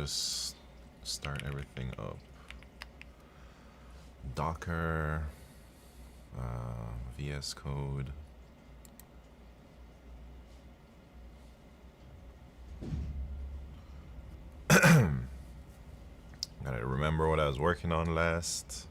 just start everything up. Docker, VS Code. Gotta remember what I was working on last.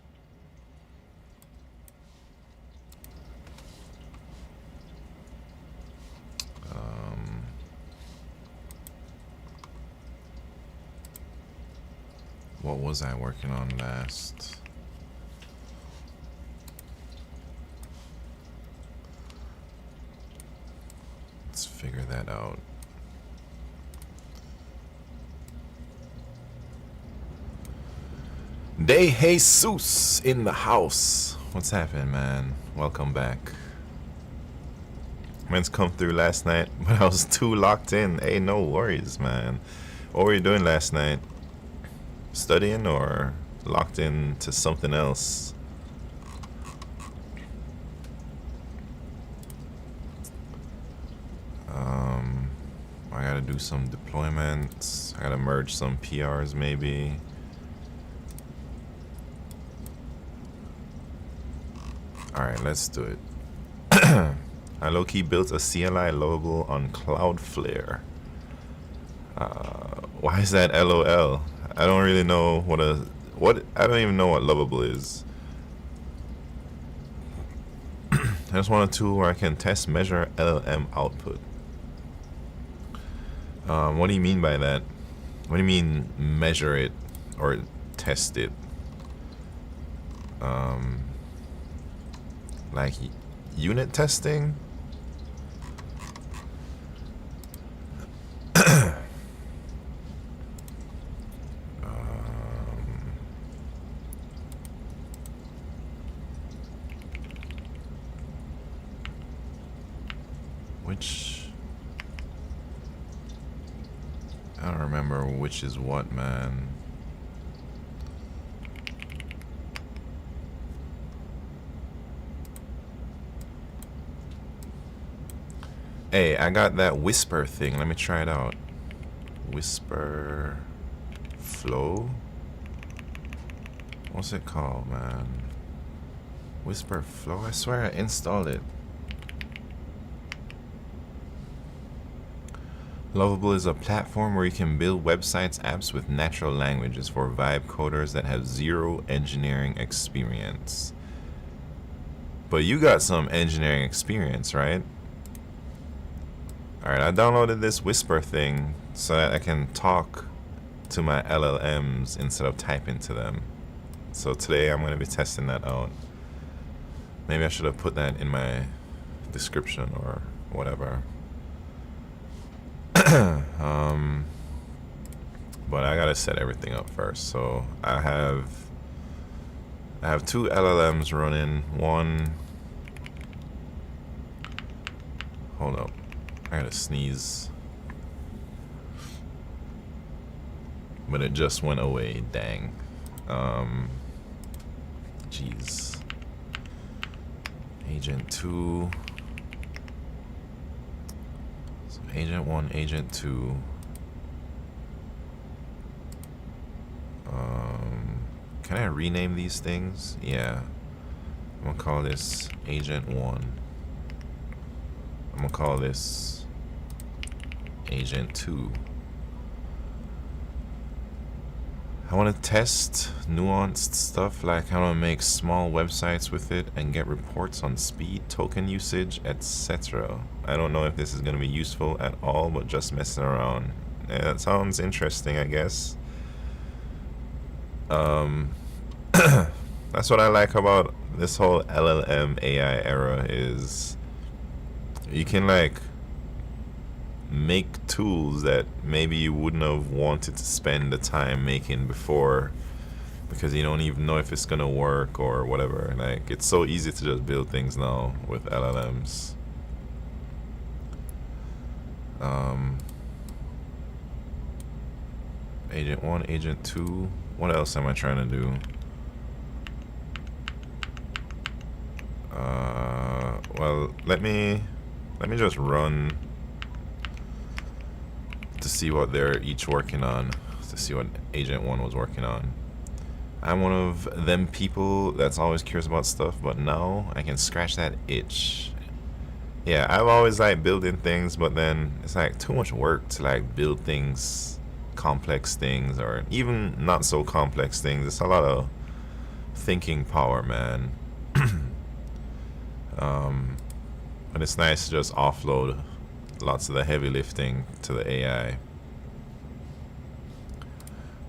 What was I working on last? Let's figure that out. De Jesus in the house. What's happening, man? Welcome back. Man's come through last night, but I was too locked in. Hey, no worries, man. What were you doing last night? Studying or locked in to something else? I gotta do some deployments. I gotta merge some PRs maybe. Alright, let's do it. I low-key built a CLI lovable on Cloudflare. Why is that LOL? I don't really know I don't even know what lovable is. I just want a tool where I can test, measure LLM output. What do you mean by that? What do you mean measure it or test it? Like unit testing? I don't remember which is what, man. Hey, I got that whisper thing. Let me try it out. Whisper flow? What's it called, man? Whisper flow? I swear I installed it. Lovable is a platform where you can build websites, apps with natural languages for vibe coders that have zero engineering experience. But you got some engineering experience, right? Alright, I downloaded this Whisper thing so that I can talk to my LLMs instead of typing to them. So today I'm going to be testing that out. Maybe I should have put that in my description or whatever. But I gotta set everything up first. So I have two LLMs running. One, hold up, I gotta sneeze, but it just went away. Dang. Jeez. Agent 2. So Agent 1, Agent 2. Can I rename these things? Yeah. I'm gonna call this Agent 1. I'm gonna call this Agent 2. I want to test nuanced stuff, like how to make small websites with it and get reports on speed, token usage, etc. I don't know if this is going to be useful at all, but just messing around. Yeah, it sounds interesting, I guess. That's what I like about this whole LLM AI era, is you can like make tools that maybe you wouldn't have wanted to spend the time making before, because you don't even know if it's gonna work or whatever. Like, it's so easy to just build things now with LLMs. Agent 1, Agent 2. What else am I trying to do? Well, let me just run to see what they're each working on, to see what Agent 1 was working on. I'm one of them people that's always curious about stuff, but now I can scratch that itch. Yeah, I've always liked building things, but then it's like too much work to like build things, complex things, or even not so complex things. It's a lot of thinking power, man. But it's nice to just offload lots of the heavy lifting to the AI.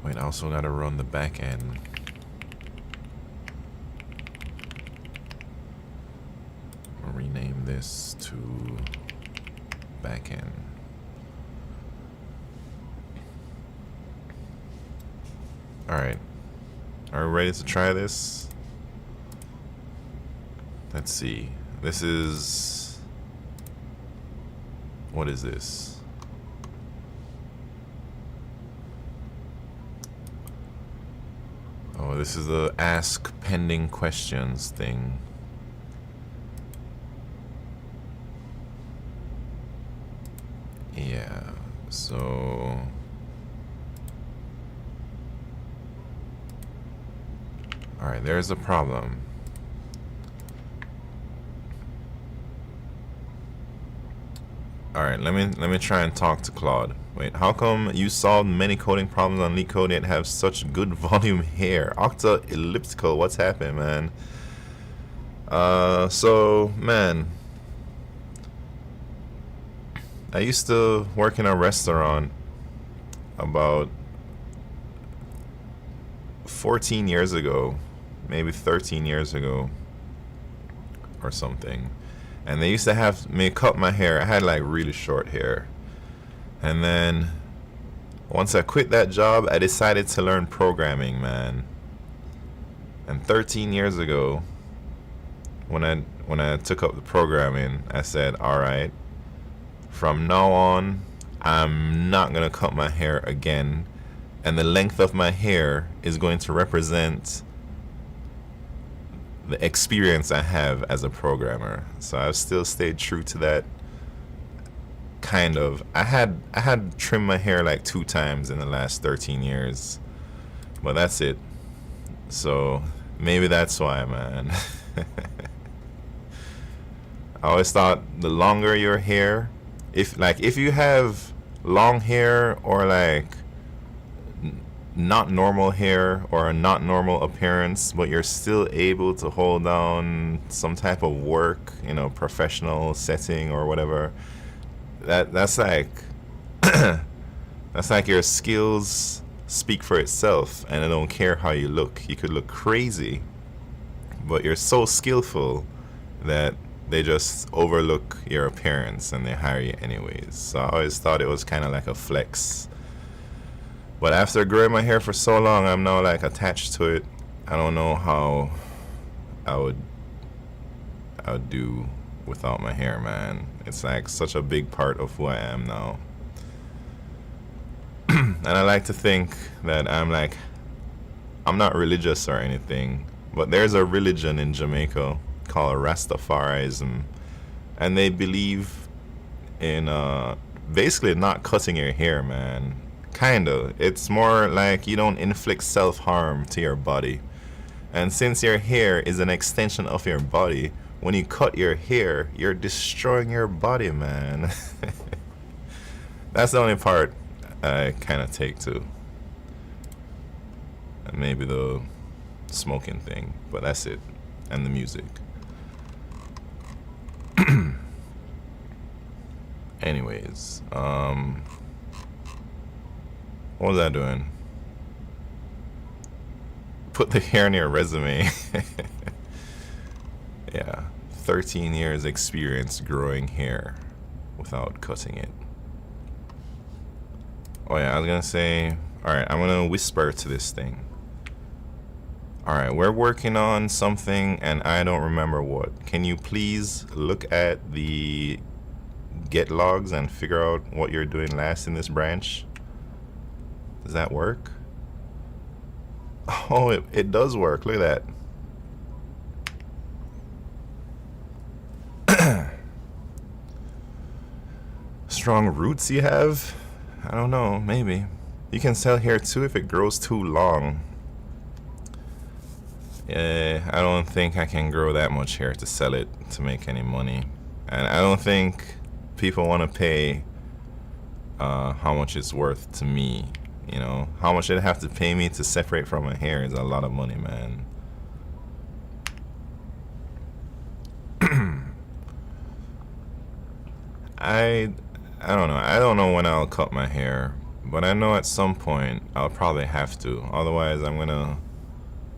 Wait, I also gotta run the back end. I'll rename this to back end. Alright. Are we ready to try this? Let's see. This is... What is this? Oh, this is the ask pending questions thing. Yeah, so... Alright, there's a problem. Alright, let me try and talk to Claude. Wait, how come you solved many coding problems on LeetCode yet have such good volume here? Octa elliptical, what's happened, man? So, man, I used to work in a restaurant about 14 years ago, maybe 13 years ago or something. And they used to have me cut my hair. I had like really short hair. And then once I quit that job, I decided to learn programming, man. And 13 years ago, when I took up the programming, I said, all right, from now on, I'm not gonna cut my hair again. And the length of my hair is going to represent the experience I have as a programmer. So I've still stayed true to that. Kind of. I had trimmed my hair like 2 times in the last 13 years. But that's it. So maybe that's why, man. I always thought the longer your hair, if you have long hair or like not normal hair or a not normal appearance, but you're still able to hold down some type of work, you know, professional setting or whatever, that's like that's like your skills speak for itself, and I don't care how you look. You could look crazy, but you're so skillful that they just overlook your appearance and they hire you anyways. So I always thought it was kind of like a flex. But after growing my hair for so long, I'm now like attached to it. I don't know how I would do without my hair, man. It's like such a big part of who I am now. And I like to think that I'm not religious or anything, but there's a religion in Jamaica called Rastafarianism, and they believe in basically not cutting your hair, man. Kinda. It's more like you don't inflict self-harm to your body. And since your hair is an extension of your body, when you cut your hair, you're destroying your body, man. That's the only part I kind of take to. And maybe the smoking thing, but that's it. And the music. Anyways, what was I doing? Put the hair in your resume. Yeah, 13 years experience growing hair without cutting it. Oh yeah, I was gonna say, alright, I'm gonna whisper to this thing. Alright, we're working on something and I don't remember what. Can you please look at the get logs and figure out what you're doing last in this branch? Does that work? Oh, it does work. Look at that. Strong roots you have? I don't know, maybe. You can sell hair too if it grows too long. I don't think I can grow that much hair to sell it to make any money. And I don't think people want to pay how much it's worth to me. You know, how much they'd have to pay me to separate from my hair is a lot of money, man. I don't know. I don't know when I'll cut my hair, but I know at some point I'll probably have to. Otherwise, I'm gonna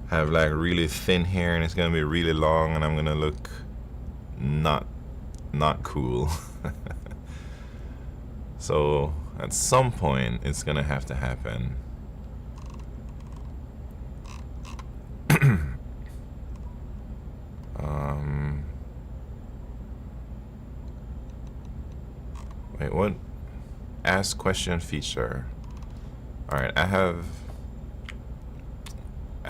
have like really thin hair and it's gonna be really long, and I'm gonna look not cool. So at some point, it's gonna have to happen. Wait, what? Ask question feature. Alright, I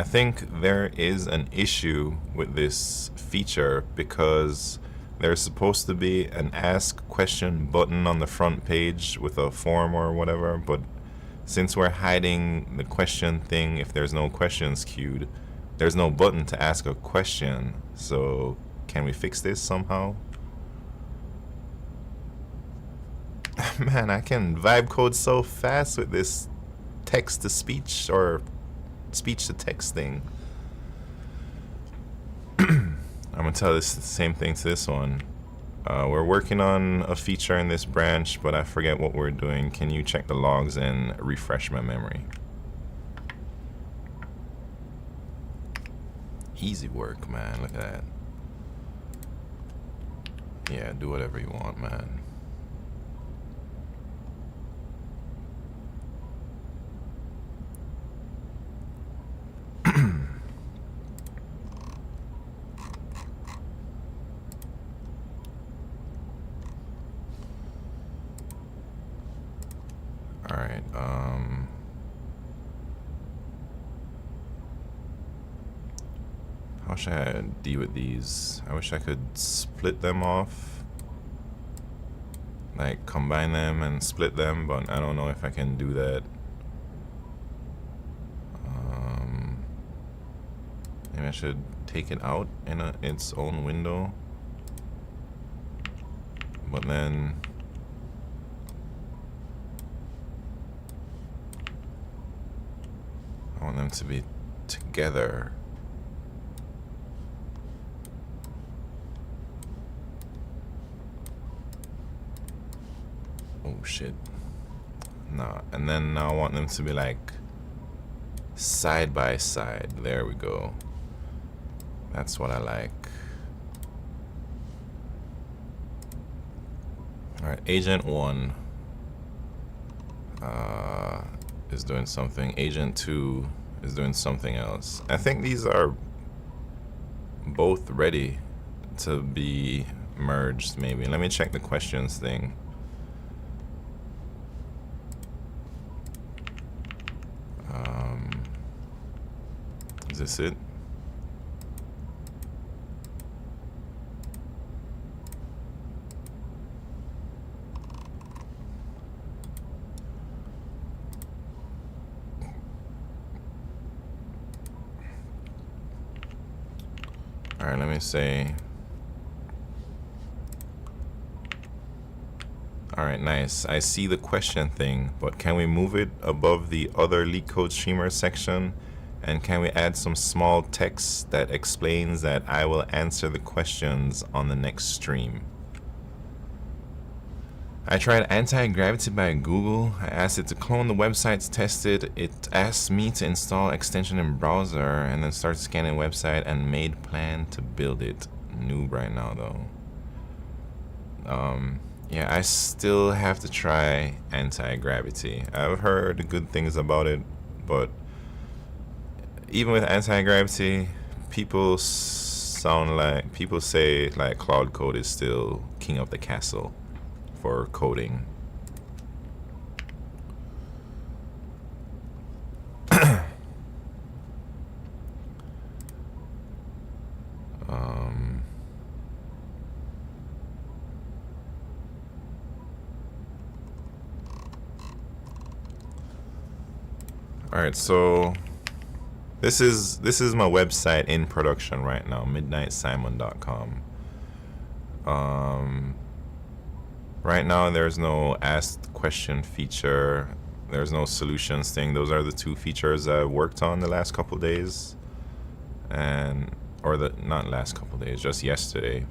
think there is an issue with this feature because there's supposed to be an ask question button on the front page with a form or whatever, but since we're hiding the question thing, if there's no questions queued, there's no button to ask a question. So can we fix this somehow? Man, I can vibe code so fast with this text to speech or speech to text thing. I'm gonna tell this the same thing to this one. We're working on a feature in this branch, but I forget what we're doing. Can you check the logs and refresh my memory? Easy work, man. Look at that. Yeah, do whatever you want, man. Alright, how should I deal with these? I wish I could split them off. Like, combine them and split them, but I don't know if I can do that. Maybe I should take it out in its own window. But then I want them to be together. Oh shit. Nah, and then I want them to be like side by side. There we go. That's what I like. Alright, Agent 1 is doing something. Agent 2 is doing something else. I think these are both ready to be merged, maybe. Let me check the questions thing. Is this it? Alright, let me say. Alright, nice. I see the question thing, but can we move it above the other LeetCode streamer section? And can we add some small text that explains that I will answer the questions on the next stream? I tried Anti-Gravity by Google. I asked it to clone the website to test it. It asked me to install extension in browser and then start scanning website and made plan to build it. Noob right now though. Yeah, I still have to try Anti-Gravity. I've heard good things about it, but even with Anti-Gravity, people say like Cloud Code is still king of the castle for coding. All right, so this is my website in production right now, midnightsimon.com. Right now there's no ask question feature. There's no solutions thing. Those are the two features I worked on the last couple days, and or the not last couple days, just yesterday.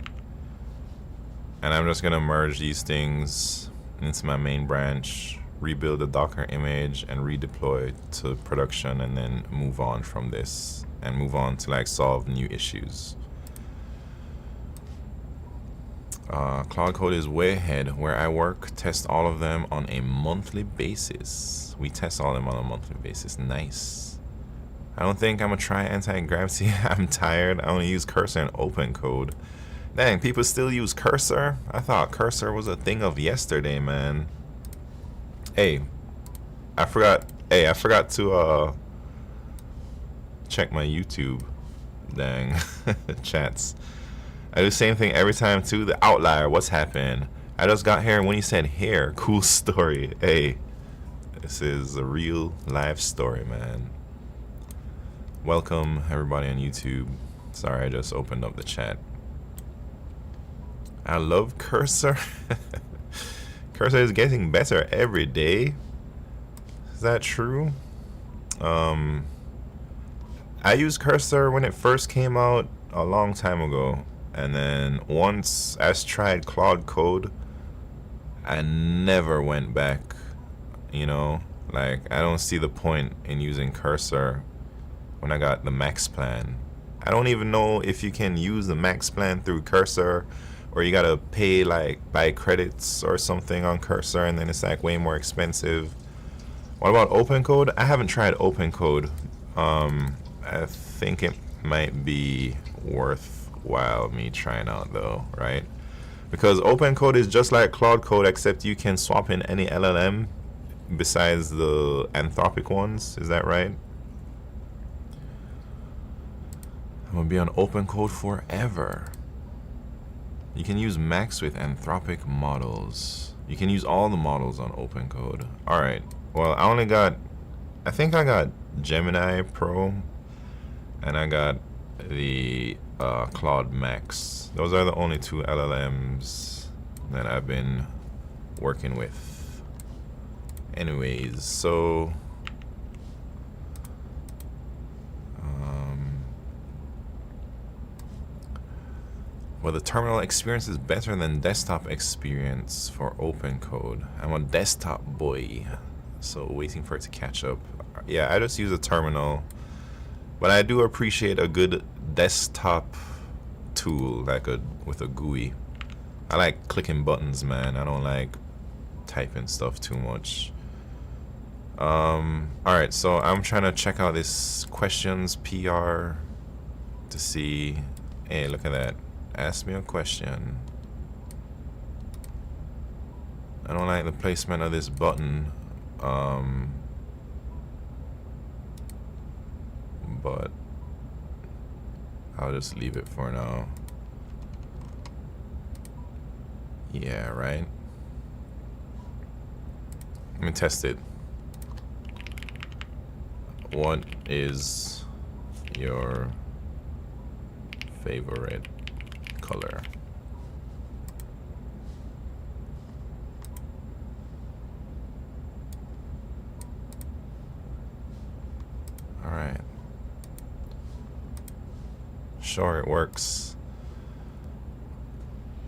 And I'm just gonna merge these things into my main branch, rebuild the Docker image, and redeploy to production, and then move on from this and move on to like solve new issues. Cloud Code is way ahead. Where I work, test all of them on a monthly basis. We test all of them on a monthly basis. Nice. I don't think I'm gonna try anti-gravity. I'm tired. I only use Cursor and Open Code. Dang, people still use Cursor? I thought Cursor was a thing of yesterday, man. Hey, I forgot to check my YouTube. Dang. Chats. I do the same thing every time too. The outlier, what's happened? I just got here when he said hair. Cool story. Hey, this is a real life story, man. Welcome everybody on YouTube. Sorry, I just opened up the chat. I love Cursor. Cursor is getting better every day. Is that true? I used Cursor when it first came out a long time ago, and then once I tried Cloud Code, I never went back. You know, like I don't see the point in using Cursor when I got the Max plan. I don't even know if you can use the Max plan through Cursor, or you gotta pay like buy credits or something on Cursor, and then it's like way more expensive. What about Open Code? I haven't tried Open Code. I think it might be worthwhile me trying out though, right? Because Open Code is just like Cloud Code, except you can swap in any LLM besides the Anthropic ones. Is that right? I'm gonna be on Open Code forever. You can use Max with Anthropic models. You can use all the models on Open Code. Alright, well I think I got Gemini Pro, and I got the Claude Max. Those are the only two LLMs that I've been working with. Anyways, so well, the terminal experience is better than desktop experience for Open Code. I'm a desktop boy, so waiting for it to catch up. Yeah, I just use a terminal, but I do appreciate a good desktop tool like with a GUI. I like clicking buttons, man. I don't like typing stuff too much. Alright, so I'm trying to check out this questions PR to see. Hey, look at that. Ask me a question. I don't like the placement of this button, but I'll just leave it for now. Yeah, right. Let me test it. What is your favorite color? All right. Sure, it works.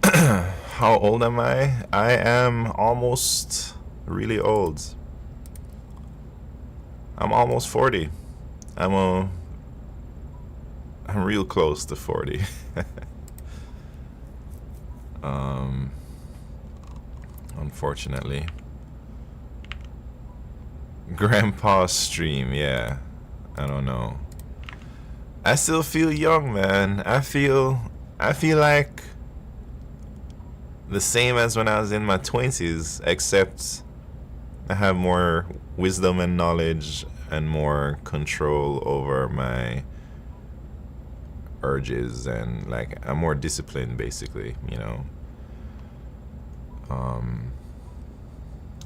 How old am I? I am almost really old. I'm almost 40. I'm real close to 40. Unfortunately. Grandpa's stream, yeah. I don't know. I still feel young, man. I feel like the same as when I was in my 20s, except I have more wisdom and knowledge and more control over my urges, and like I'm more disciplined, basically, you know.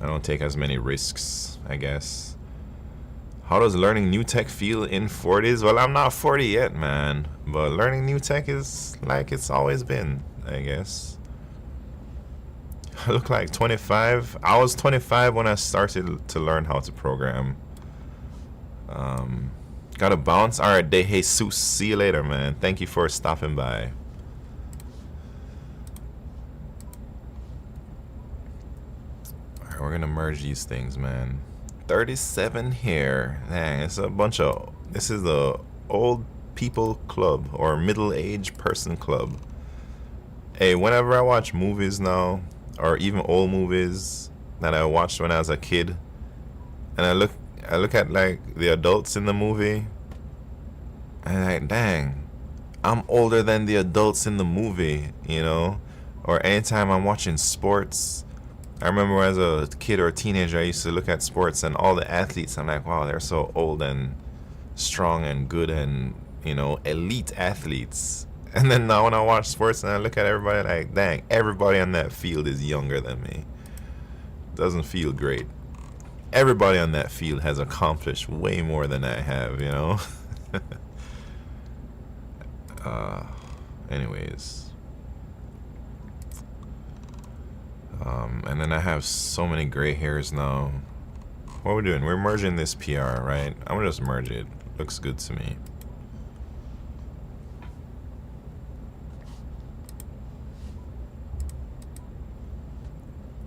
I don't take as many risks, I guess. How does learning new tech feel in 40s? Well, I'm not 40 yet, man. But learning new tech is like it's always been, I guess. I look like 25. I was 25 when I started to learn how to program. Gotta bounce. Alright, De Jesus. See you later, man. Thank you for stopping by. Alright, we're gonna merge these things, man. 37 here. Dang, it's a bunch of... This is the old people club or middle-aged person club. Hey, whenever I watch movies now, or even old movies that I watched when I was a kid, and I look at like the adults in the movie, and I'm like, dang, I'm older than the adults in the movie, you know? Or anytime I'm watching sports, I remember as a kid or a teenager, I used to look at sports and all the athletes, I'm like, wow, they're so old and strong and good and, you know, elite athletes. And then now when I watch sports and I look at everybody, like, dang, everybody on that field is younger than me. Doesn't feel great. Everybody on that field has accomplished way more than I have, you know? Anyways. And then I have so many gray hairs now. What are we doing? We're merging this PR, right? I'm gonna just merge it. Looks good to me.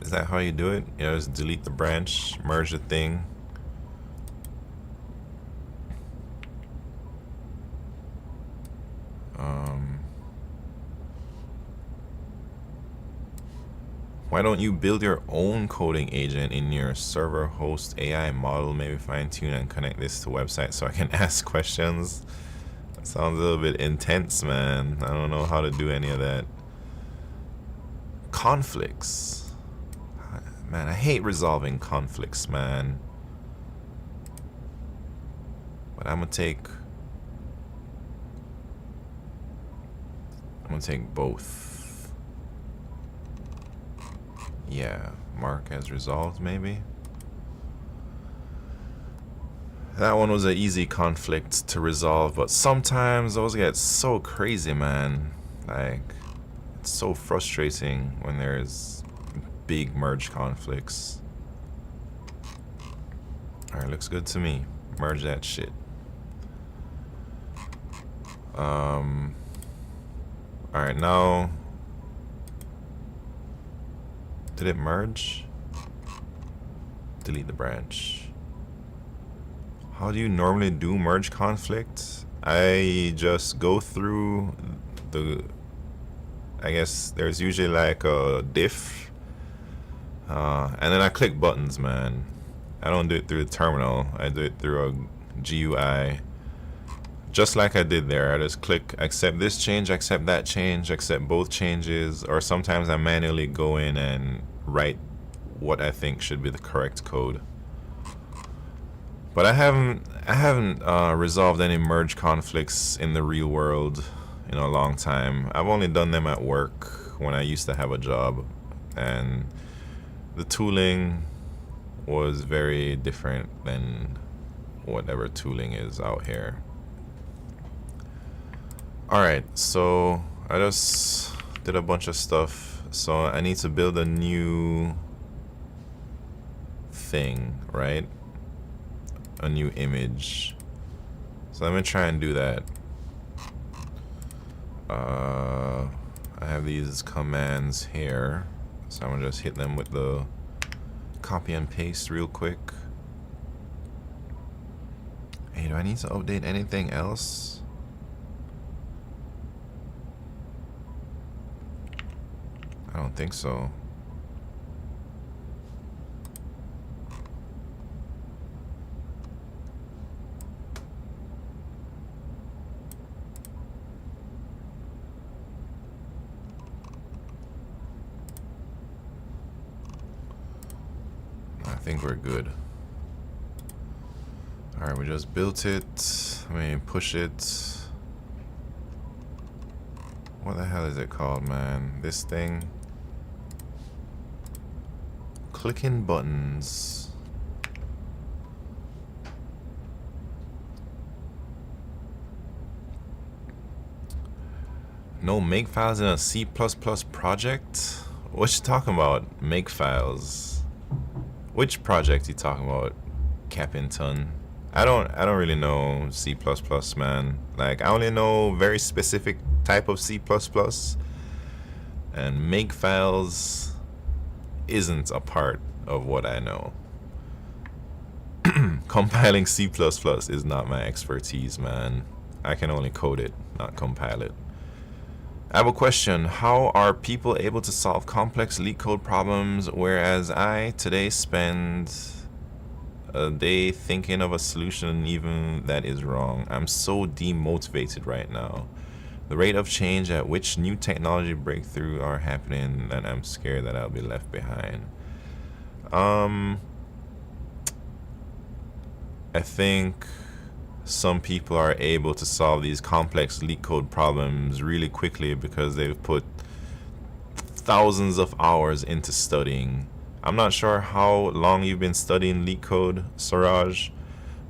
Is that how you do it? You know, just delete the branch, merge the thing. Why don't you build your own coding agent in your server host AI model? Maybe fine tune and connect this to website so I can ask questions. That sounds a little bit intense, man. I don't know how to do any of that. Conflicts. Man, I hate resolving conflicts, man. But I'm gonna take both. Yeah, mark as resolved, maybe. That one was an easy conflict to resolve, but sometimes those get so crazy, man. Like, it's so frustrating when there's big merge conflicts. Alright, looks good to me. Merge that shit. Alright, now... Did it merge? Delete the branch. How do you normally do merge conflict? I just go through the... I guess there's usually like a diff. And then I click buttons, man. I don't do it through the terminal. I do it through a GUI. Just like I did there. I just click accept this change, accept that change, accept both changes. Or sometimes I manually go in and write what I think should be the correct code. But I haven't resolved any merge conflicts in the real world in a long time. I've only done them at work when I used to have a job, and the tooling was very different than whatever tooling is out here. Alright, so I just did a bunch of stuff. So I need to build a new thing, right? A new image. So let me try and do that. I have these commands here. So I'm gonna just hit them with the copy and paste real quick. Hey, do I need to update anything else? I don't think so. I think we're good. Alright, we just built it. Let me push it. What the hell is it called, man? This thing. Clicking buttons. No make files in a C++ project? What you talking about? Make files. Which project you talking about, Capington? I don't really know C++, man. Like, I only know very specific type of C++, and make files isn't a part of what I know. Compiling C++ is not my expertise, man. I can only code it, not compile it. I have a question. How are people able to solve complex leak code problems, whereas I today spend a day thinking of a solution even that is wrong? I'm so demotivated right now. The rate of change at which new technology breakthrough are happening, and I'm scared that I'll be left behind. I think some people are able to solve these complex leak code problems really quickly because they've put thousands of hours into studying. I'm not sure how long you've been studying leak code, Suraj,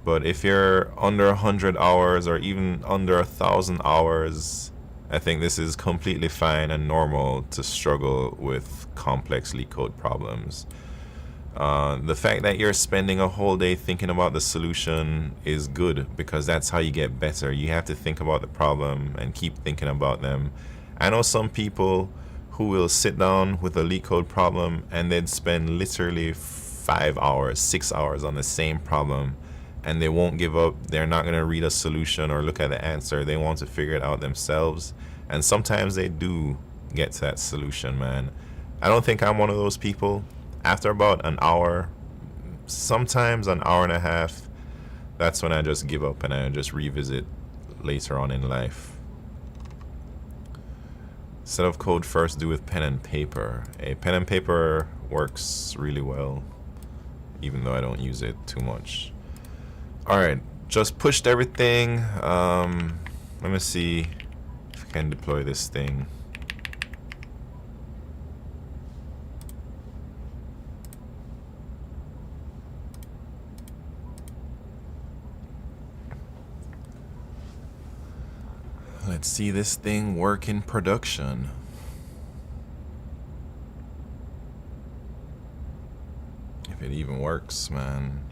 but if you're under 100 hours or even under 1,000 hours, I think this is completely fine and normal to struggle with complex leak code problems. The fact that you're spending a whole day thinking about the solution is good, because that's how you get better. You have to think about the problem and keep thinking about them. I know some people who will sit down with a leak code problem and they'd spend literally 5 hours, 6 hours on the same problem, and they won't give up. They're not going to read a solution or look at the answer. They want to figure it out themselves. And sometimes they do get to that solution, man. I don't think I'm one of those people. After about an hour, sometimes an hour and a half, that's when I just give up and I just revisit later on in life. Set of code first, do with pen and paper. A pen and paper works really well, even though I don't use it too much. Alright, just pushed everything. Let me see if I can deploy this thing. Let's see this thing work in production. If it even works, man.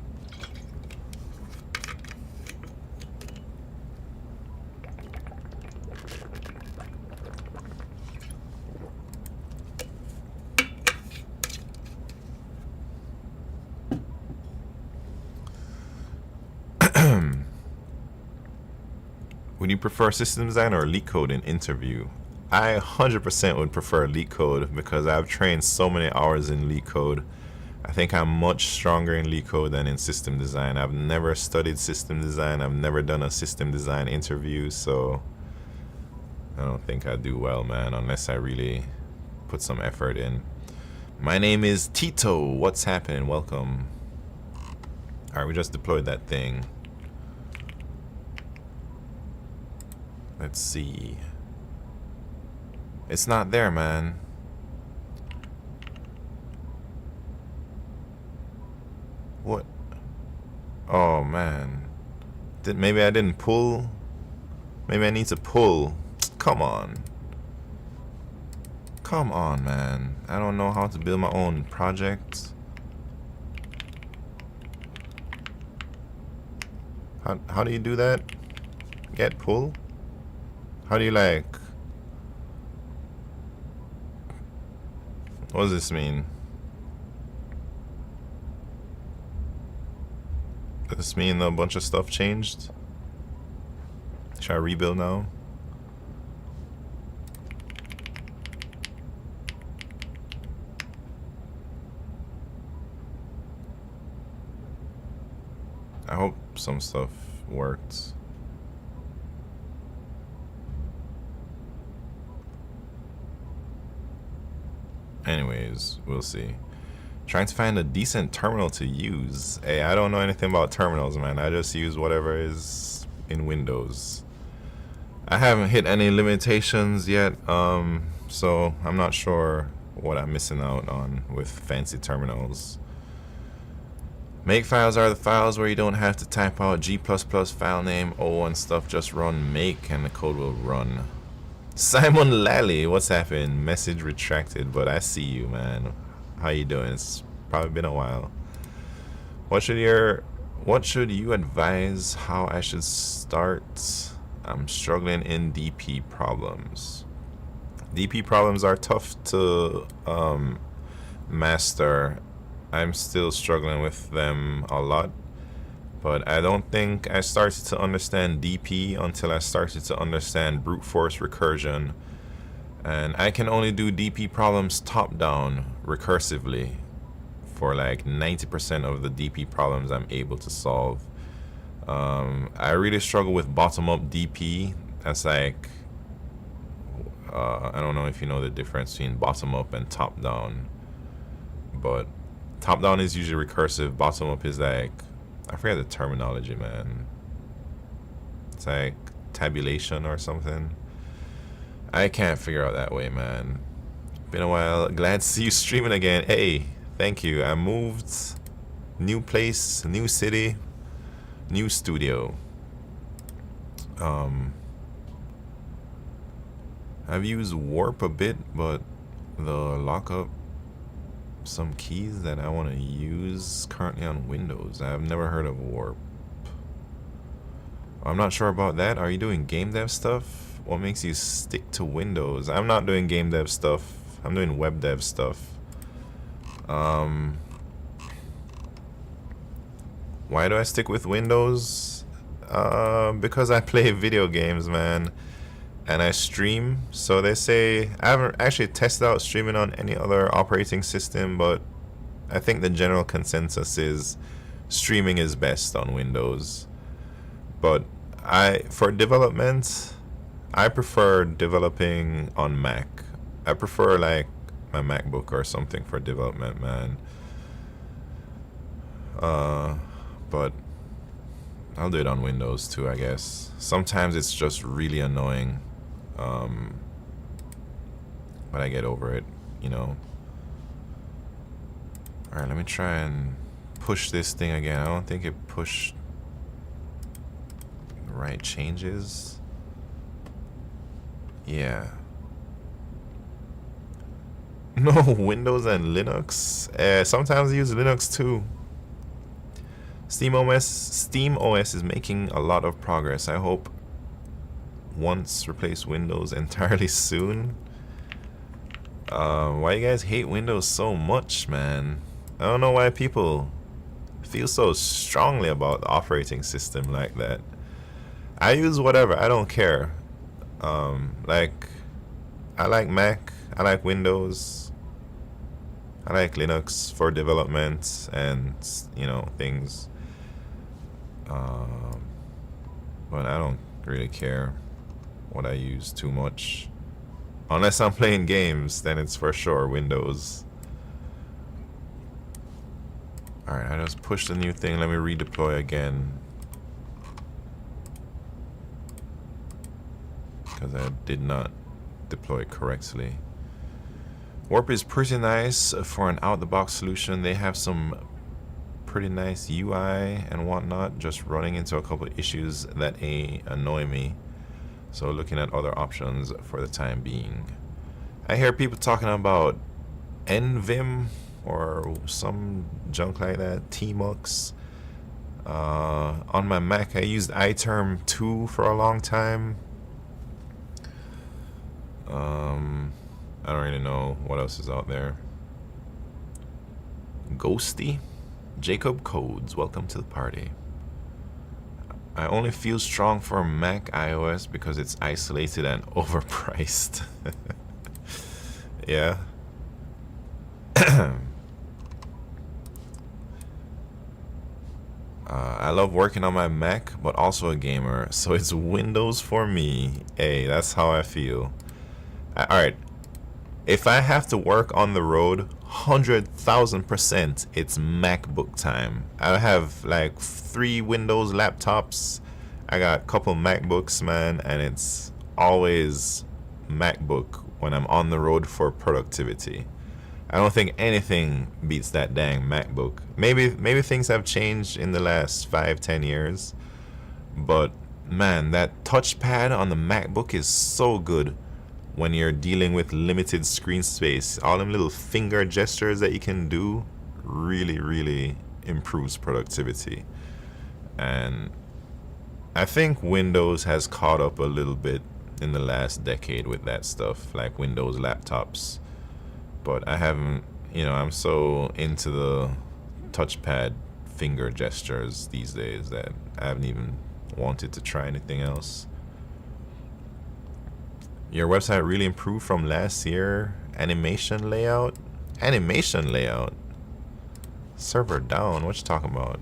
Would you prefer system design or leak code in interview? I 100% would prefer leak code because I've trained so many hours in leak code. I think I'm much stronger in leak code than in system design. I've never studied system design. I've never done a system design interview, so I don't think I'd do well, man, unless I really put some effort in. My name is Tito. What's happening? Welcome. Alright, we just deployed that thing. Let's see. It's not there, man. What? Oh, man. Maybe I didn't pull? Maybe I need to pull. Come on. Come on, man. I don't know how to build my own project. How do you do that? Get pull? How do you like... What does this mean? Does this mean a bunch of stuff changed? Should I rebuild now? I hope some stuff worked. Anyways, we'll see. Trying to find a decent terminal to use. Hey, I don't know anything about terminals, man. I just use whatever is in Windows. I haven't hit any limitations yet, so I'm not sure what I'm missing out on with fancy terminals. Makefiles are the files where you don't have to type out G++ file name, and stuff. Just run make and the code will run. Simon Lally, what's happened? Message retracted, but I see you, man. How you doing? It's probably been a while. What should you advise how I should start? I'm struggling in DP problems. DP problems are tough to master. I'm still struggling with them a lot, but I don't think I started to understand DP until I started to understand brute force recursion. And I can only do DP problems top down recursively for like 90% of the DP problems I'm able to solve. I really struggle with bottom up DP. That's like, I don't know if you know the difference between bottom up and top down, but top down is usually recursive. Bottom up is like, I forget the terminology, man. It's like tabulation or something. I can't figure out that way, man. Been a while. Glad to see you streaming again. Hey, thank you. I moved. New place, new city, new studio. I've used Warp a bit, but the lockup some keys that I want to use currently on Windows. I've never heard of Warp. I'm not sure about that. Are you doing game dev stuff? What makes you stick to Windows? I'm not doing game dev stuff. I'm doing web dev stuff. Why do I stick with Windows? Because I play video games, man, and I stream. So they say, I haven't actually tested out streaming on any other operating system, but I think the general consensus is streaming is best on Windows. But for development, I prefer developing on Mac. I prefer like my MacBook or something for development, man. But I'll do it on Windows too, I guess. Sometimes it's just really annoying. But I get over it, you know. Alright, let me try and push this thing again. I don't think it pushed the right changes. Yeah. No, Windows and Linux. Sometimes I use Linux too. SteamOS is making a lot of progress. I hope once replace Windows entirely soon. Why you guys hate Windows so much, man? I don't know why people feel so strongly about the operating system like that. I use whatever, I don't care. Like, I like Mac, I like Windows, I like Linux for development and, you know, things. But I don't really care what I use too much. Unless I'm playing games, then it's for sure Windows. Alright, I just pushed the new thing. Let me redeploy again, because I did not deploy correctly. Warp is pretty nice for an out-the-box solution. They have some pretty nice UI and whatnot, just running into a couple of issues that annoy me. So looking at other options for the time being. I hear people talking about NVim or some junk like that, Tmux. On my Mac, I used iTerm 2 for a long time. I don't really know what else is out there. Ghosty? Jacob Codes, welcome to the party. I only feel strong for Mac iOS because it's isolated and overpriced. Yeah. I love working on my Mac, but also a gamer, so it's Windows for me. Hey, that's how I feel. Alright, if I have to work on the road, 100,000% it's MacBook time. I have like 3 Windows laptops, I got a couple MacBooks, man, and it's always MacBook when I'm on the road for productivity. I don't think anything beats that dang MacBook. Maybe things have changed in the last 5-10 years, but man, that touchpad on the MacBook is so good. when you're dealing with limited screen space, all them little finger gestures that you can do really, really improves productivity. And I think Windows has caught up a little bit in the last decade with that stuff, like Windows laptops. But I haven't, I'm so into the touchpad finger gestures these days that I haven't even wanted to try anything else. Your website really improved from last year. Animation layout? Animation layout? Server down? What you talking about?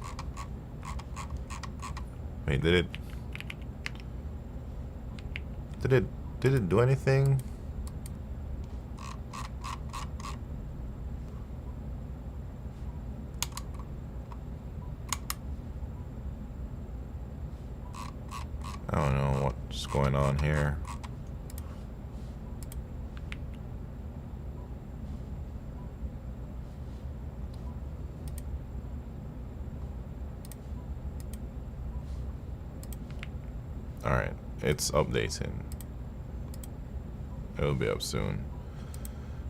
Wait, did it do anything? I don't know what's going on here. Alright, it's updating. It'll be up soon.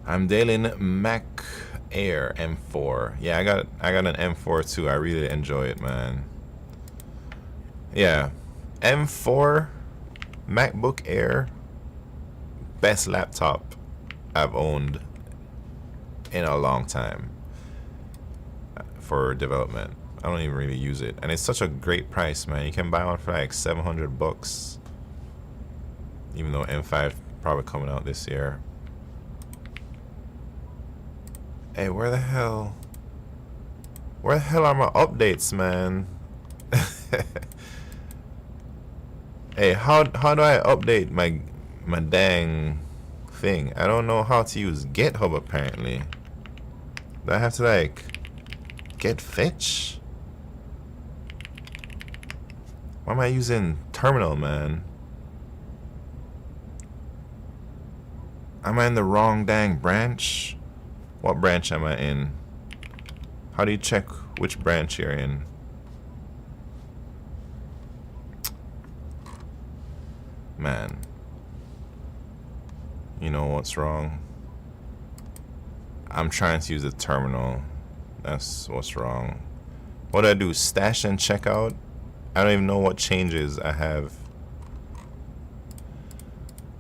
I'm dealing Mac Air M4. Yeah, I got an M4 too. I really enjoy it, man. Yeah, M4 MacBook Air, best laptop I've owned in a long time for development. I don't even really use it, and it's such a great price, man. You can buy one for like $700, even though M5 probably coming out this year. Hey, where the hell are my updates, man? Hey, how do I update my dang thing? I don't know how to use GitHub apparently. Do I have to like get fetch? Why am I using terminal, man? Am I in the wrong dang branch? What branch am I in? How do you check which branch you're in? Man. You know what's wrong? I'm trying to use the terminal. That's what's wrong. What do I do? Stash and checkout? I don't even know what changes I have.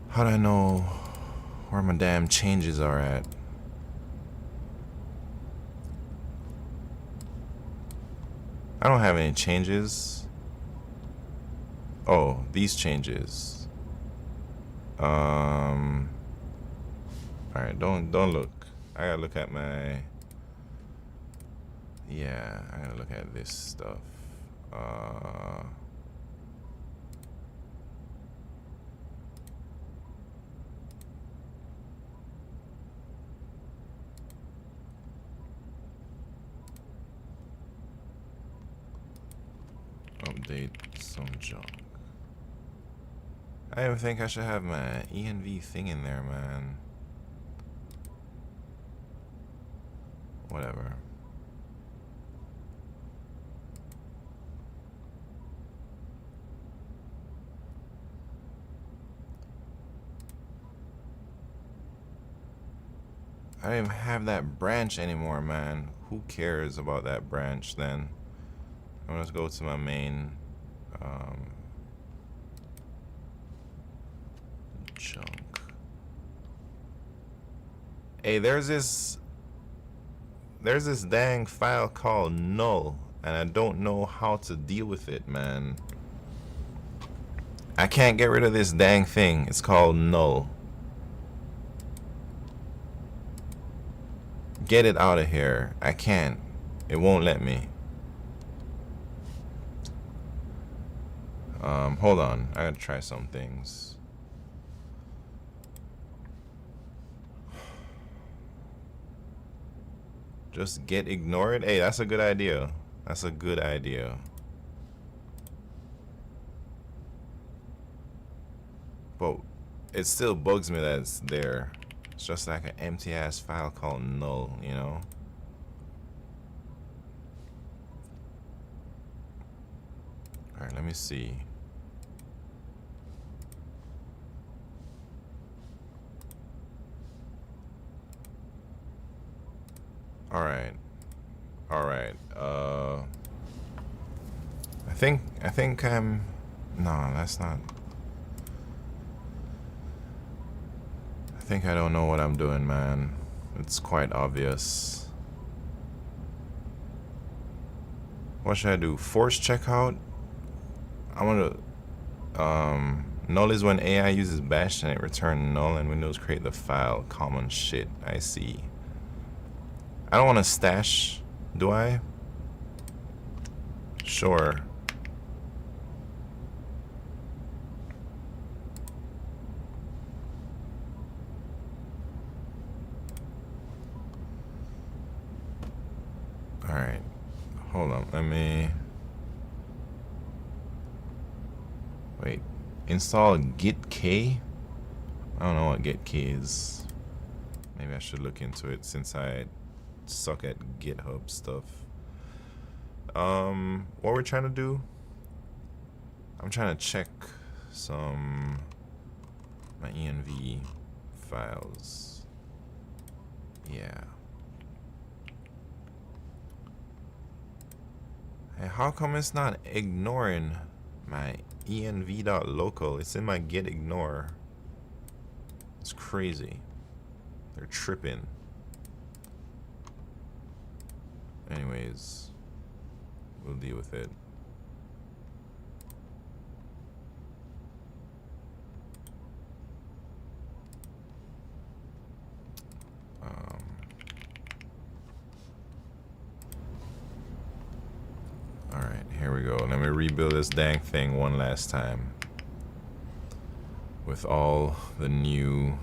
How do I know where my damn changes are at? I don't have any changes. Oh, these changes. Alright, don't look. I gotta look at my. Yeah, I gotta look at this stuff. Update some junk. I even think I should have my ENV thing in there, man. Whatever. I don't even have that branch anymore, man. Who cares about that branch then? I'm gonna go to my main junk. Hey, there's this dang file called null, and I don't know how to deal with it, man. I can't get rid of this dang thing. It's called null. Get it out of here. I can't. It won't let me. Hold on. I gotta try some things. Just get ignored? Hey, that's a good idea. That's a good idea. But it still bugs me that it's there. It's just like an empty ass file called null, you know? Alright, let me see. I think I'm... No, that's not... I think I don't know what I'm doing, man. It's quite obvious. What should I do? Force checkout? I want to... null is when AI uses bash and it returns null and Windows create the file. Common shit. I see. I don't want to stash, do I? Sure. Alright. Hold on. Let me... Wait. Install git k? I don't know what git k is. Maybe I should look into it since I suck at GitHub stuff. What we're trying to do? I'm trying to check some my env files. Yeah. Hey, how come it's not ignoring my env.local? It's in my git ignore. It's crazy. They're tripping. Anyways, we'll deal with it. Alright, here we go. Let me rebuild this dang thing one last time. With all the new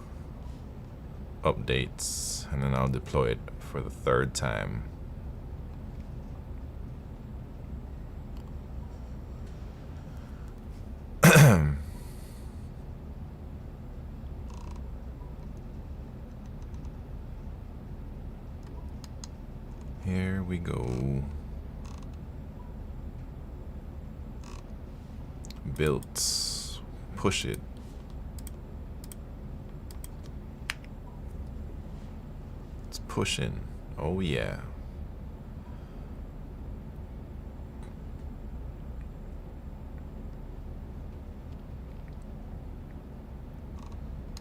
updates. And then I'll deploy it for the third time. Here we go. Built. Push it. It's pushing. Oh yeah.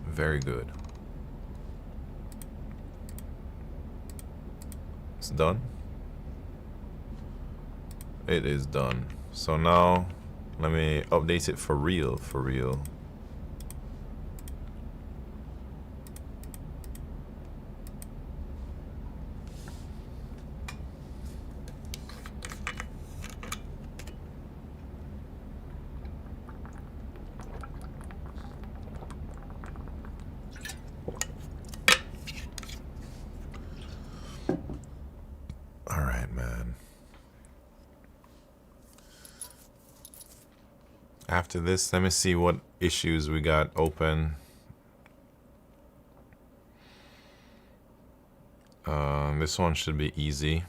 Very good. It's done. It is done. So now let me update it for real, for real. All right, man. After this, let me see what issues we got open. This one should be easy.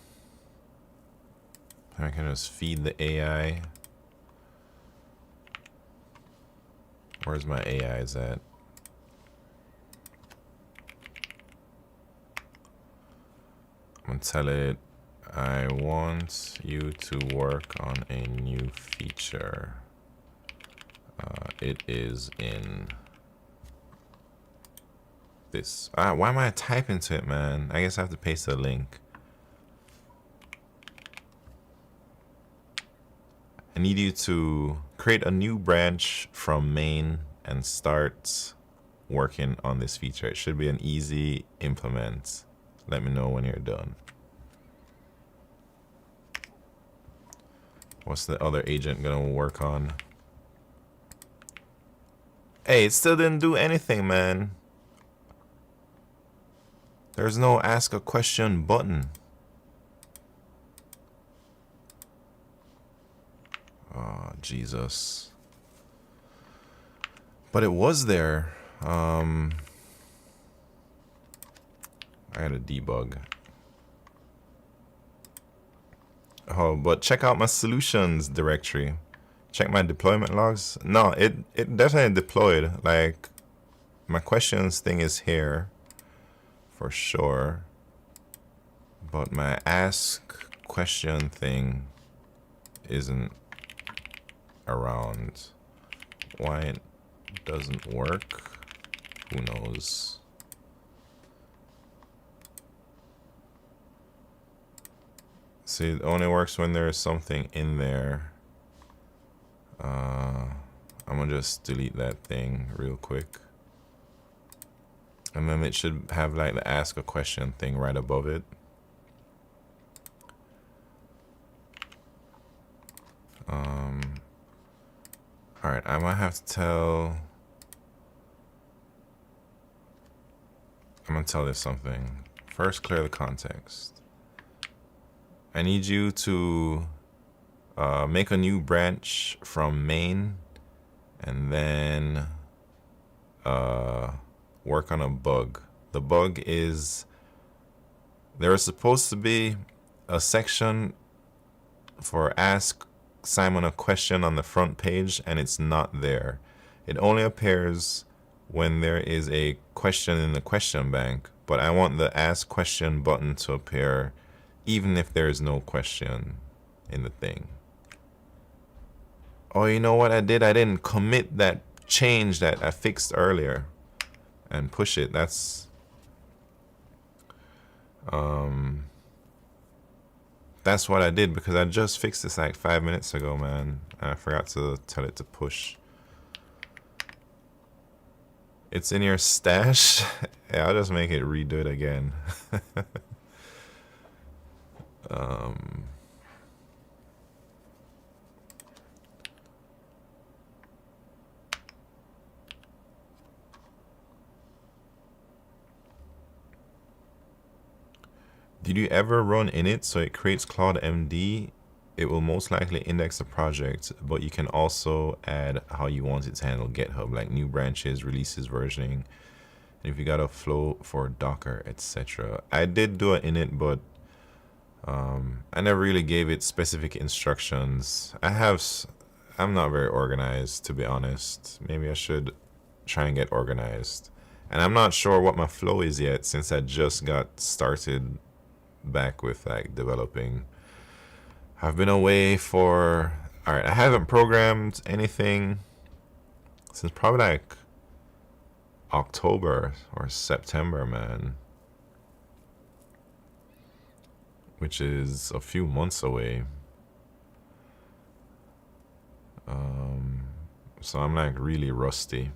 I can just feed the AI. Where's my AIs at? I'm gonna tell it, I want you to work on a new feature. It is in this. Why am I typing to it, man? I guess I have to paste a link. I need you to create a new branch from main and start working on this feature. It should be an easy implement. Let me know when you're done. What's the other agent gonna work on? Hey, it still didn't do anything, man. There's no ask a question button. Oh, Jesus. But it was there. I had a debug. Oh, but check out my solutions directory. Check my deployment logs. No, it definitely deployed. Like, my questions thing is here for sure. But my ask question thing isn't around. Why it doesn't work, who knows? See, it only works when there's something in there. I'm gonna just delete that thing real quick. And then it should have like the ask a question thing right above it. Alright, I might have to tell... I'm gonna tell this something. First, clear the context. I need you to make a new branch from main and then work on a bug. The bug is there is supposed to be a section for ask Simon a question on the front page, and it's not there. It only appears when there is a question in the question bank, but I want the ask question button to appear even if there is no question in the thing. Oh, you know what I did? I didn't commit that change that I fixed earlier and push it. That's what I did, because I just fixed this like 5 minutes ago, man. And I forgot to tell it to push. It's in your stash. Yeah, I'll just make it redo it again. Did you ever run init so it creates Claude MD? It will most likely index the project, but you can also add how you want it to handle GitHub, like new branches, releases, versioning, and if you got a flow for Docker, etc. I did do an init, but I never really gave it specific instructions. I'm not very organized, to be honest. Maybe I should try and get organized. And I'm not sure what my flow is yet, since I just got started back with like developing. I've been away for... Alright, I haven't programmed anything since probably like October or September, man. Which is a few months away. So I'm like really rusty.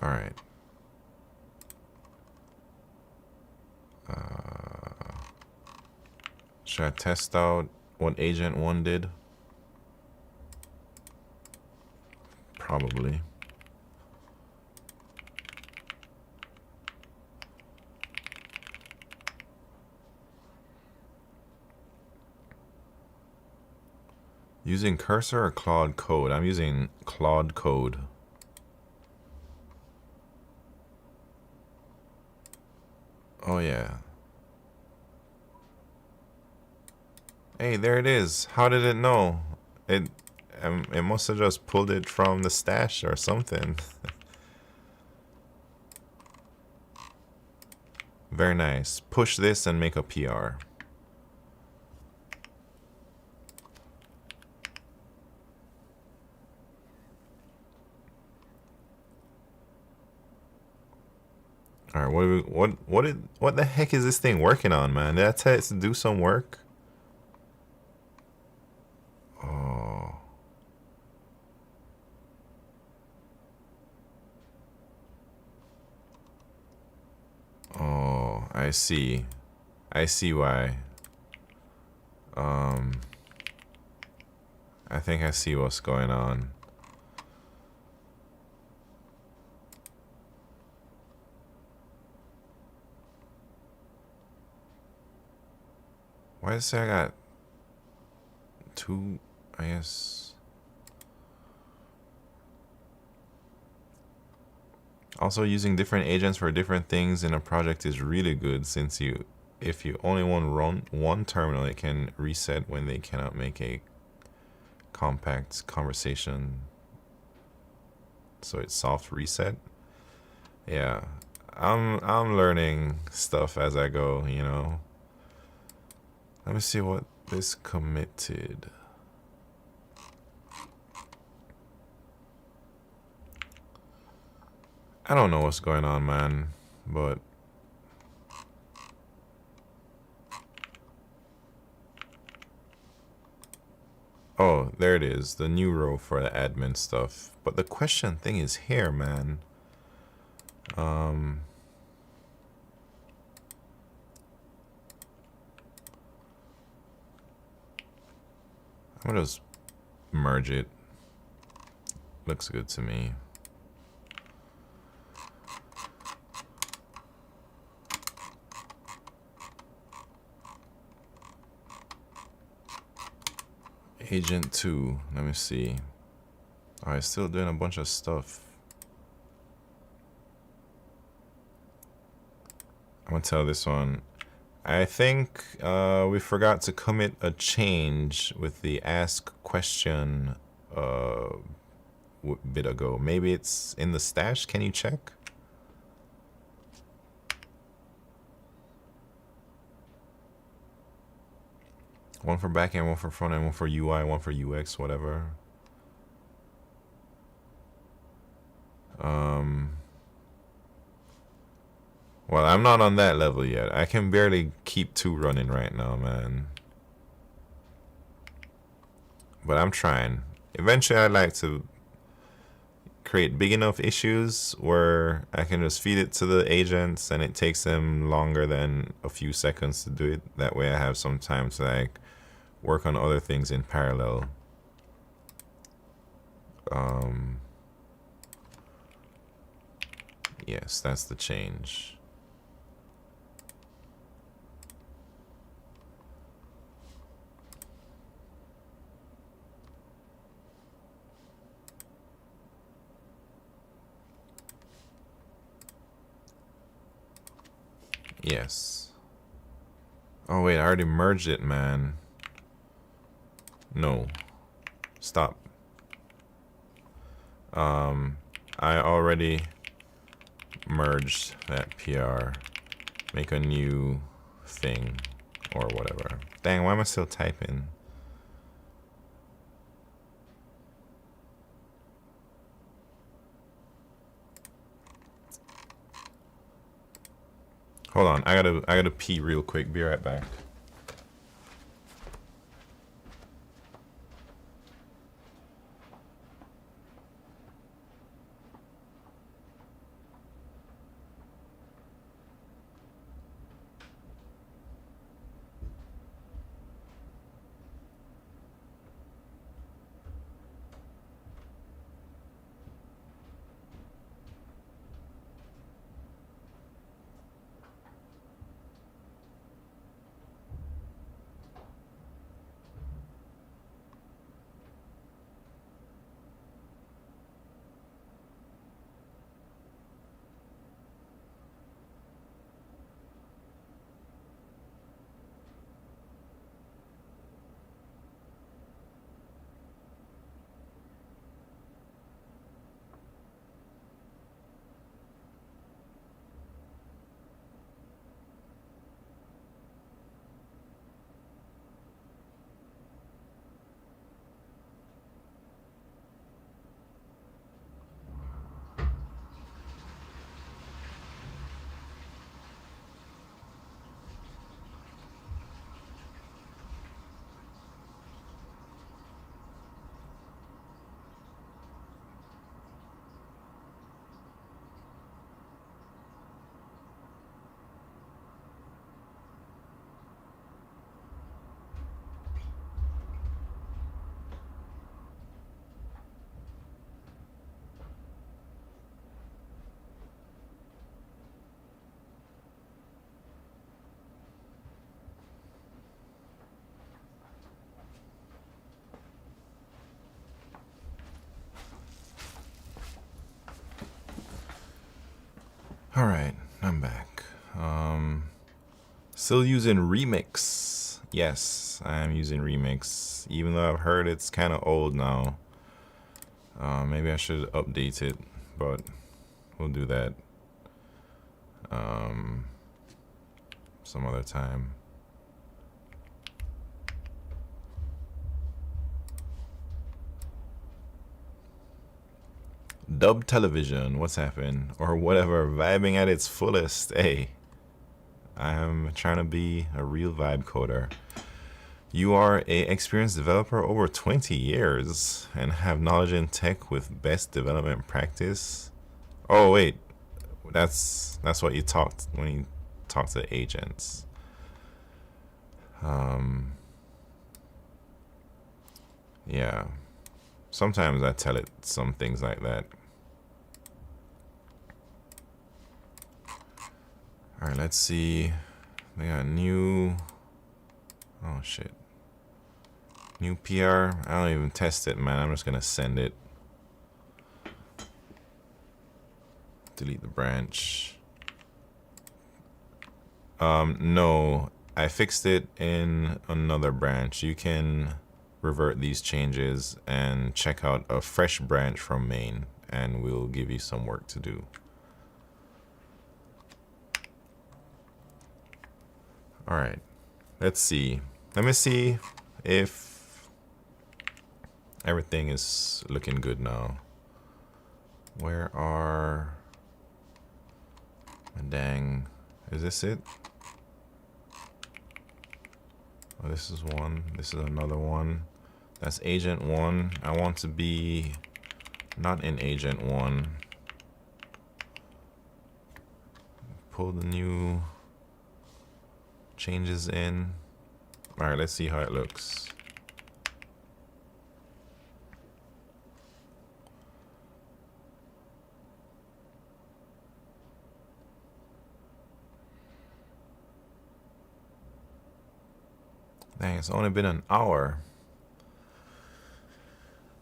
All right. Should I test out what Agent 1 did? Probably. Using Cursor or Claude Code? I'm using Claude Code. Oh yeah. Hey, there it is. How did it know? It must have just pulled it from the stash or something. Very nice. Push this and make a PR. All right, what the heck is this thing working on, man? Did I tell it to do some work? Oh. Oh, I see. I see why. I think I see what's going on. Why does it say I got two, I guess. Also, using different agents for different things in a project is really good, since if you only want to run one terminal, it can reset when they cannot make a compact conversation. So it's soft reset. Yeah, I'm learning stuff as I go, you know. Let me see what this committed. I don't know what's going on, man, but oh, there it is, the new row for the admin stuff. But the question thing is here, man. I'm gonna just merge it. Looks good to me. Agent 2, let me see. Oh, it's still doing a bunch of stuff. I'm gonna tell this one. I think we forgot to commit a change with the ask question bit ago. Maybe it's in the stash. Can you check? One for backend, one for front end, one for UI, one for UX, whatever. Well, I'm not on that level yet. I can barely keep 2 running right now, man. But I'm trying. Eventually, I'd like to create big enough issues where I can just feed it to the agents and it takes them longer than a few seconds to do it. That way I have some time to like work on other things in parallel. Yes, that's the change. Yes. Oh wait, I already merged it, man. No. Stop. I already merged that PR. Make a new thing or whatever. Dang, why am I still typing? Hold on, I gotta pee real quick. Be right back. All right, I'm back. Still using Remix. Yes, I am using Remix, even though I've heard it's kind of old now. Maybe I should update it, but we'll do that. some other time. Dub television, what's happened? Or whatever, vibing at its fullest. Hey, I'm trying to be a real vibe coder. You are a experienced developer over 20 years and have knowledge in tech with best development practice. Oh wait, that's what you talked when you talk to agents. Yeah, sometimes I tell it some things like that. All right, let's see. They got new. Oh shit. New PR. I don't even test it, man. I'm just gonna send it. Delete the branch. No, I fixed it in another branch. You can revert these changes and check out a fresh branch from main, and we'll give you some work to do. All right, let's see. Let me see if everything is looking good now. Where are... Dang, is this it? Oh, this is one. This is another one. That's agent one. I want to be not in agent one. Pull the new changes in. All right, let's see how it looks. Dang, it's only been an hour.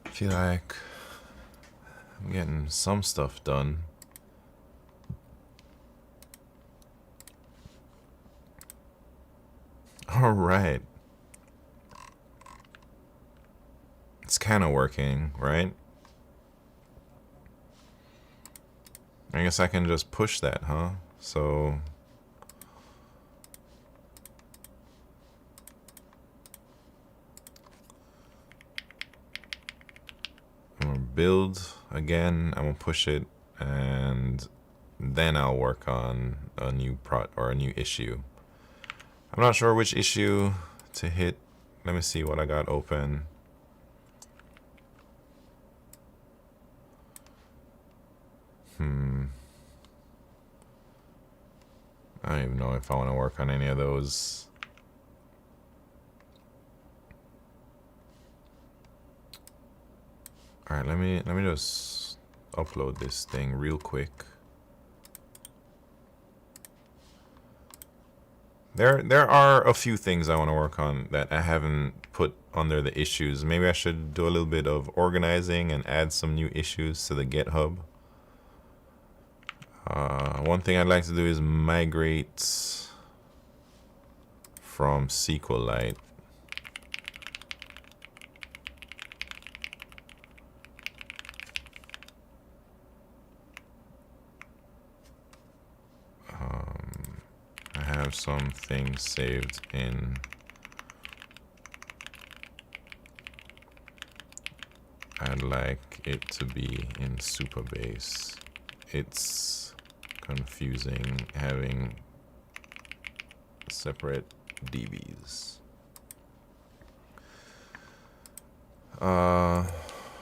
I feel like I'm getting some stuff done. All right. It's kind of working, right? I guess I can just push that, huh? So I'm gonna build again. I'm gonna push it, and then I'll work on a new a new issue. I'm not sure which issue to hit. Let me see what I got open. I don't even know if I want to work on any of those. All right, let me just upload this thing real quick. There are a few things I want to work on that I haven't put under the issues. Maybe I should do a little bit of organizing and add some new issues to the GitHub. One thing I'd like to do is migrate from SQLite. I have some things saved in I'd like it to be in Supabase. It's confusing having separate DBs.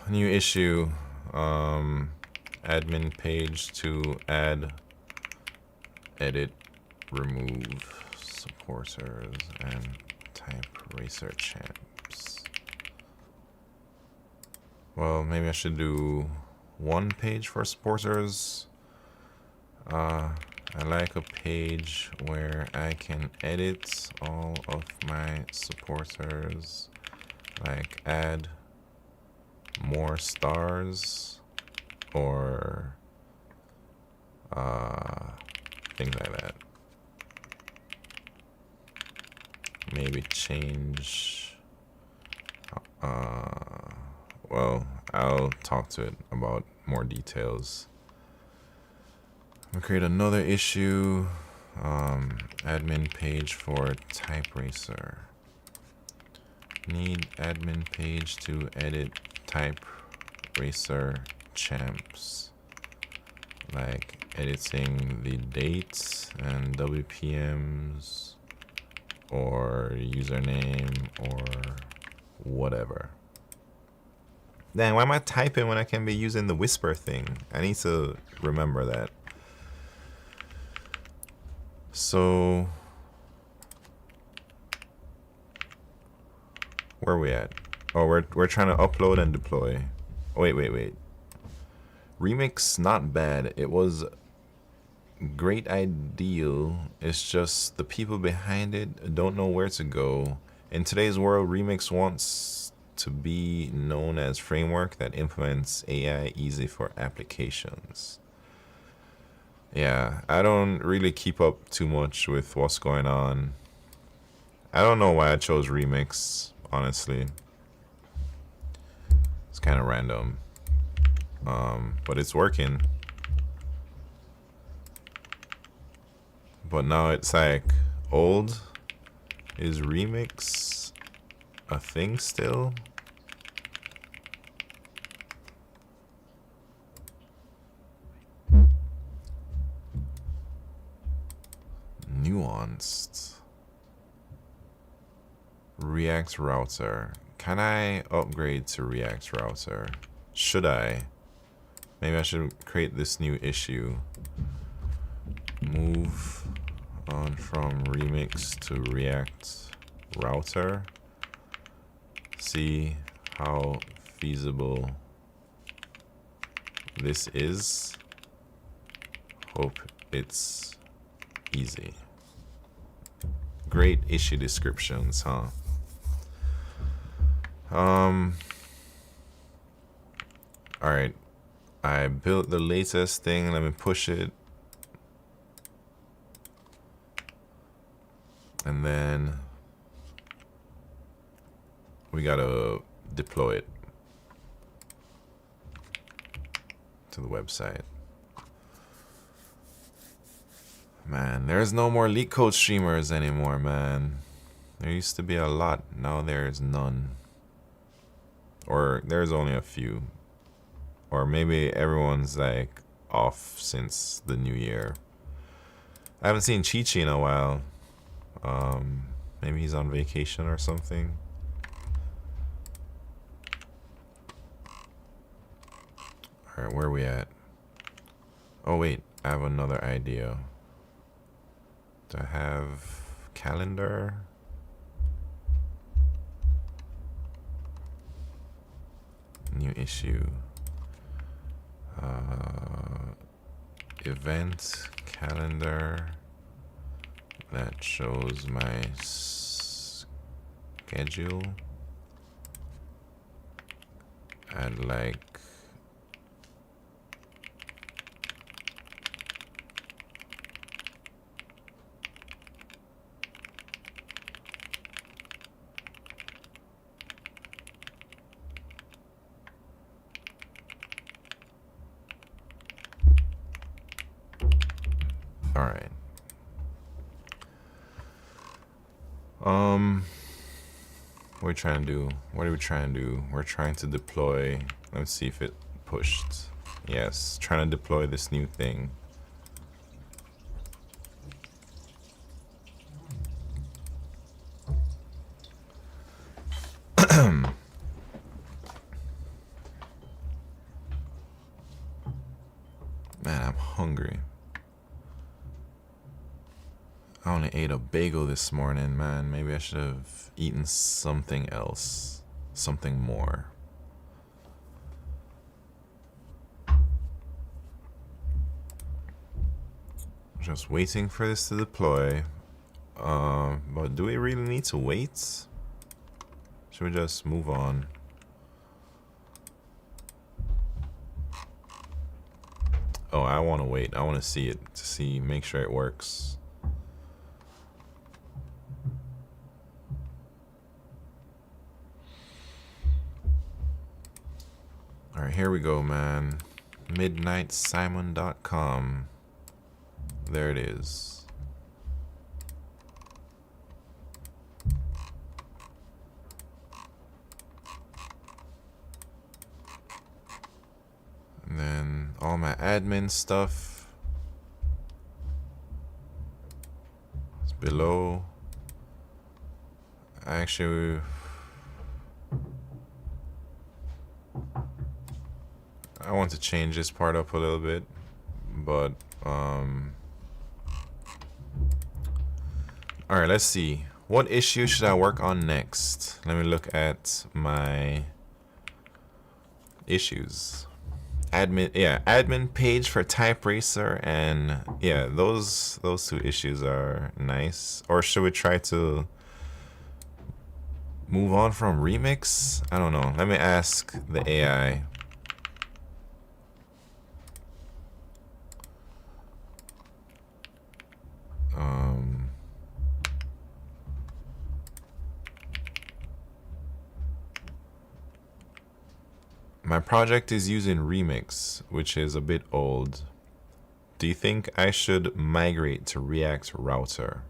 New issue, admin page to add, edit, remove supporters and type racer champs. Well, maybe I should do one page for supporters. I like a page where I can edit all of my supporters, like add more stars or things like that. Maybe change. Well, I'll talk to it about more details. We'll create another issue. Admin page for Type Racer. Need admin page to edit Type Racer champs. Like editing the dates and WPMs or username or whatever. Dang, why am I typing when I can be using the whisper thing? I need to remember that. So, where are we at? Oh, we're trying to upload and deploy. Oh, wait. Remix, not bad. It was great ideal. It's just the people behind it don't know where to go. In today's world, Remix wants to be known as framework that implements AI easy for applications. Yeah, I don't really keep up too much with what's going on. I don't know why I chose Remix, honestly. It's kind of random. But it's working. But now it's like old. Is Remix a thing still? Nuanced. React router. Can I upgrade to React router? Should I? Maybe I should create this new issue. Move on from Remix to React router. See how feasible this is. Hope it's easy. Great issue descriptions, huh? Alright. I built the latest thing. Let me push it. And then we gotta deploy it to the website. Man, there's no more leak code streamers anymore, man. There used to be a lot. Now there's none. Or there's only a few. Or maybe everyone's like off since the new year. I haven't seen Chi-Chi in a while. Maybe he's on vacation or something. Alright, where are we at? Oh wait, I have another idea. Do I have calendar? New issue. Event calendar that shows my schedule. I'd like all right. What are we trying to do? What are we trying to do? We're trying to deploy. Let's see if it pushed. Yes, trying to deploy this new thing. Man, I'm hungry. I only ate a bagel this morning, man. Maybe I should have eaten something else. Something more. Just waiting for this to deploy. But do we really need to wait? Should we just move on? Oh, I want to wait. I want to see it to see, make sure it works. All right, here we go, man. MidnightSimon.com. There it is. And then all my admin stuff is below. Actually, I want to change this part up a little bit, but all right, let's see. What issue should I work on next? Let me look at my issues. Admin, yeah, admin page for type racer, and yeah, those two issues are nice. Or should we try to move on from remix? I don't know. Let me ask the AI. My project is using Remix, which is a bit old. Do you think I should migrate to React Router?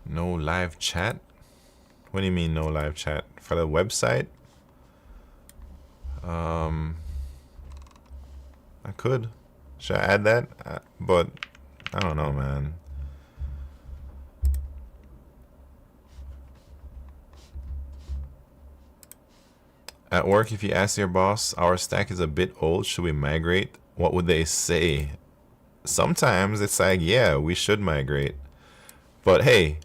No live chat? What do you mean no live chat? For the website? I could. Should I add that? But I don't know, man. At work, if you ask your boss, our stack is a bit old, should we migrate? What would they say? Sometimes it's like, yeah, we should migrate. But hey,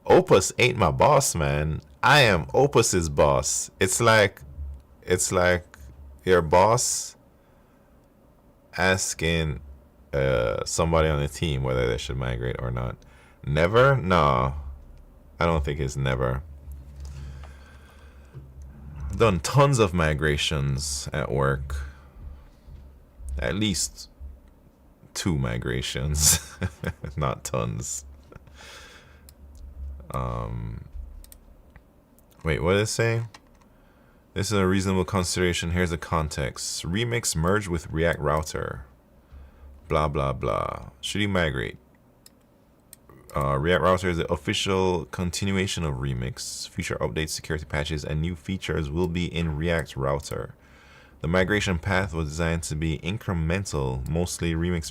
Opus ain't my boss, man. I am Opus's boss. It's like your boss asking somebody on the team whether they should migrate or not. Never? No. I don't think it's never. I've done tons of migrations at work. At least 2 migrations. Not tons. Wait, what is it saying? This is a reasonable consideration. Here's the context. Remix merged with React Router. Blah, blah, blah. Should you migrate? React Router is the official continuation of Remix. Future updates, security patches, and new features will be in React Router. The migration path was designed to be incremental. Most Remix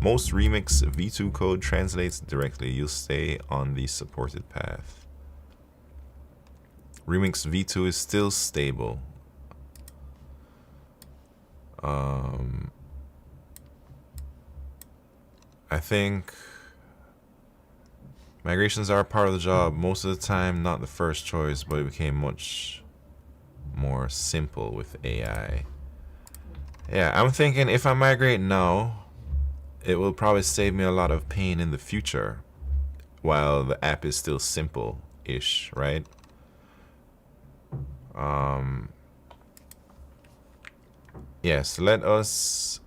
V2 code translates directly. You'll stay on the supported path. Remix V2 is still stable. I think migrations are part of the job. Most of the time, not the first choice, but it became much more simple with AI. Yeah, I'm thinking if I migrate now, it will probably save me a lot of pain in the future while the app is still simple-ish, right? Yes, let us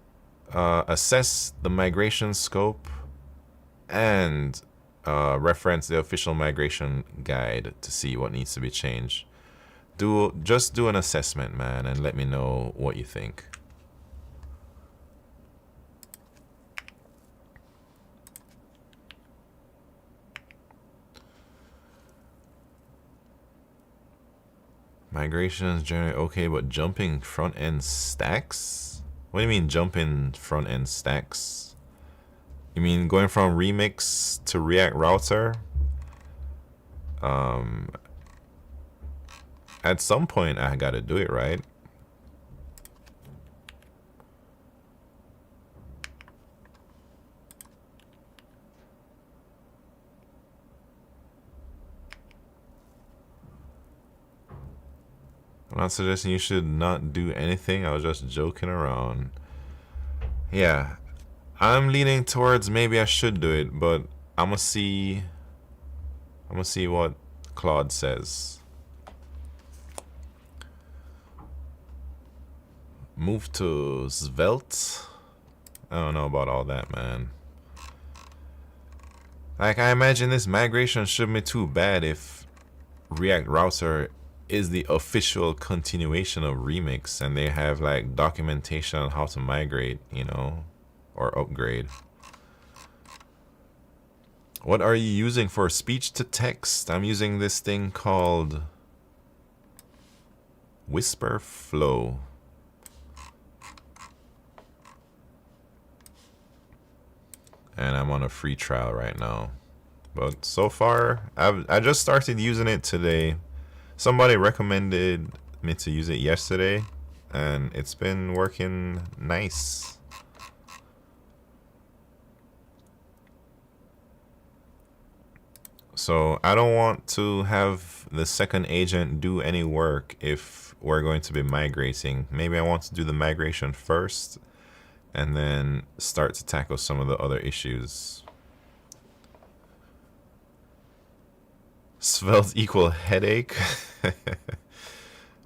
assess the migration scope and reference the official migration guide to see what needs to be changed. Just do an assessment, man, and let me know what you think. Migration is generally okay, but jumping front-end stacks? What do you mean jumping front-end stacks? You mean going from Remix to React Router? At some point, I gotta do it, right? I'm not suggesting you should not do anything. I was just joking around. Yeah, I'm leaning towards maybe I should do it, but I'm gonna see what Claude says. Move to Svelte. I don't know about all that, man. Like, I imagine this migration shouldn't be too bad if React Router is the official continuation of Remix and they have like documentation on how to migrate, you know, or upgrade. What are you using for speech to text? I'm using this thing called Whisper Flow. And I'm on a free trial right now. But so far, I just started using it today. Somebody recommended me to use it yesterday, and it's been working nice. So I don't want to have the second agent do any work if we're going to be migrating. Maybe I want to do the migration first and then start to tackle some of the other issues. Svelte equal headache.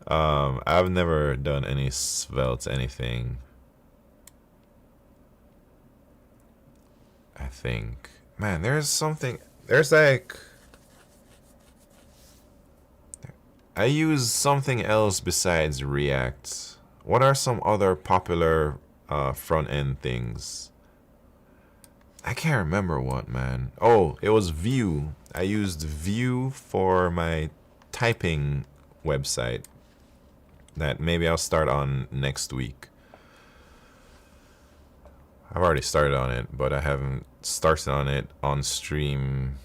I've never done any Svelte anything. I think, man, there's like, I use something else besides React. What are some other popular front end things? I can't remember what, man. Oh, it was Vue. I used Vue for my typing website that maybe I'll start on next week. I've already started on it, but I haven't started on it on stream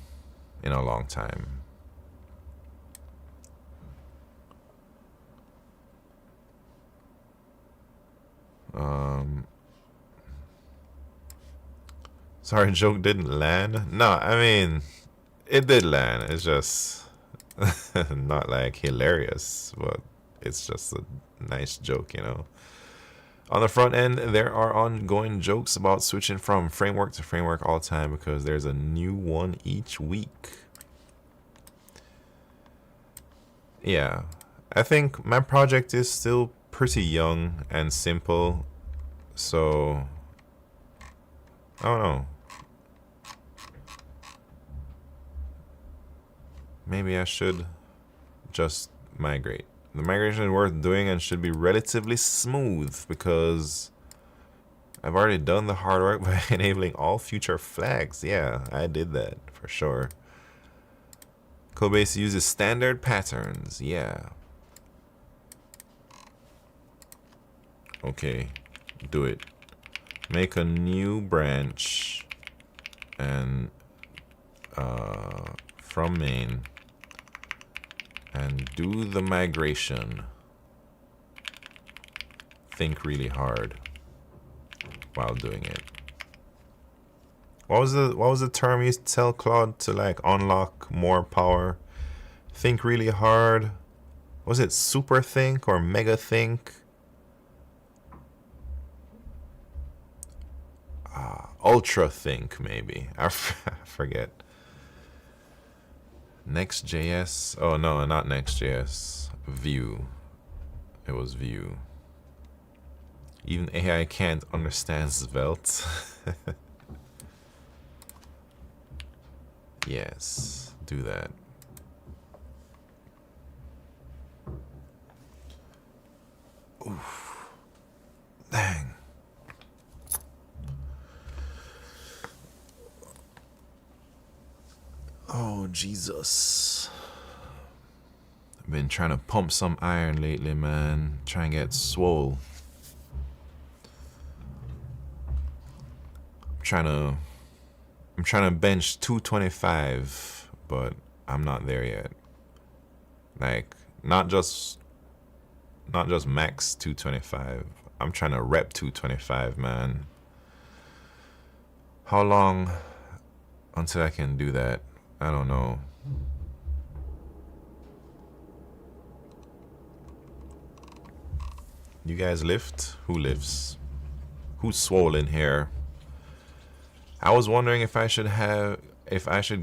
in a long time. Sorry, joke didn't land. No, I mean, it did land. It's just not like hilarious, but it's just a nice joke, you know. On the front end, there are ongoing jokes about switching from framework to framework all the time because there's a new one each week. Yeah, I think my project is still pretty young and simple, so I don't know. Maybe I should just migrate. The migration is worth doing and should be relatively smooth because I've already done the hard work by enabling all future flags. Yeah, I did that for sure. Codebase uses standard patterns. Yeah. Okay, do it. Make a new branch and from main and do the migration. Think really hard while doing it. What was the term you used to tell Claude to like unlock more power? Think really hard. Was it super think or mega think? Ultra think maybe. I forget. Next.js. Oh no, not Next.js. Vue. It was Vue. Even AI can't understand Svelte. Yes, do that. Oof. Dang. Oh, Jesus. I've been trying to pump some iron lately, man. Try and get swole. I'm trying to bench 225, but I'm not there yet. Like, not just max 225. I'm trying to rep 225, man. How long until I can do that? I don't know. You guys lift? Who lifts? Who's swollen here? I was wondering if I should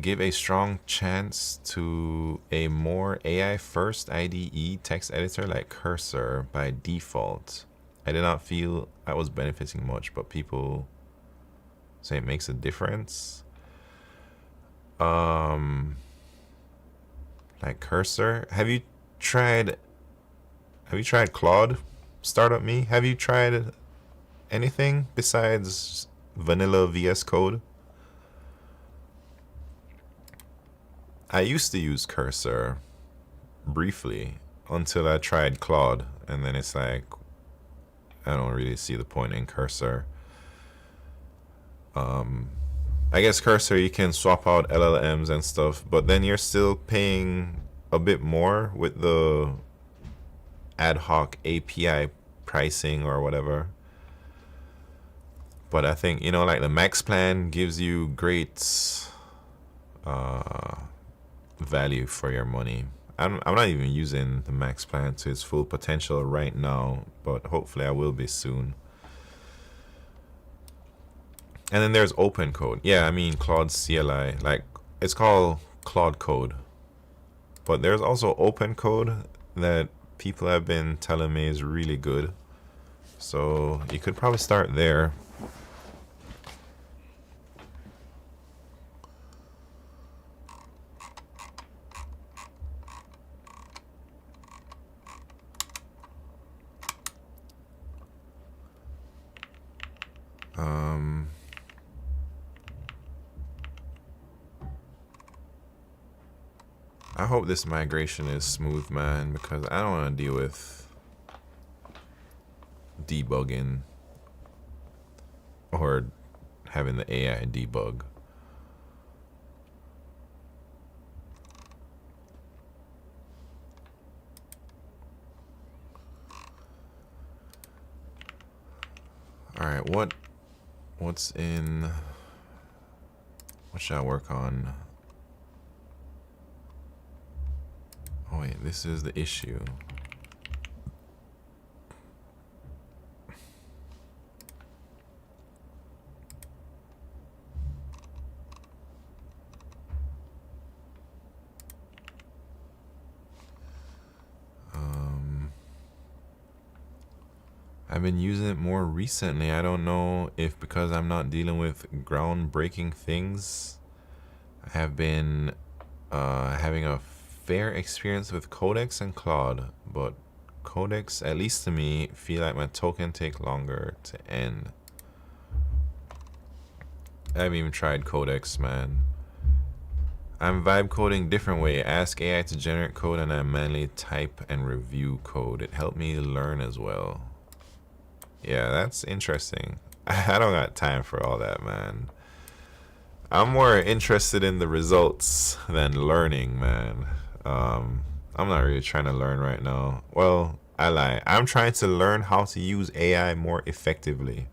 give a strong chance to a more AI first IDE text editor like Cursor by default I did not feel I was benefiting much, but people say it makes a difference. Like Cursor. Tried have you tried Claude? Startup Me? Have you tried anything besides vanilla VS Code? I used to use Cursor briefly until I tried Claude, and then it's like I don't really see the point in Cursor. I guess Cursor you can swap out LLMs and stuff, but then you're still paying a bit more with the ad hoc API pricing or whatever. But I think, like the Max plan gives you great value for your money. I'm not even using the Max plan to its full potential right now, but hopefully I will be soon. And then there's open code. Yeah, I mean Claude CLI. Like, it's called Claude Code. But there's also open code that people have been telling me is really good. So you could probably start there. I hope this migration is smooth, man, because I don't want to deal with debugging or having the AI debug. All right, what's in? What should I work on? Oh wait, this is the issue. I've been using it more recently. I don't know if because I'm not dealing with groundbreaking things, I have been having a fair experience with Codex and Claude, but Codex, at least to me, feel like my token take longer to end. I haven't even tried Codex, man. I'm vibe coding different way. Ask AI to generate code and I manually type and review code. It helped me learn as well. Yeah, that's interesting. I don't got time for all that, man. I'm more interested in the results than learning, man. I'm not really trying to learn right now. Well, I lie. I'm trying to learn how to use AI more effectively.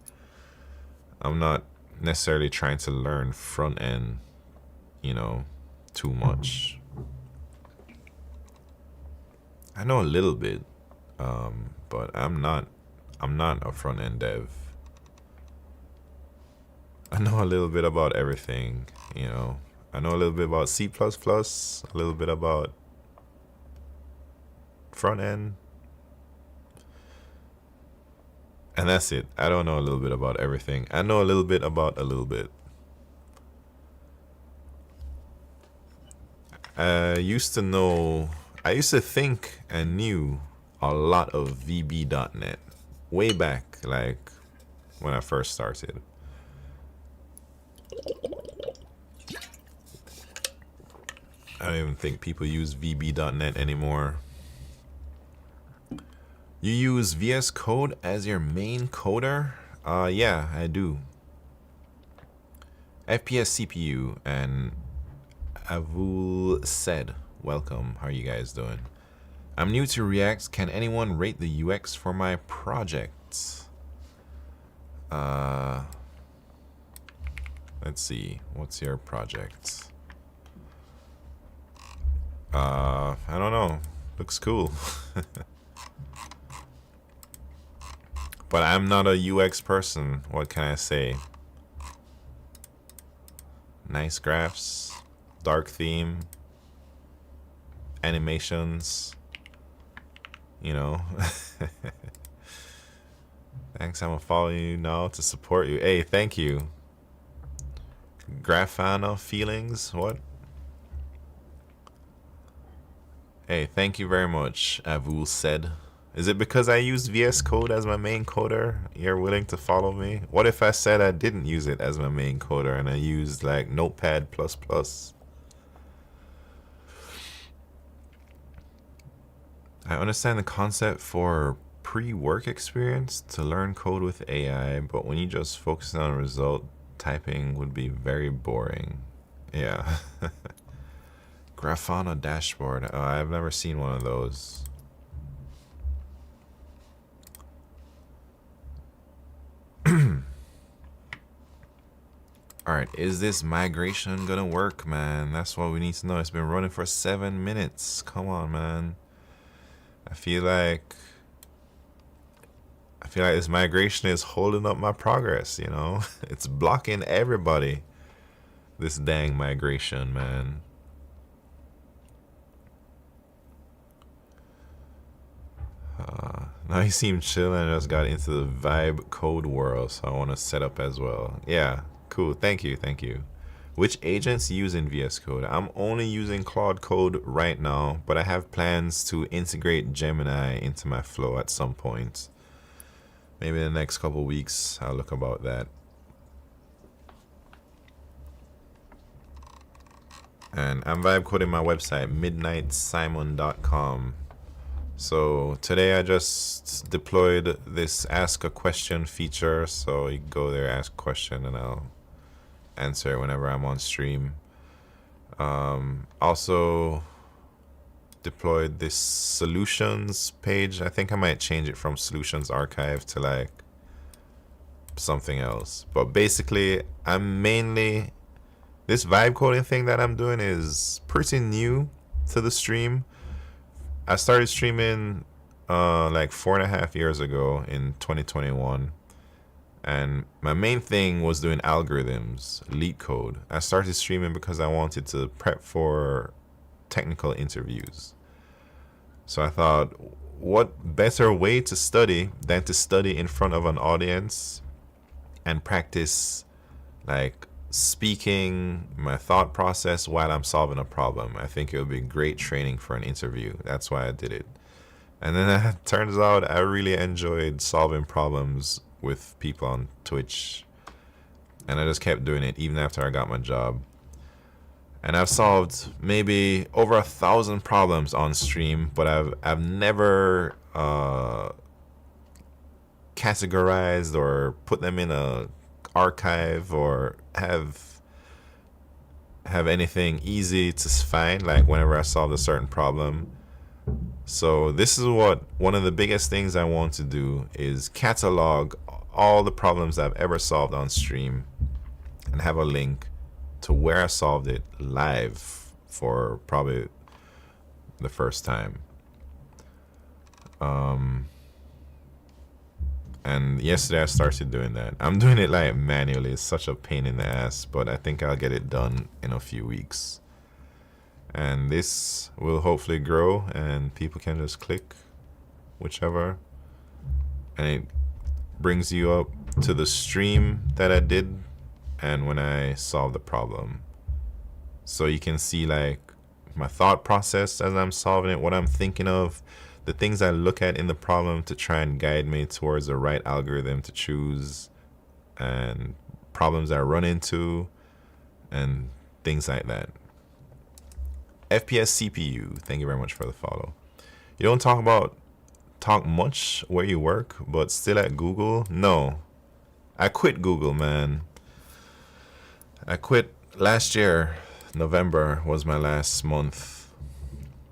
I'm not necessarily trying to learn front end, too much. I know a little bit, but I'm not a front end dev. I know a little bit about everything, I know a little bit about C++, a little bit about front end, and that's it. I don't know a little bit about everything. I know a little bit about a little bit. I used to think and knew a lot of VB.NET way back, like when I first started. I don't even think people use VB.NET anymore. You use VS Code as your main coder? Yeah, I do. FPS CPU and Avul said, welcome. How are you guys doing? I'm new to React. Can anyone rate the UX for my project? Let's see. What's your project? I don't know. Looks cool. But I'm not a UX person. What can I say? Nice graphs, dark theme, animations, Thanks, I'm gonna follow you now to support you. Hey, thank you. Grafana feelings? What? Hey, thank you very much, Avul said. Is it because I used VS Code as my main coder? You're willing to follow me? What if I said I didn't use it as my main coder and I used like Notepad++? I understand the concept for pre-work experience to learn code with AI, but when you just focus on result, typing would be very boring. Yeah. Grafana dashboard. Oh, I've never seen one of those. Alright, is this migration gonna work, man? That's what we need to know. It's been running for 7 minutes. Come on, man. I feel like this migration is holding up my progress, you know? It's blocking everybody. This dang migration, man. Now he seemed chill and just got into the vibe code world, so I want to set up as well. Yeah, cool. Thank you, thank you. Which agents using VS Code? I'm only using Claude Code right now, but I have plans to integrate Gemini into my flow at some point. Maybe in the next couple weeks, I'll look about that. And I'm vibe coding my website, midnightsimon.com. So today I just deployed this ask a question feature, so you go there, ask a question, and I'll answer it whenever I'm on stream. Also deployed this solutions page. I think I might change it from solutions archive to like something else. But basically, I'm mainly, this vibe coding thing that I'm doing is pretty new to the stream. I started streaming like 4.5 years ago in 2021. And my main thing was doing algorithms, leak code. I started streaming because I wanted to prep for technical interviews. So I thought, what better way to study than to study in front of an audience and practice like speaking my thought process while I'm solving a problem. I think it would be great training for an interview. That's why I did it. And then it turns out I really enjoyed solving problems with people on Twitch. And I just kept doing it even after I got my job. And I've solved maybe over 1,000 problems on stream, but I've never categorized or put them in a archive or have anything easy to find, like whenever I solve a certain problem. So this is what one of the biggest things I want to do is catalog all the problems I've ever solved on stream and have a link to where I solved it live for probably the first time. And yesterday I started doing that. I'm doing it like manually. It's such a pain in the ass, but I think I'll get it done in a few weeks. And this will hopefully grow and people can just click whichever. And it brings you up to the stream that I did and when I solved the problem. So you can see like my thought process as I'm solving it, what I'm thinking of, the things I look at in the problem to try and guide me towards the right algorithm to choose, and problems I run into, and things like that. FPS CPU, thank you very much for the follow. You don't talk much where you work, but still at Google? No. I quit Google, man. I quit last year. November was my last month.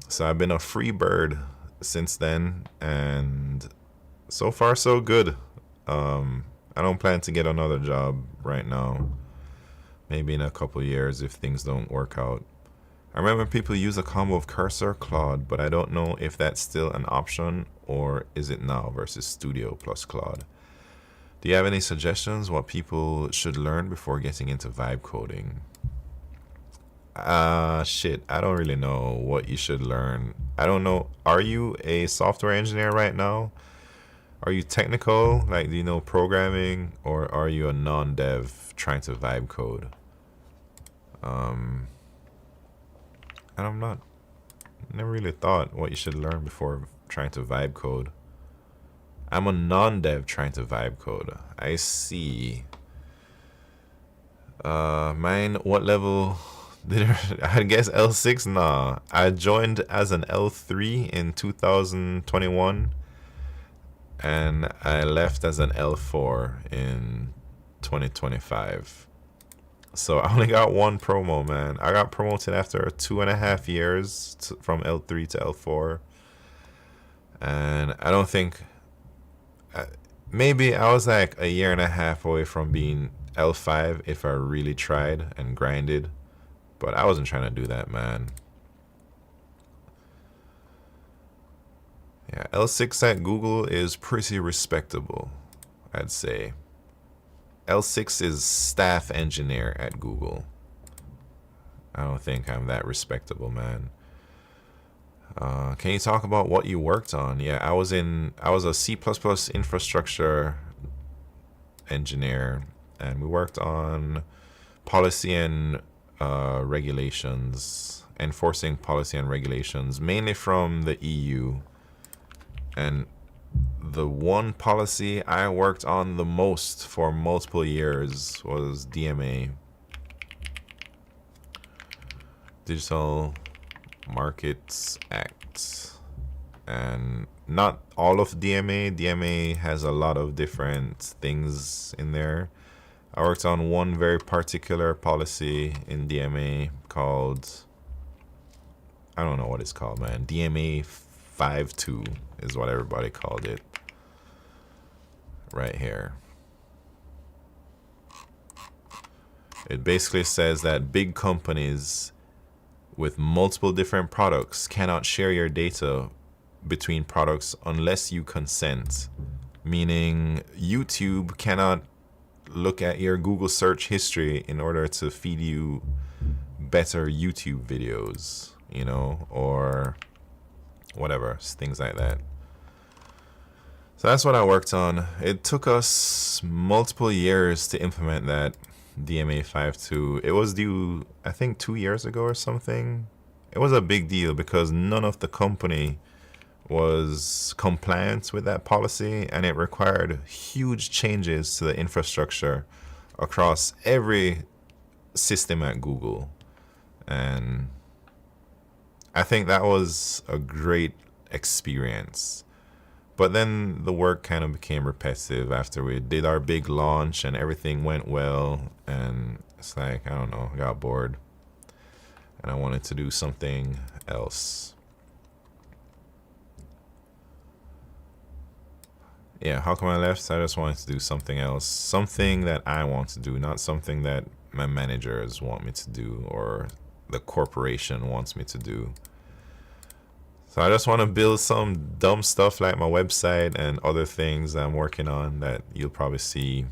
So I've been a free bird since then, and so far so good. I don't plan to get another job right now. Maybe in a couple years if things don't work out. I remember people use a combo of Cursor, Claude, but I don't know if that's still an option or is it now versus Studio plus Claude. Do you have any suggestions what people should learn before getting into vibe coding? Shit, I don't really know what you should learn. I don't know. Are you a software engineer right now? Are you technical? Like, do you know programming, or are you a non-dev trying to vibe code? And I'm not. Never really thought what you should learn before trying to vibe code. I'm a non-dev trying to vibe code. I see. Mine. What level? I guess L6. Nah, I joined as an L3 in 2021, and I left as an L4 in 2025. So I only got one promo, man. I got promoted after 2.5 years from L3 to L4, and I don't think. Maybe I was like a year and a half away from being L5 if I really tried and grinded. But I wasn't trying to do that, man. Yeah, L6 at Google is pretty respectable, I'd say. L6 is staff engineer at Google. I don't think I'm that respectable, man. Can you talk about what you worked on? Yeah, I was a C++ infrastructure engineer, and we worked on policy and regulations, enforcing policy and regulations, mainly from the EU. And the one policy I worked on the most for multiple years was DMA, Digital Markets Act. And not all of DMA. DMA has a lot of different things in there. I worked on one very particular policy in DMA called, I don't know what it's called, man. DMA 5.2 is what everybody called it. Right here. It basically says that big companies with multiple different products cannot share your data between products unless you consent. Meaning YouTube cannot look at your Google search history in order to feed you better YouTube videos, you know, or whatever, things like that. So that's what I worked on. It took us multiple years to implement that DMA 5.2. It was due, I think, 2 years ago or something. It was a big deal because none of the company was compliant with that policy, and it required huge changes to the infrastructure across every system at Google. And I think that was a great experience. But then the work kind of became repetitive after we did our big launch and everything went well. And it's like, I don't know, I got bored and I wanted to do something else. Yeah, how come I left? I just wanted to do something else. Something that I want to do, not something that my managers want me to do or the corporation wants me to do. So I just want to build some dumb stuff like my website and other things I'm working on that you'll probably see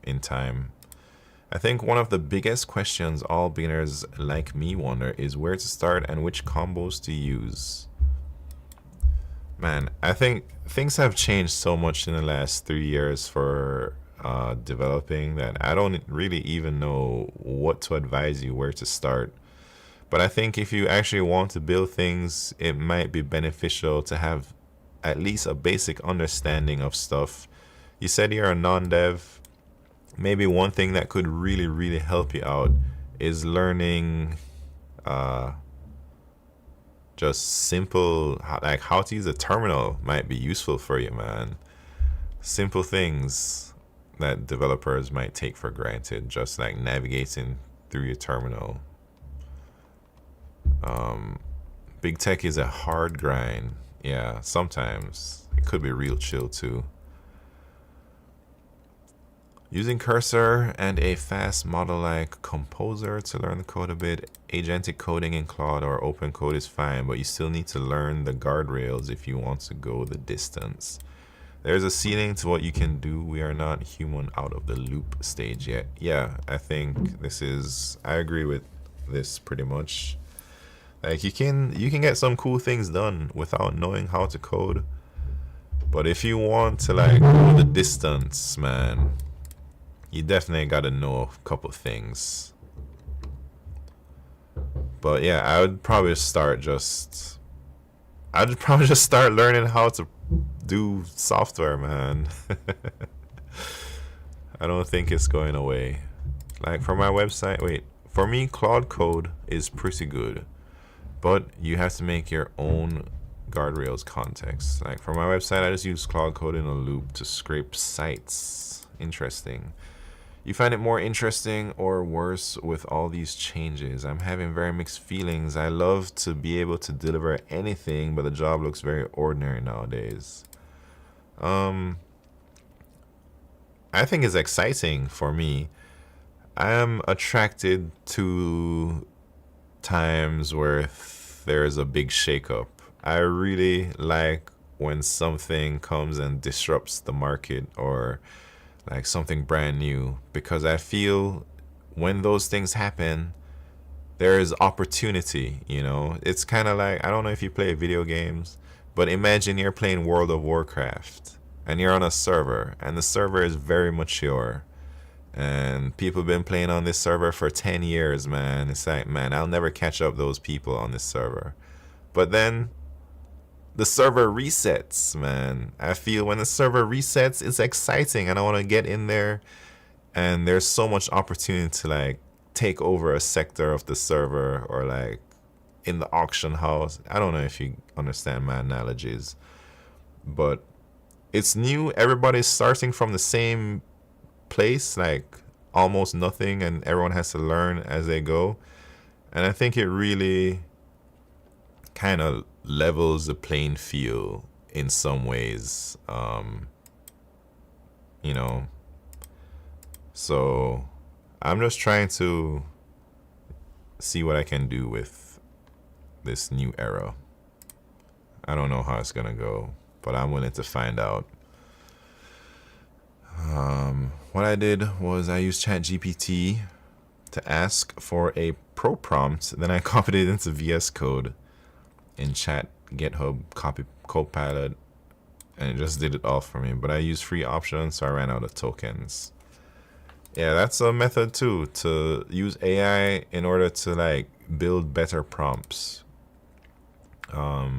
in time. I think one of the biggest questions all beginners like me wonder is where to start and which combos to use. Man, I think things have changed so much in the last 3 years for developing that I don't really even know what to advise you where to start. But I think if you actually want to build things, it might be beneficial to have at least a basic understanding of stuff. You said you're a non-dev. Maybe one thing that could really, really help you out is learning just simple, like how to use a terminal might be useful for you, man. Simple things that developers might take for granted, just like navigating through your terminal. Big tech is a hard grind. Yeah, sometimes it could be real chill too. Using cursor and a fast model like composer to learn the code a bit. Agentic coding in Claude or open code is fine, but you still need to learn the guardrails if you want to go the distance. There's a ceiling to what you can do. We are not human out of the loop stage yet. Yeah, I think I agree with this pretty much. Like you can get some cool things done without knowing how to code, But if you want to like go the distance, man, you definitely gotta know a couple things. But yeah, I'd probably just start learning how to do software, man. I don't think it's going away. Like for my website, wait, for me, Claude Code is pretty good, but you have to make your own guardrails context. Like for my website, I just use Claude Code in a loop to scrape sites. Interesting. You find it more interesting or worse with all these changes? I'm having very mixed feelings. I love to be able to deliver anything, but the job looks very ordinary nowadays. I think it's exciting for me. I am attracted to times where there's a big shakeup. I really like when something comes and disrupts the market, or like something brand new, because I feel when those things happen, there is opportunity, you know? It's kind of like, I don't know if you play video games, but imagine you're playing World of Warcraft and you're on a server and the server is very mature and people have been playing on this server for 10 years, man. It's like, man, I'll never catch up those people on this server. But then the server resets, man. I feel when the server resets, it's exciting and I want to get in there, and there's so much opportunity to like take over a sector of the server, or like in the auction house. I don't know if you understand my analogies, but it's new. Everybody's starting from the same place, like almost nothing, and everyone has to learn as they go. And I think it really kind of levels the playing field in some ways, you know. So I'm just trying to see what I can do with this new era. I don't know how it's gonna go, but I'm willing to find out. What I did was I used ChatGPT to ask for a pro prompt, then I copied it into VS Code in Chat, GitHub, Copilot, and it just did it all for me. But I used free options, so I ran out of tokens. Yeah, that's a method too, to use AI in order to like build better prompts. But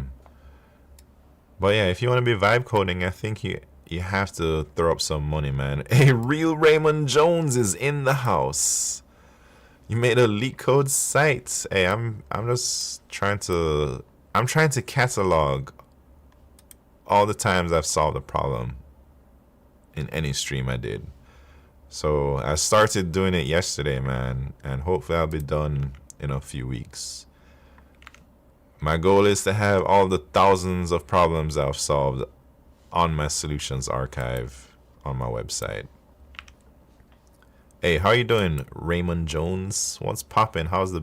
yeah, if you want to be vibe coding, I think you have to throw up some money, man. A real Raymond Jones is in the house. You made a leak code site. Hey, I'm just trying to catalog all the times I've solved a problem in any stream I did. So I started doing it yesterday, man, and hopefully I'll be done in a few weeks. My goal is to have all the thousands of problems I've solved on my solutions archive on my website. Hey, how you doing, Raymond Jones? What's poppin'? How's the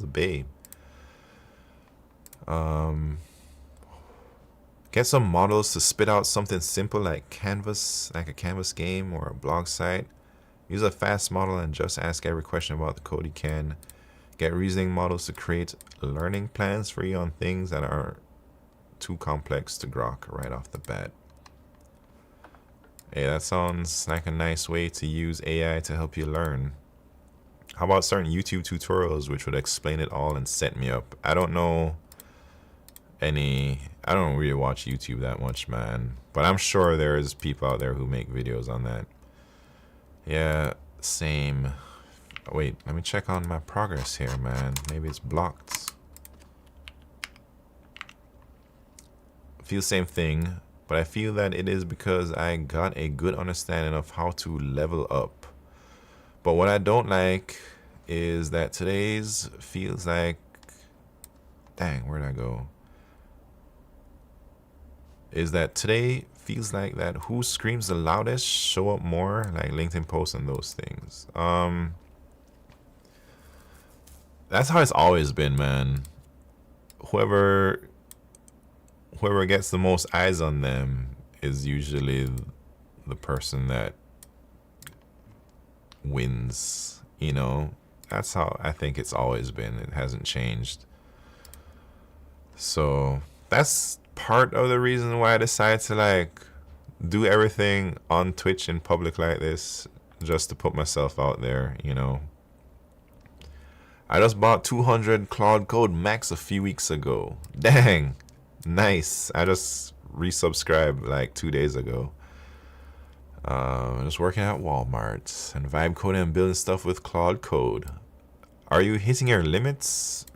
babe? Get some models to spit out something simple like Canvas, like a Canvas game or a blog site. Use a fast model and just ask every question about the code you can. Get reasoning models to create learning plans for you on things that are too complex to grok right off the bat. Hey, that sounds like a nice way to use AI to help you learn. How about certain YouTube tutorials which would explain it all and set me up? I don't know any, I don't really watch YouTube that much, man, but I'm sure there's people out there who make videos on that. Yeah, same. Wait, let me check on my progress here, man. Maybe it's blocked. Feel same thing, but I feel that it is because I got a good understanding of how to level up. But what I don't like is that today's feels like, dang, where'd I go? Is that today feels like that who screams the loudest show up more, like LinkedIn posts and those things. That's how it's always been, man. Whoever gets the most eyes on them is usually the person that wins, you know. That's how I think it's always been. It hasn't changed. So that's part of the reason why I decided to like do everything on Twitch in public like this, just to put myself out there, you know. I just bought 200 Cloud Code Max a few weeks ago. Dang, nice. I just resubscribed like 2 days ago. Just working at Walmart and vibe coding and building stuff with Cloud Code. Are you hitting your limits?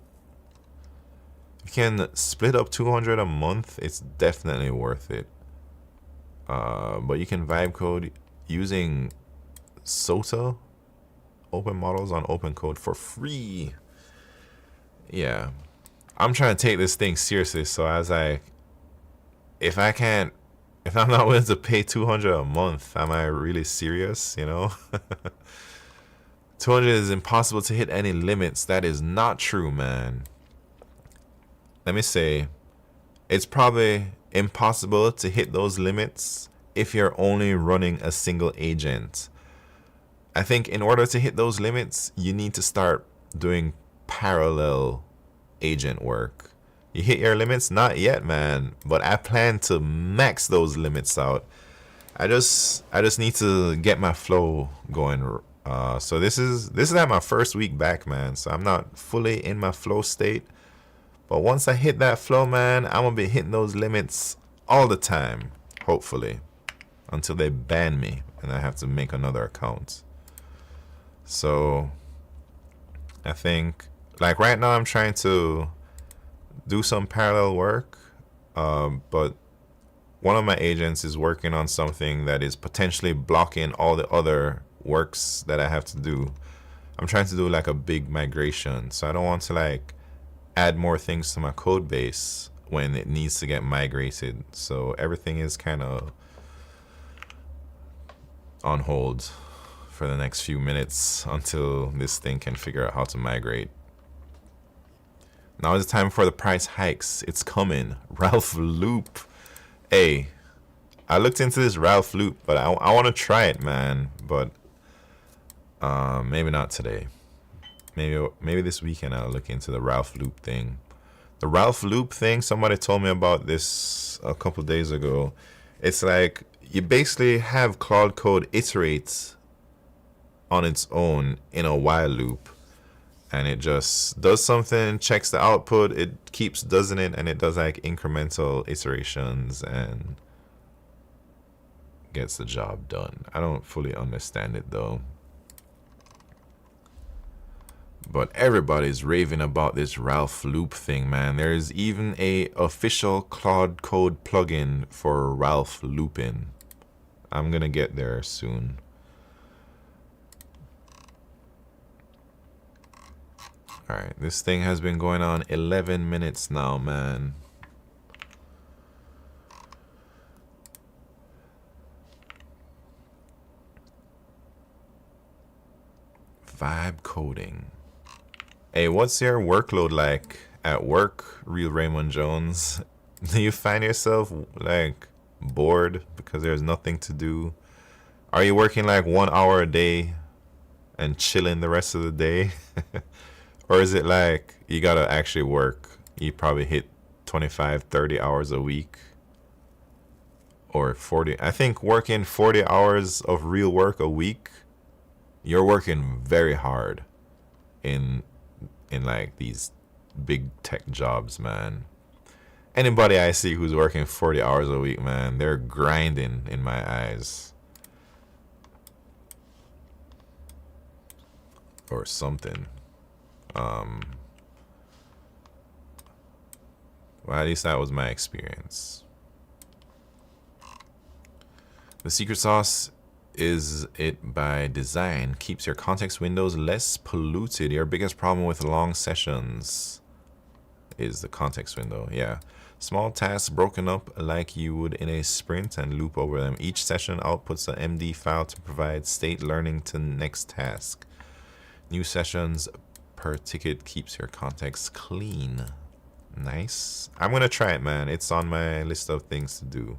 You can split up 200 a month. It's definitely worth it. But you can vibe code using SOTA open models on open code for free. Yeah, I'm trying to take this thing seriously. So I was like, if I'm not willing to pay 200 a month, am I really serious? You know, 200 is impossible to hit any limits. That is not true, man. Let me say, it's probably impossible to hit those limits if you're only running a single agent. I think in order to hit those limits, you need to start doing parallel agent work. You hit your limits? Not yet, man. But I plan to max those limits out. I just need to get my flow going. So this is like my first week back, man. So I'm not fully in my flow state. But once I hit that flow, man, I'm gonna be hitting those limits all the time. Hopefully, until they ban me and I have to make another account. So I think like right now I'm trying to do some parallel work, but one of my agents is working on something that is potentially blocking all the other works that I have to do. I'm trying to do like a big migration, so I don't want to like add more things to my code base when it needs to get migrated. So everything is kind of on hold for the next few minutes until this thing can figure out how to migrate. Now is the time for the price hikes. It's coming. Ralph Loop. Hey, I looked into this Ralph Loop, but I want to try it, man. But maybe not today. Maybe this weekend I'll look into the Ralph Loop thing. The Ralph Loop thing, somebody told me about this a couple days ago. It's like you basically have Cloud Code iterate on its own in a while loop, and it just does something, checks the output, it keeps doing it, and it does like incremental iterations and gets the job done. I don't fully understand it though, but everybody's raving about this Ralph Loop thing, man. There's even a official Cloud Code plugin for Ralph looping. I'm gonna get there soon. Alright, this thing has been going on 11 minutes now, man. Vibe coding. Hey, what's your workload like at work, Real Raymond Jones? Do you find yourself like bored because there's nothing to do? Are you working like 1 hour a day and chilling the rest of the day? Or is it like you gotta actually work? You probably hit 25, 30 hours a week. Or 40. I think working 40 hours of real work a week, you're working very hard in like these big tech jobs, man. Anybody I see who's working 40 hours a week, man, they're grinding in my eyes. Or something. Well, at least that was my experience. The secret sauce is it by design. Keeps your context windows less polluted. Your biggest problem with long sessions is the context window. Yeah. Small tasks broken up like you would in a sprint and loop over them. Each session outputs an MD file to provide state learning to next task. New sessions per ticket keeps your context clean. Nice. I'm gonna try it, man. It's on my list of things to do.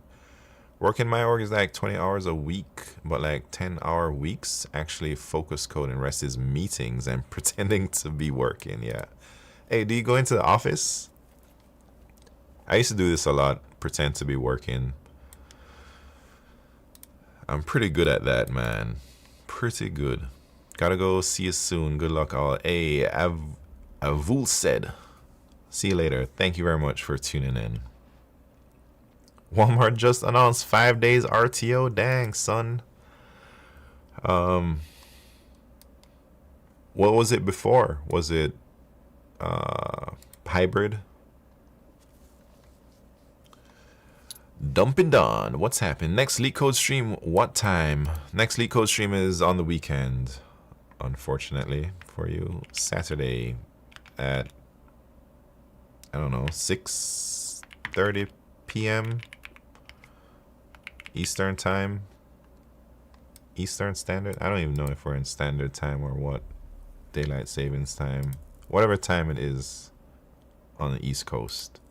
Work in my org is like 20 hours a week, but like 10-hour weeks actually focus code, and rest is meetings and pretending to be working. Yeah. Hey, do you go into the office? I used to do this a lot. pretend to be working. I'm pretty good at that, man. Pretty good. Gotta go. See you soon. Good luck all. Hey, Avul said. See you later. Thank you very much for tuning in. Walmart just announced 5 days RTO. Dang, son. What was it before? Was it hybrid? Dumping Dawn. What's happening? Next Leak Code stream, what time? Next Leak Code stream is on the weekend, unfortunately for you. Saturday at, I don't know, 6:30 p.m. Eastern time. Eastern Standard? I don't even know if we're in Standard Time or what. Daylight Savings Time. Whatever time it is on the East Coast.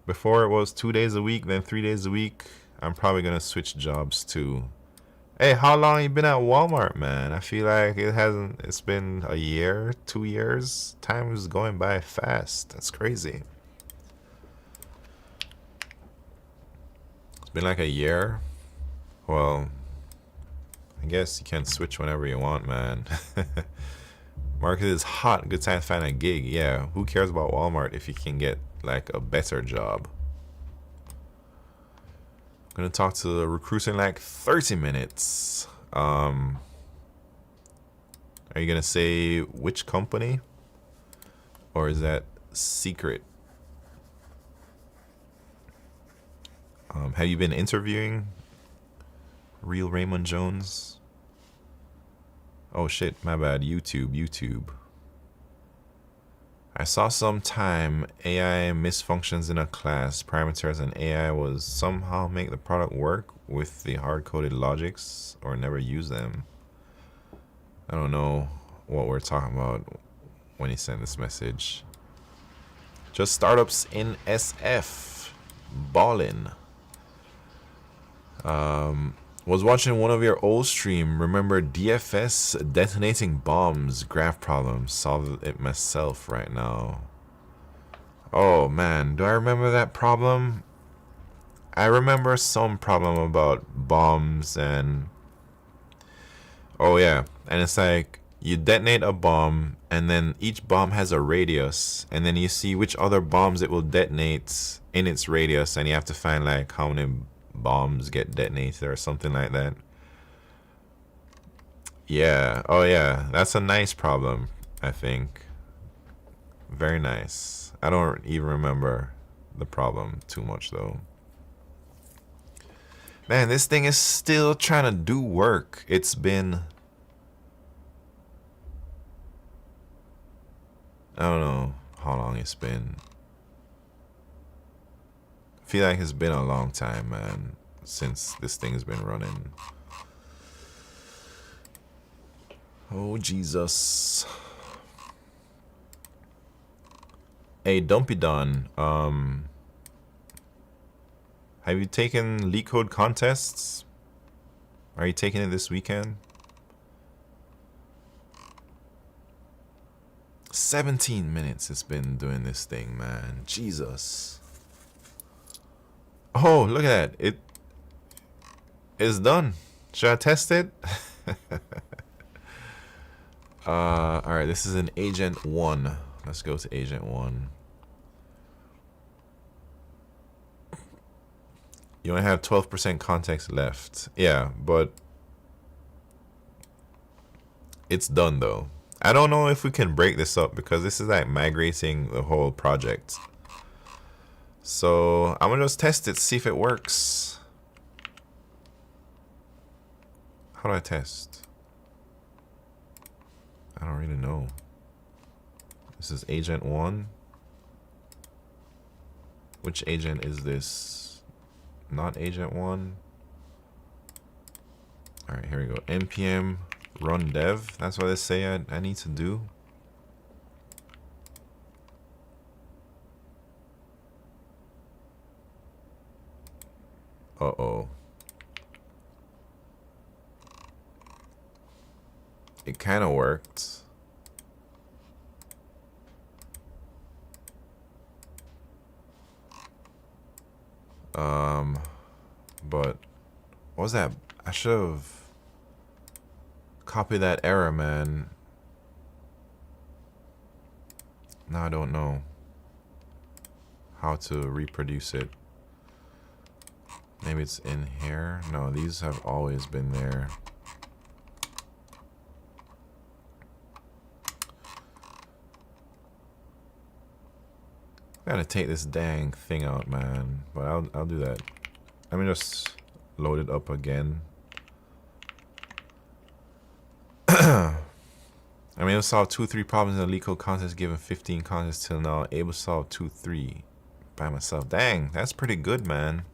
Before it was 2 days a week, then 3 days a week. I'm probably gonna switch jobs too. Hey, how long you been at Walmart, man? I feel like it's been a year, 2 years. Time is going by fast. That's crazy. It's been like a year. Well, I guess you can switch whenever you want, man. Market is hot. Good time to find a gig. Yeah, who cares about Walmart if you can get like a better job? I'm gonna talk to the recruiter in like 30 minutes. Are you gonna say which company? Or is that secret? Have you been interviewing? Real Raymond Jones? Oh shit, my bad. YouTube. I saw sometime AI misfunctions in a class. Parameters and AI was somehow make the product work with the hard-coded logics or never use them. I don't know what we're talking about when he sent this message. Just startups in SF. Ballin'. Was watching one of your old stream. Remember DFS detonating bombs, graph problem. Solved it myself right now. Oh man, do I remember that problem? I remember some problem about bombs and... Oh yeah, and it's like you detonate a bomb and then each bomb has a radius and then you see which other bombs it will detonate in its radius and you have to find like how many bombs get detonated or something like that. Yeah. Oh yeah, that's a nice problem, I think. Very nice. I don't even remember the problem too much though. Man, this thing is still trying to do work. It's been, I don't know how long it's been. I feel like it's been a long time, man, since this thing has been running. Oh, Jesus. Hey, Dumpy Don, have you taken Leak Code contests? Are you taking it this weekend? 17 minutes it's been doing this thing, man. Jesus. Oh, look at that. It is done. Should I test it? Alright, this is an Agent 1. Let's go to Agent 1. You only have 12% context left. Yeah, but it's done though. I don't know if we can break this up because this is like migrating the whole project. So I'm gonna just test it, see if it works. How do I test? I don't really know. This is Agent 1. Which agent is this? Not Agent 1. Alright, here we go. npm run dev. That's what they say I need to do. Uh-oh. It kind of worked. But what was that? I should have copied that error, man. Now I don't know how to reproduce it. Maybe it's in here. No, these have always been there. Gotta take this dang thing out, man. But I'll do that. Let me just load it up again. I mean, able to solve 2-3 problems in the LeetCode contest given 15 contests till now. Able to solve 2-3 by myself. Dang, that's pretty good, man.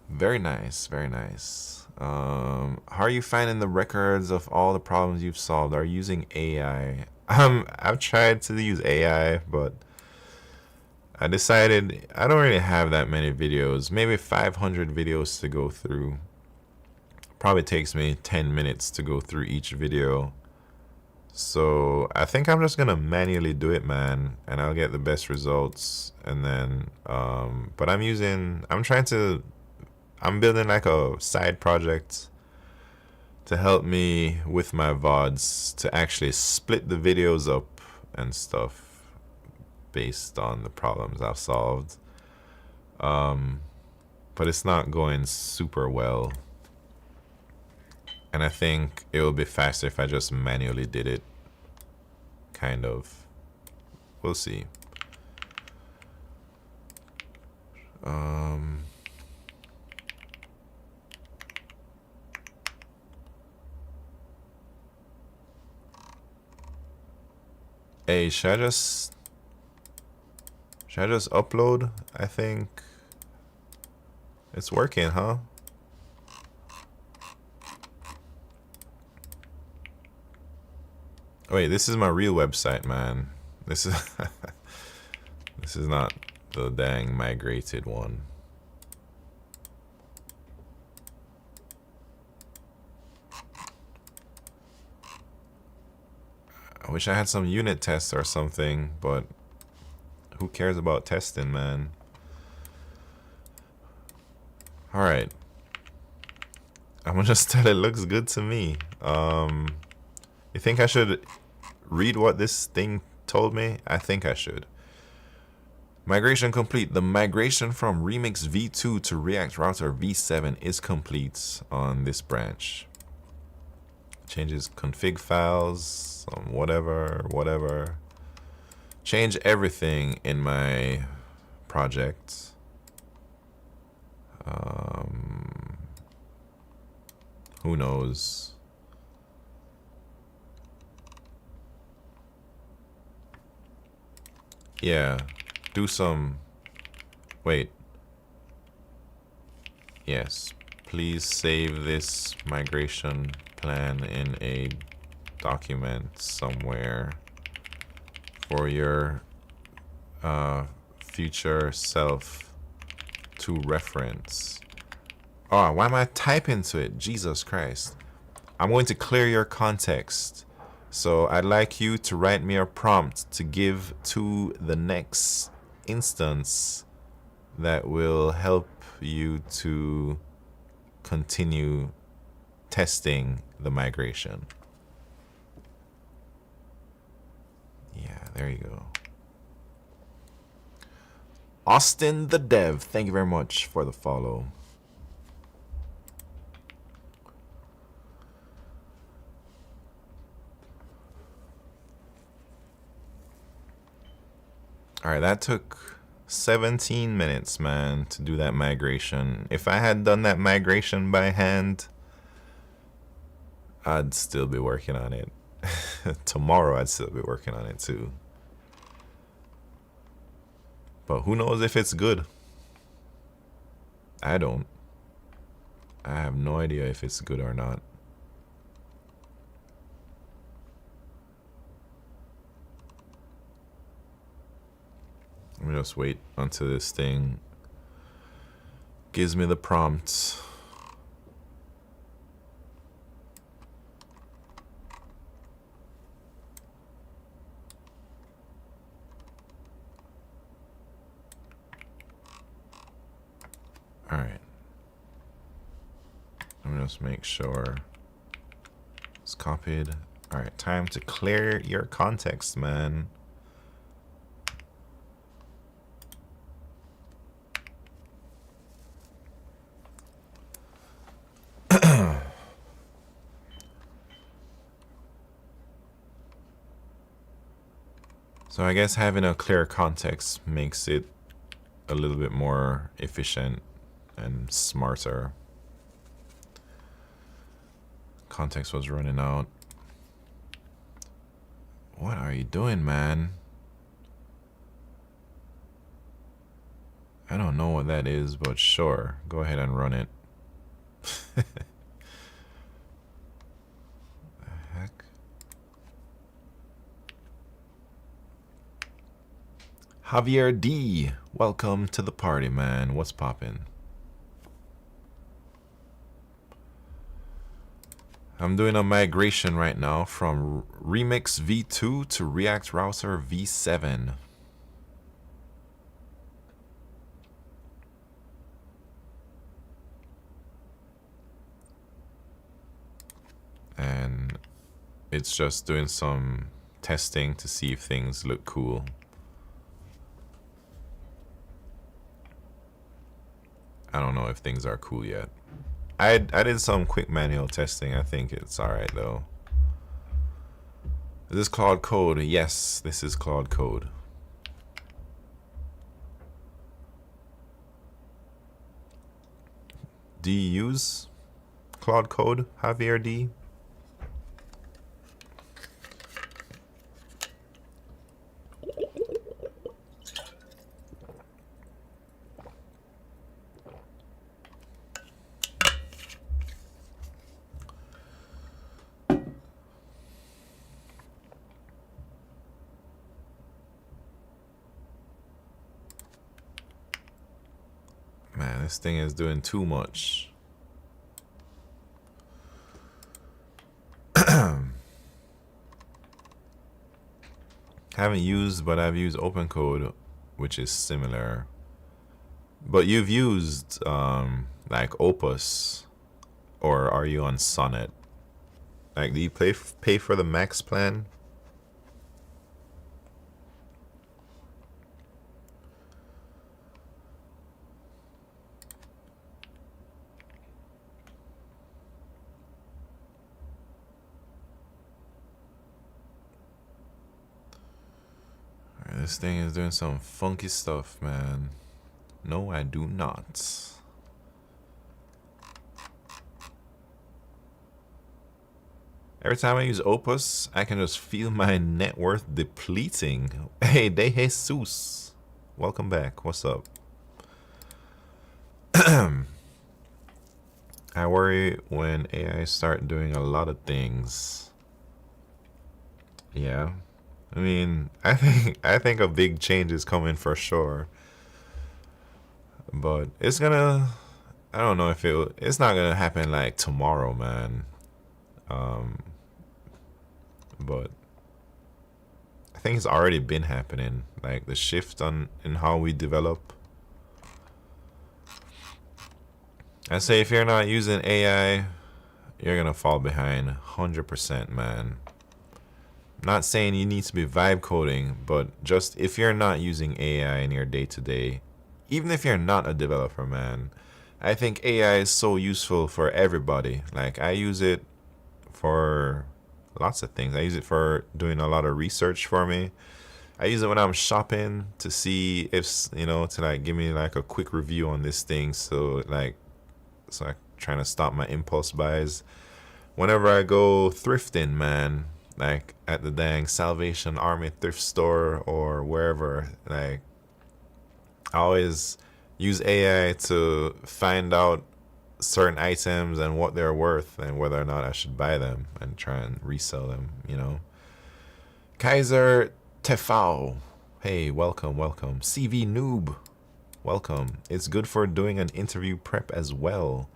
Very nice, very nice. How are you finding the records of all the problems you've solved? Are you using AI? I've tried to use AI, but I decided I don't really have that many videos. Maybe 500 videos to go through. Probably takes me 10 minutes to go through each video. So I think I'm just gonna manually do it, man, and I'll get the best results. And then, but I'm building like a side project to help me with my VODs to actually split the videos up and stuff based on the problems I've solved. But it's not going super well. And I think it would be faster if I just manually did it. Kind of. We'll see. Hey, should I just upload? I think it's working, huh? Wait, this is my real website, man. This is this is not the dang migrated one. I wish I had some unit tests or something, but who cares about testing, man? All right. I'm gonna just tell it looks good to me. You think I should read what this thing told me? I think I should. Migration complete. The migration from Remix v2 to React Router v7 is complete on this branch. Changes config files, whatever. Change everything in my project. Who knows? Yeah, do some. Wait. Yes, please save this migration plan in a document somewhere for your future self to reference. Oh, why am I typing to it? Jesus Christ. I'm going to clear your context. So I'd like you to write me a prompt to give to the next instance that will help you to continue testing the migration. Yeah, there you go. Austin the Dev, thank you very much for the follow. All right, that took 17 minutes, man, to do that migration. If I had done that migration by hand, I'd still be working on it. Tomorrow, I'd still be working on it too. But who knows if it's good? I don't. I have no idea if it's good or not. Let me just wait until this thing gives me the prompts. Let me just make sure it's copied. All right, time to clear your context, man. So I guess having a clear context makes it a little bit more efficient and smarter. Context was running out. What are you doing, man? I don't know what that is, but sure. Go ahead and run it. The heck? Javier D, welcome to the party, man. What's poppin'? I'm doing a migration right now from Remix V2 to React Router V7. And it's just doing some testing to see if things look cool. I don't know if things are cool yet. I did some quick manual testing. I think it's alright though. Is this Claude Code? Yes, this is Claude Code. Do you use Claude Code, Javier D? Man, this thing is doing too much. Haven't used, but I've used OpenCode, which is similar. But you've used like Opus, or are you on Sonnet? Like, do you pay for the max plan? This thing is doing some funky stuff, man. No, I do not. Every time I use Opus, I can just feel my net worth depleting. Hey, De Jesus. Welcome back. What's up? I worry when AI start doing a lot of things. Yeah. I mean, I think a big change is coming for sure. But it's gonna, I don't know if it's not gonna happen like tomorrow, man. But I think it's already been happening, like the shift in how we develop. I say if you're not using AI, you're gonna fall behind 100%, man. Not saying you need to be vibe coding, but just if you're not using AI in your day-to-day, even if you're not a developer, man, I think AI is so useful for everybody. Like, I use it for lots of things. I use it for doing a lot of research for me. I use it when I'm shopping to see if, you know, to like give me like a quick review on this thing. So I trying to stop my impulse buys. Whenever I go thrifting, man, like at the dang Salvation Army thrift store or wherever, like I always use AI to find out certain items and what they're worth and whether or not I should buy them and try and resell them, you know. Kaiser Tefao, hey, welcome. CV Noob, welcome. It's good for doing an interview prep as well.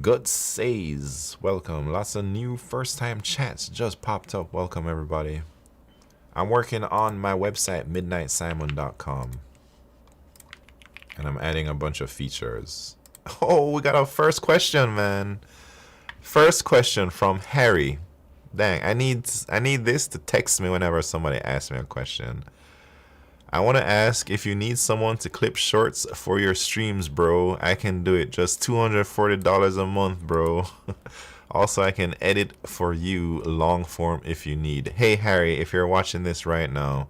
Gut says, welcome. Lots of new first time chats just popped up. Welcome everybody. I'm working on my website midnightsimon.com and I'm adding a bunch of features. Oh, we got our first question, man. First question from Harry. Dang, I need this to text me whenever somebody asks me a question. I want to ask if you need someone to clip shorts for your streams, bro. I can do it. Just $240 a month, bro. Also, I can edit for you long form if you need. Hey, Harry, if you're watching this right now,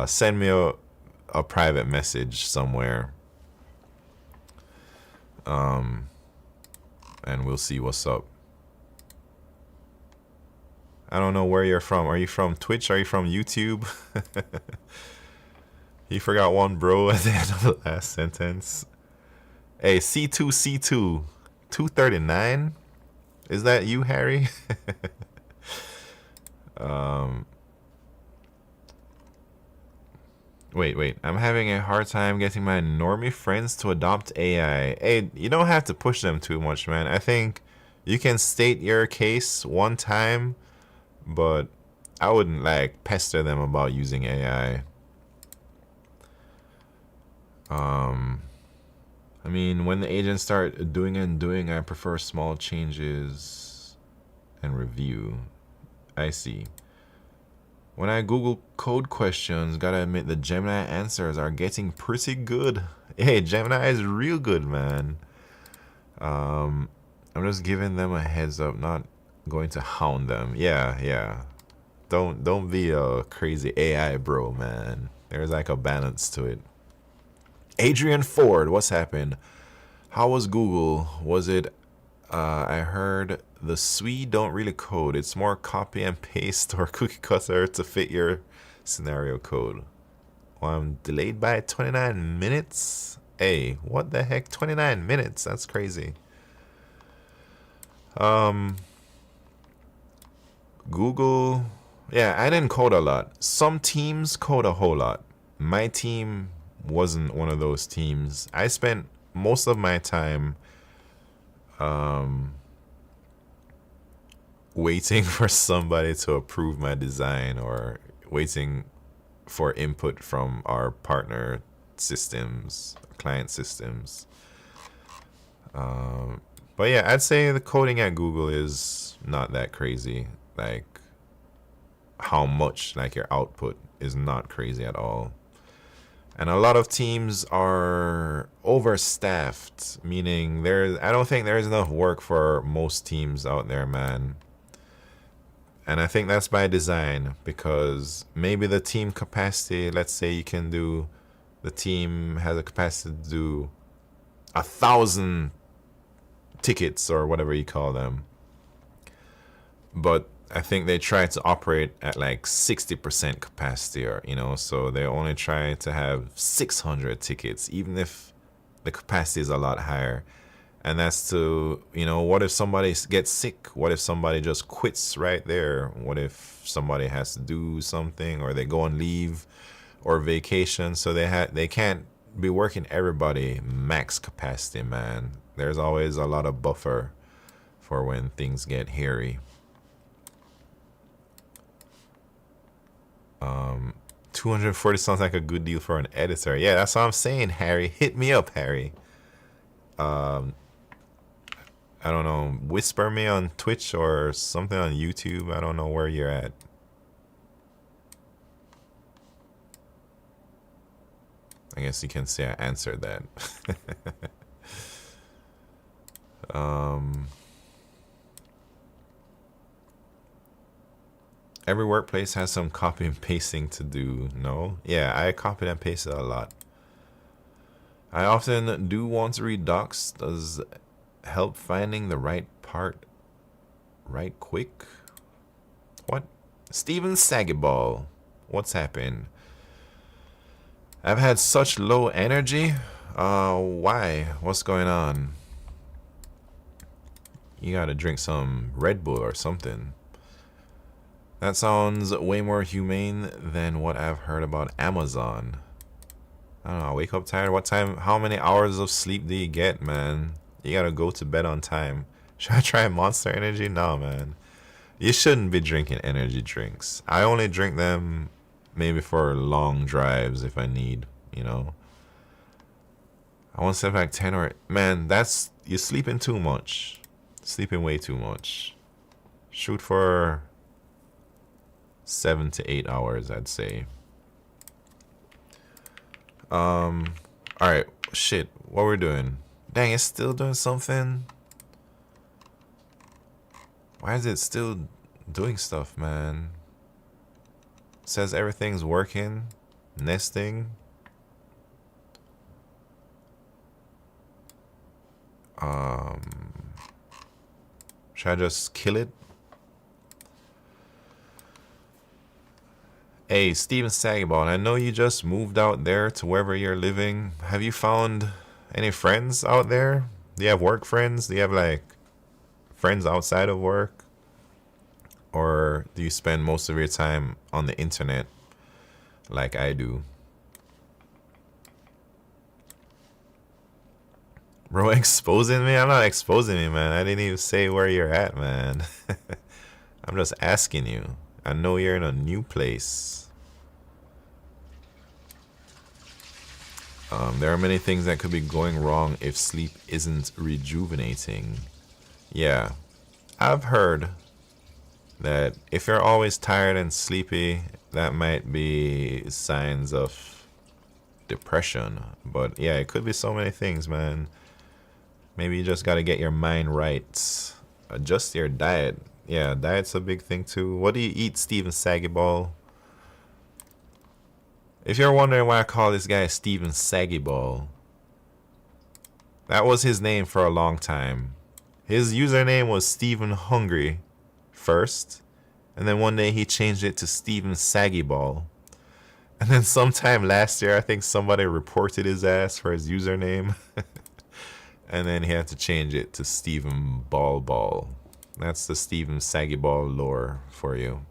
send me a private message somewhere. And we'll see what's up. I don't know where you're from. Are you from Twitch? Are you from YouTube? He forgot one bro at the end of the last sentence. Hey, C2C2 239? Is that you, Harry? Wait. I'm having a hard time getting my normie friends to adopt AI. Hey, you don't have to push them too much, man. I think you can state your case one time, but I wouldn't like pester them about using AI. I mean, when the agents start doing, I prefer small changes and review. I see. When I Google code questions, gotta admit the Gemini answers are getting pretty good. Hey, Gemini is real good, man. I'm just giving them a heads up, not going to hound them. Yeah. Don't be a crazy AI bro, man. There's like a balance to it. Adrian Ford, what's happened? How was Google? Was it I heard the Swede don't really code. It's more copy and paste or cookie cutter to fit your scenario code. Well, I'm delayed by 29 minutes. Hey, what the heck? 29 minutes? That's crazy. Google. Yeah, I didn't code a lot. Some teams code a whole lot. My team wasn't one of those teams. I spent most of my time waiting for somebody to approve my design or waiting for input from our partner systems, client systems. But yeah, I'd say the coding at Google is not that crazy. Like how much, like your output is not crazy at all. And a lot of teams are overstaffed, meaning I don't think there's enough work for most teams out there, man. And I think that's by design, because maybe the team capacity, let's say the team has a capacity to do 1,000 tickets or whatever you call them. But I think they try to operate at like 60% capacity, or so they only try to have 600 tickets, even if the capacity is a lot higher. And that's to, what if somebody gets sick? What if somebody just quits right there? What if somebody has to do something, or they go on leave or vacation? So they can't be working everybody max capacity, man. There's always a lot of buffer for when things get hairy. 240 sounds like a good deal for an editor. Yeah, that's what I'm saying, Harry. Hit me up, Harry. I don't know. Whisper me on Twitch or something on YouTube. I don't know where you're at. I guess you can say I answered that. Every workplace has some copy and pasting to do, no? Yeah, I copied and pasted a lot. I often do want to read docs. Does help finding the right part right quick? What? Steven Sagiball, what's happened? I've had such low energy. Why? What's going on? You gotta drink some Red Bull or something. That sounds way more humane than what I've heard about Amazon. I don't know, I wake up tired. What time, how many hours of sleep do you get, man? You gotta go to bed on time. Should I try Monster Energy? No, man. You shouldn't be drinking energy drinks. I only drink them maybe for long drives if I need, I want to sleep like 10 or... Man, that's... You're sleeping too much. Sleeping way too much. Shoot for 7 to 8 hours, I'd say. Alright. Shit. What we're doing? Dang, it's still doing something? Why is it still doing stuff, man? It says everything's working. Nesting. Should I just kill it? Hey, Steven Sagaball, I know you just moved out there to wherever you're living. Have you found any friends out there? Do you have work friends? Do you have like friends outside of work? Or do you spend most of your time on the internet like I do? Bro, exposing me? I'm not exposing you, man. I didn't even say where you're at, man. I'm just asking you. I know you're in a new place. There are many things that could be going wrong if sleep isn't rejuvenating. Yeah, I've heard that if you're always tired and sleepy, that might be signs of depression. But yeah, it could be so many things, man. Maybe you just got to get your mind right. Adjust your diet. Yeah, diet's a big thing too. What do you eat, Steven Sagiball? If you're wondering why I call this guy Steven Sagiball, that was his name for a long time. His username was Steven Hungry first, and then one day he changed it to Steven Sagiball. And then sometime last year, I think somebody reported his ass for his username. And then he had to change it to Steven Ball Ball. That's the Steven Sagiball lore for you.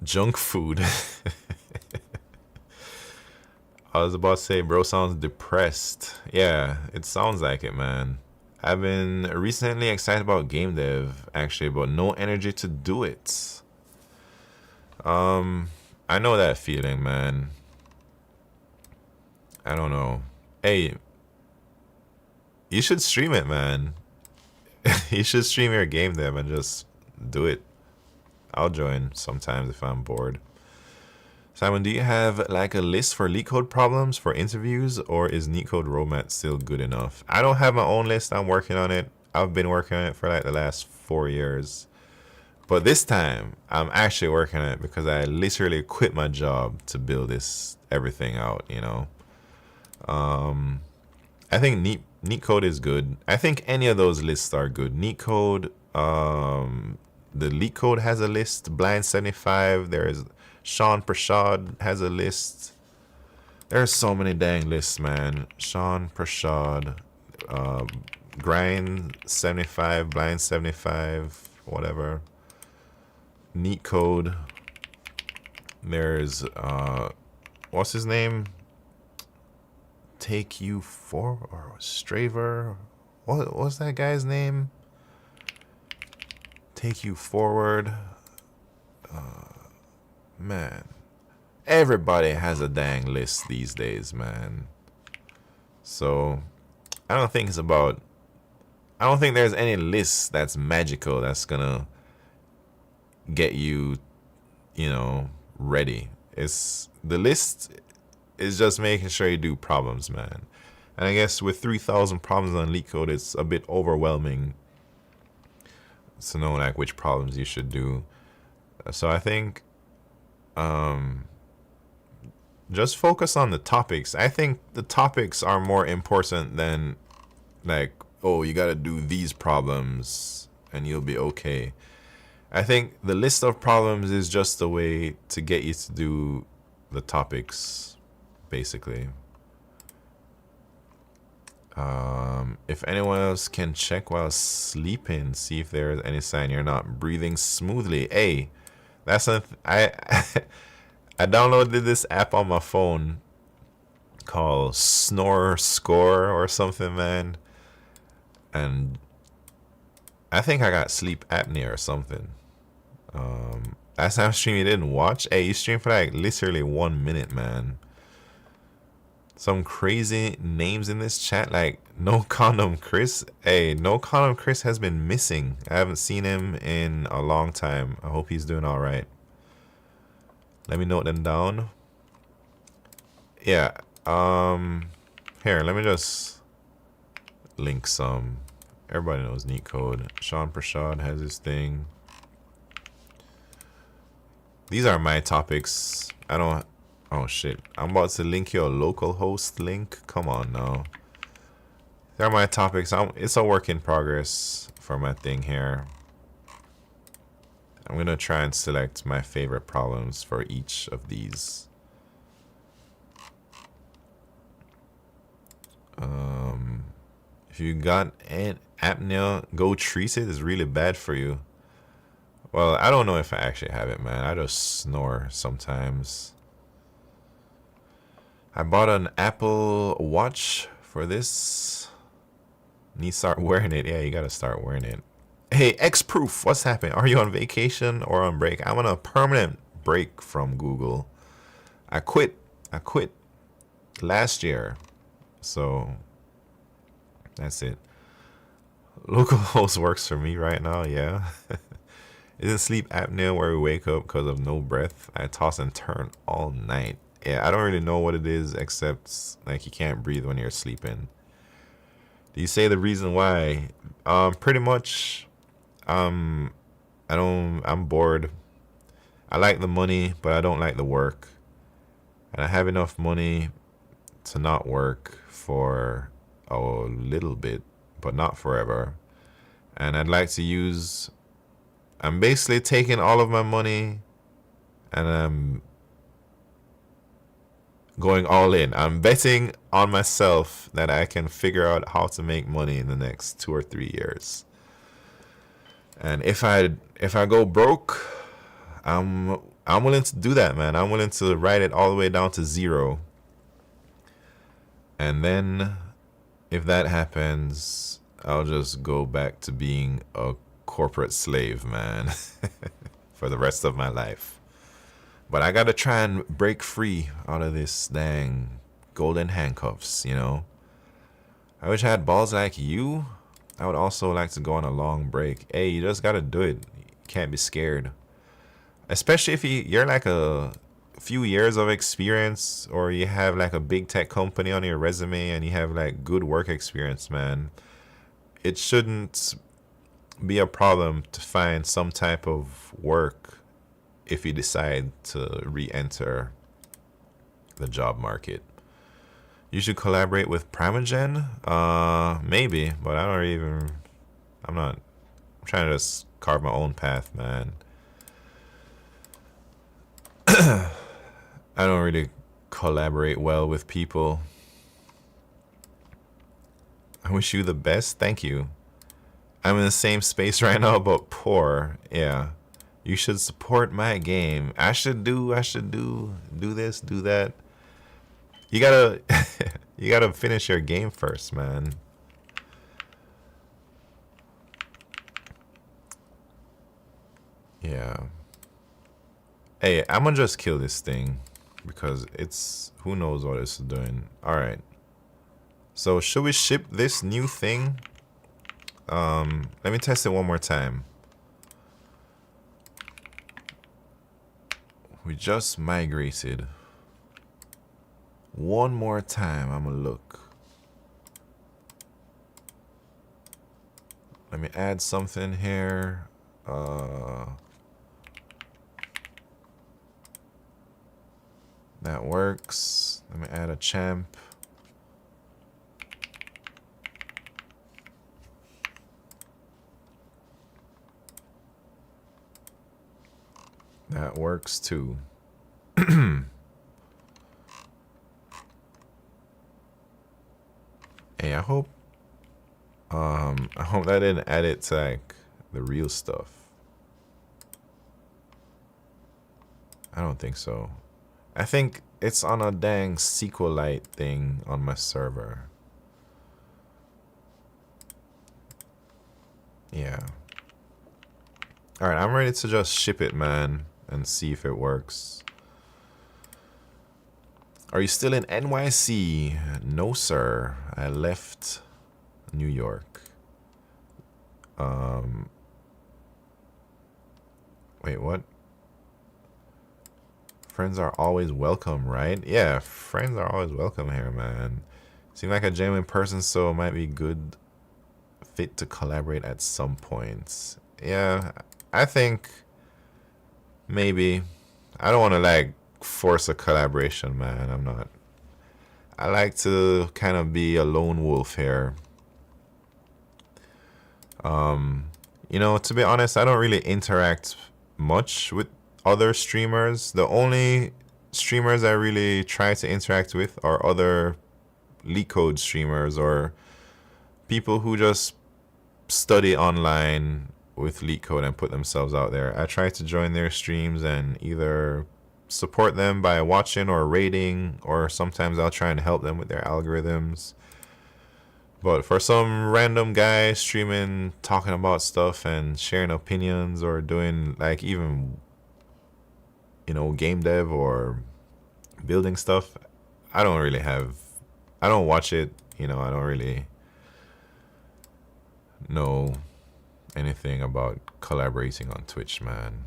Junk food. I was about to say, bro sounds depressed. Yeah, it sounds like it, man. I've been recently excited about game dev, actually, but no energy to do it. I know that feeling, man. I don't know. Hey, you should stream it, man. You should stream your game dev and just do it. I'll join sometimes if I'm bored. Simon, do you have like a list for leak code problems for interviews, or is neat code roadmap still good enough? I don't have my own list. I'm working on it. I've been working on it for like the last 4 years. But this time, I'm actually working on it because I literally quit my job to build everything out, you know. I think neat code is good. I think any of those lists are good. Neat code, the leak code has a list. Blind 75. There's Sean Prashad has a list. There's so many dang lists, man. Sean Prashad, Grind 75, Blind 75, whatever. Neat code. There's what's his name? Take You For or Straver. What's that guy's name? Take You Forward. Man, everybody has a dang list these days, man. So I don't think there's any list that's magical that's gonna get you, ready. The list is just making sure you do problems, man. And I guess with 3,000 problems on leak code, it's a bit overwhelming to know like which problems you should do. So I think just focus on the topics. I think the topics are more important than like, oh, you gotta do these problems and you'll be okay. I think the list of problems is just a way to get you to do the topics, basically. If anyone else can check while sleeping, see if there's any sign you're not breathing smoothly. Hey, that's I downloaded this app on my phone called Snore Score or something, man. And I think I got sleep apnea or something. Last time I streamed, you didn't watch. Hey, you streamed for like literally 1 minute, man. Some crazy names in this chat, like No Condom Chris. Hey, No Condom Chris has been missing. I haven't seen him in a long time. I hope he's doing all right. Let me note them down. Yeah. Here, let me just link some. Everybody knows Neat Code. Sean Prashad has his thing. These are my topics. I don't. Oh shit! I'm about to link your local host link. Come on now. They're my topics. It's a work in progress for my thing here. I'm gonna try and select my favorite problems for each of these. If you got an apnea, go treat it. It's really bad for you. Well, I don't know if I actually have it, man. I just snore sometimes. I bought an Apple Watch for this. Need to start wearing it. Yeah, you gotta start wearing it. Hey, X-Proof, what's happening? Are you on vacation or on break? I'm on a permanent break from Google. I quit last year. So that's it. Local host works for me right now, yeah. Isn't sleep apnea where we wake up because of no breath? I toss and turn all night. Yeah, I don't really know what it is except like you can't breathe when you're sleeping. Do you say the reason why? Pretty much I'm bored. I like the money, but I don't like the work. And I have enough money to not work for a little bit, but not forever. And I'd like to use, I'm basically taking all of my money and I'm going all in. I'm betting on myself that I can figure out how to make money in the next 2 or 3 years. And if I go broke, I'm willing to do that, man. I'm willing to write it all the way down to 0. And then if that happens, I'll just go back to being a corporate slave, man, for the rest of my life. But I gotta try and break free out of this dang golden handcuffs, you know? I wish I had balls like you. I would also like to go on a long break. Hey, you just gotta do it. You can't be scared. Especially if you're like a few years of experience, or you have like a big tech company on your resume and you have like good work experience, man. It shouldn't be a problem to find some type of work if you decide to re-enter the job market. You should collaborate with Primogen? Maybe, but I'm trying to just carve my own path, man. I don't really collaborate well with people. I wish you the best. Thank you. I'm in the same space right now, but poor. Yeah. You should support my game. I should do this, do that. You gotta you gotta finish your game first, man. Yeah. Hey, I'm gonna just kill this thing because it's, who knows what it's doing. All right. So should we ship this new thing? Let me test it one more time. We just migrated. One more time, I'm gonna look. Let me add something here. That works. Let me add a champ. That works too. Hey, I hope that didn't add it to like the real stuff. I don't think so. I think it's on a dang SQLite thing on my server. Yeah. All right, I'm ready to just ship it, man, and see if it works. Are you still in NYC? No, sir. I left New York. Wait, what? Friends are always welcome, right? Yeah, friends are always welcome here, man. Seem like a genuine person, so it might be good fit to collaborate at some points. Yeah, I think maybe. I don't want to like force a collaboration, man. I'm not. I like to kind of be a lone wolf here. To be honest, I don't really interact much with other streamers. The only streamers I really try to interact with are other leak code streamers or people who just study online with leak code and put themselves out there. I try to join their streams and either support them by watching or rating, or sometimes I'll try and help them with their algorithms. But for some random guy streaming, talking about stuff and sharing opinions or doing like even, game dev or building stuff, I don't watch it. I don't really know anything about collaborating on Twitch, man.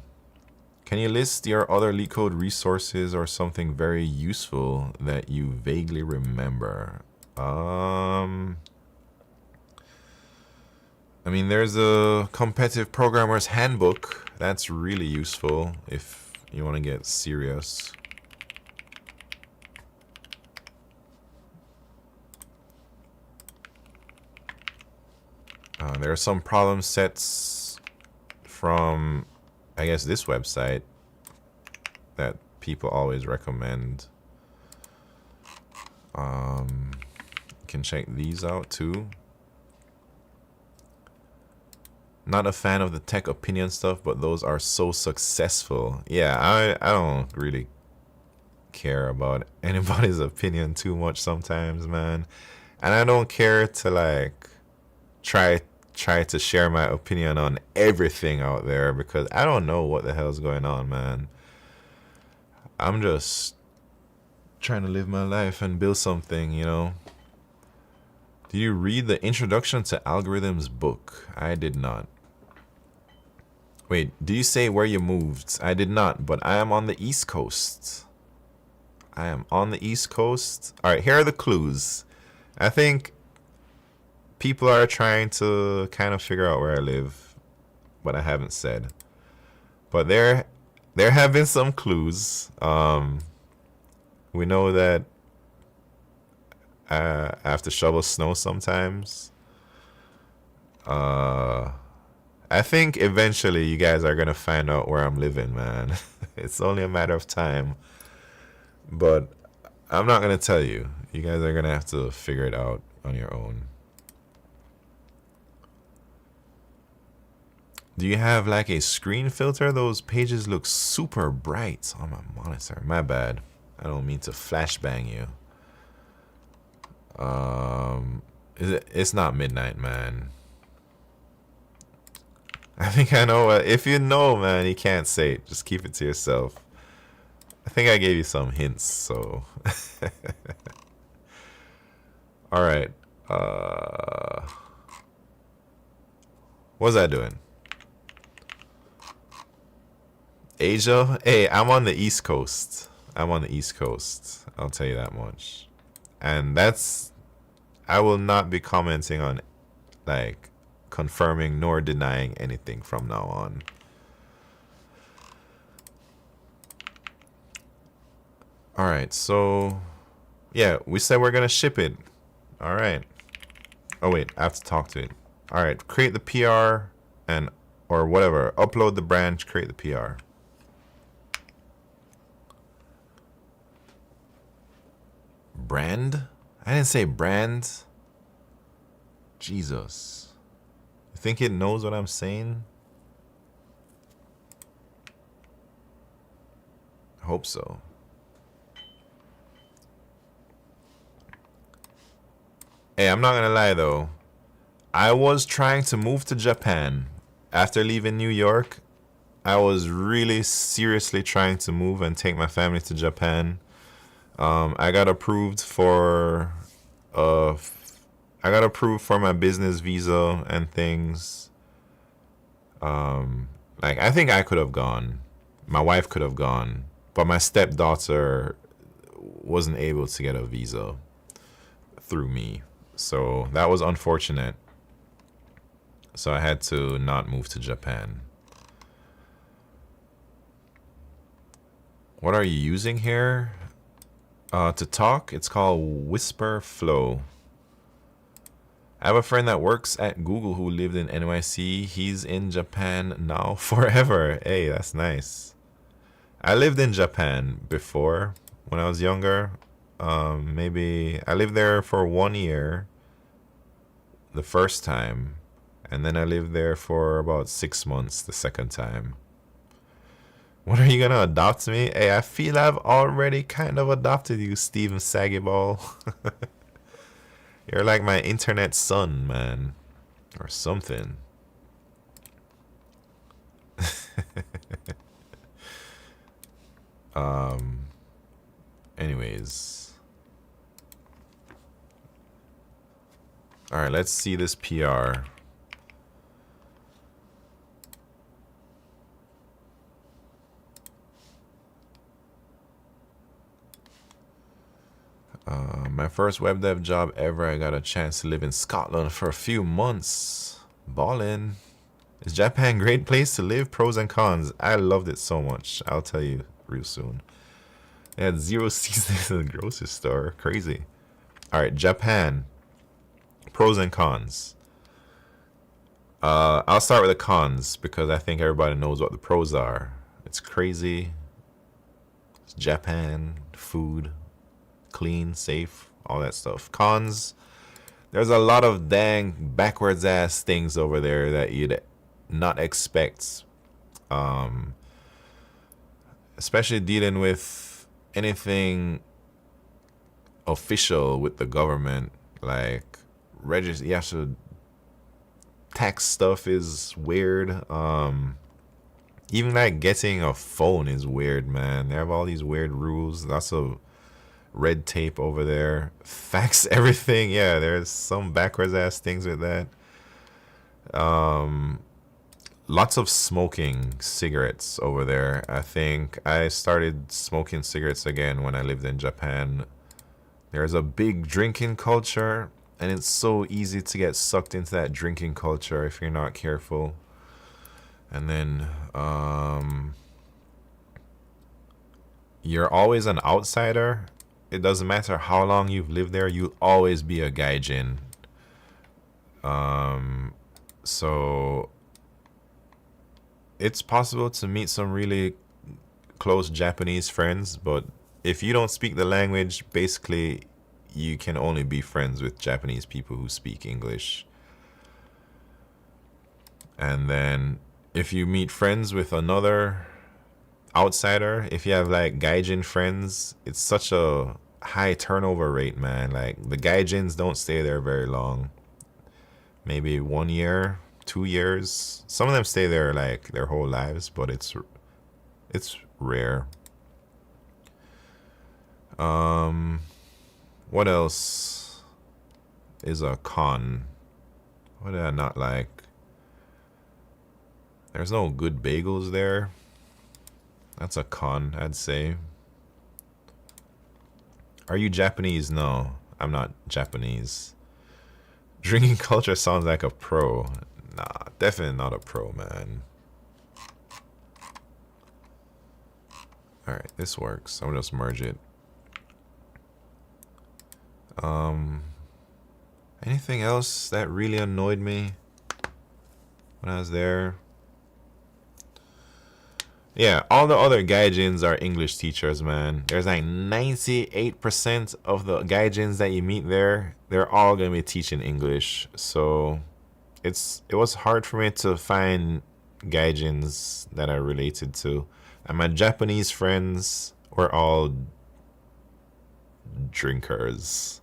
Can you list your other leak code resources or something very useful that you vaguely remember? There's a competitive programmer's handbook. That's really useful if you want to get serious. There are some problem sets from, I guess, this website that people always recommend. You can check these out too. Not a fan of the tech opinion stuff, but those are so successful. Yeah, I don't really care about anybody's opinion too much sometimes, man. And I don't care to like try to share my opinion on everything out there because I don't know what the hell's going on, man. I'm just trying to live my life and build something, Do you read the Introduction to Algorithms book? I did not. Wait, do you say where you moved? I did not, but I am on the East Coast. I am on the East Coast. All right, here are the clues. I think people are trying to kind of figure out where I live, but I haven't said. But there have been some clues. We know that I have to shovel snow sometimes. I think eventually you guys are gonna find out where I'm living, man. It's only a matter of time. But I'm not gonna tell you. You guys are gonna have to figure it out on your own. Do you have like a screen filter? Those pages look super bright on my monitor. My bad. I don't mean to flashbang you. It's not midnight, man. I think I know. If you know, man, you can't say it. Just keep it to yourself. I think I gave you some hints, so. All right. What was I doing? Asia? Hey, I'm on the East Coast. I'll tell you that much. And I will not be commenting on, like, confirming nor denying anything from now on. Alright, so, yeah, we said we're going to ship it. Alright. Oh, wait, I have to talk to it. Alright, create the PR or whatever. Upload the branch, create the PR. Brand? I didn't say brand. Jesus. You think it knows what I'm saying? I hope so. Hey, I'm not gonna lie though. I was trying to move to Japan. After leaving New York, I was really seriously trying to move and take my family to Japan. I got approved for uh I got approved for my business visa and things. Um, like I think I could have gone. My wife could have gone, but my stepdaughter wasn't able to get a visa through me. So that was unfortunate. So I had to not move to Japan. What are you using here? To talk, it's called Whisper Flow. I have a friend that works at Google who lived in NYC. He's in Japan now forever. Hey, that's nice. I lived in Japan before when I was younger. Maybe I lived there for 1 year the first time, and then I lived there for about 6 months the second time. When are you gonna adopt me? Hey, I feel I've already kind of adopted you, Steven Saggyball. You're like my internet son, man. Or something. Anyways. Alright, let's see this PR. My first web dev job ever. I got a chance to live in Scotland for a few months. Ballin'. Is Japan a great place to live? Pros and cons. I loved it so much. I'll tell you real soon. They had 0 seasons in the grocery store. Crazy. Alright, Japan. Pros and cons. I'll start with the cons because I think everybody knows what the pros are. It's crazy. It's Japan. Food. Clean, safe, all that stuff. Cons, there's a lot of dang backwards ass things over there that you'd not expect. Especially dealing with anything official with the government, like register. You have to tax stuff is weird. Even like getting a phone is weird, man. They have all these weird rules. Lots of red tape over there. Fax everything. Yeah, there's some backwards ass things with that. Lots of smoking cigarettes over there. I think I started smoking cigarettes again when I lived in Japan. There's a big drinking culture, and it's so easy to get sucked into that drinking culture if you're not careful. And then you're always an outsider. It doesn't matter how long you've lived there, you'll always be a gaijin. So it's possible to meet some really close Japanese friends, but if you don't speak the language, basically you can only be friends with Japanese people who speak English. And then if you meet friends with another outsider, if you have like gaijin friends, it's such a high turnover rate, man. Like the gaijins don't stay there very long. Maybe 1 year, 2 years. Some of them stay there like their whole lives, but it's rare. What else is a con? What did I not like? There's no good bagels there. That's a con, I'd say. Are you Japanese? No, I'm not Japanese. Drinking culture sounds like a pro. Nah, definitely not a pro, man. Alright, this works. I'll just merge it. Anything else that really annoyed me when I was there? Yeah, all the other gaijins are English teachers, man. There's like 98% of the gaijins that you meet there, they're all gonna be teaching English. So it was hard for me to find gaijins that I related to. And my Japanese friends were all drinkers.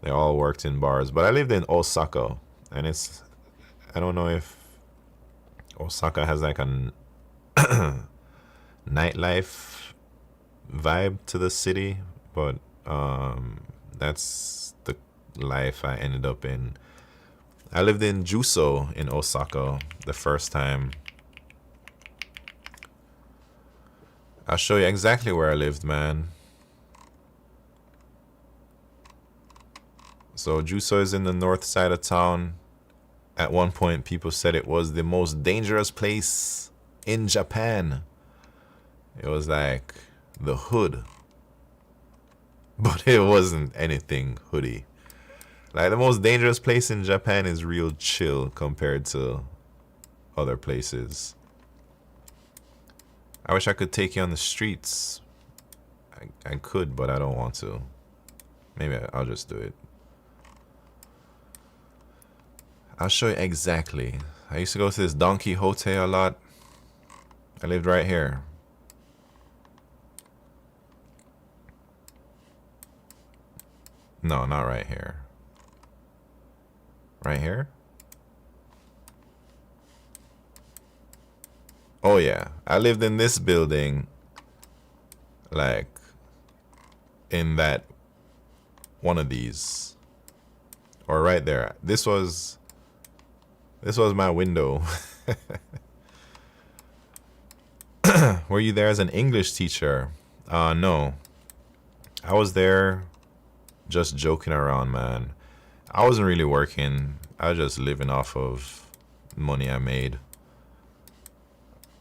They all worked in bars. But I lived in Osaka, and I don't know if Osaka has like a nightlife vibe to the city. but that's the life I ended up in. I lived in Juso in Osaka the first time. I'll show you exactly where I lived, man. So Juso is in the north side of town. At one point, people said it was the most dangerous place in Japan. It was like the hood. But it wasn't anything hoodie. Like, the most dangerous place in Japan is real chill compared to other places. I wish I could take you on the streets. I could, but I don't want to. Maybe I'll just do it. I'll show you exactly. I used to go to this Don Quixote a lot. I lived right here. No, not right here. Right here? Oh yeah, I lived in this building, like in that one of these, or right there. This was my window. Were you there as an English teacher? No, I was there just joking around, man. I wasn't really working. I was just living off of money I made.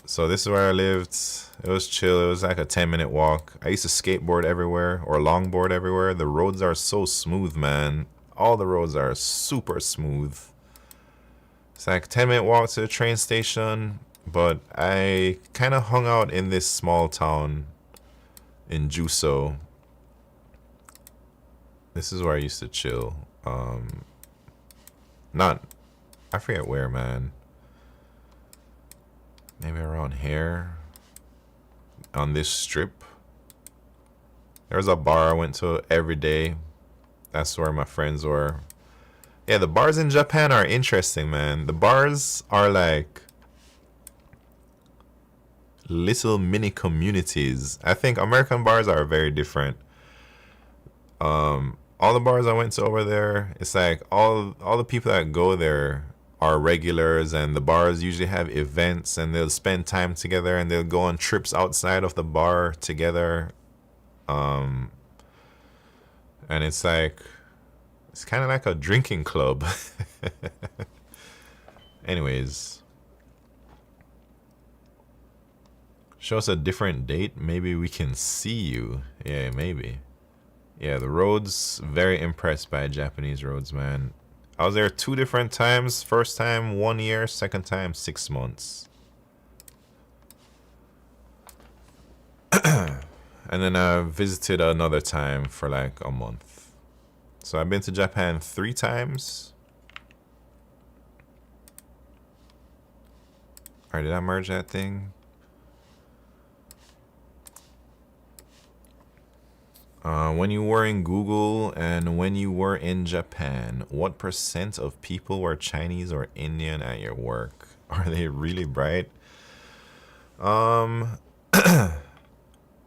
So this is where I lived. It was chill. It was like a 10-minute walk. I used to skateboard everywhere or longboard everywhere. The roads are so smooth, man. All the roads are super smooth. It's like a 10-minute walk to the train station. But I kind of hung out in this small town in Juso. This is where I used to chill. I forget where, man. Maybe around here. On this strip. There's a bar I went to every day. That's where my friends were. Yeah, the bars in Japan are interesting, man. The bars are like little mini communities. I think American bars are very different. All the bars I went to over there, it's like all the people that go there are regulars, and the bars usually have events, and they'll spend time together, and they'll go on trips outside of the bar together. And it's kind of like a drinking club. Anyways, show us a different date. Maybe we can see you. Yeah, maybe. Yeah, the roads, very impressed by Japanese roads, man. I was there 2 different times. First time 1 year, second time 6 months. And then I visited another time for like a month. So I've been to Japan 3 times. Alright, did I merge that thing? When you were in Google and when you were in Japan, what % of people were Chinese or Indian at your work? Are they really bright?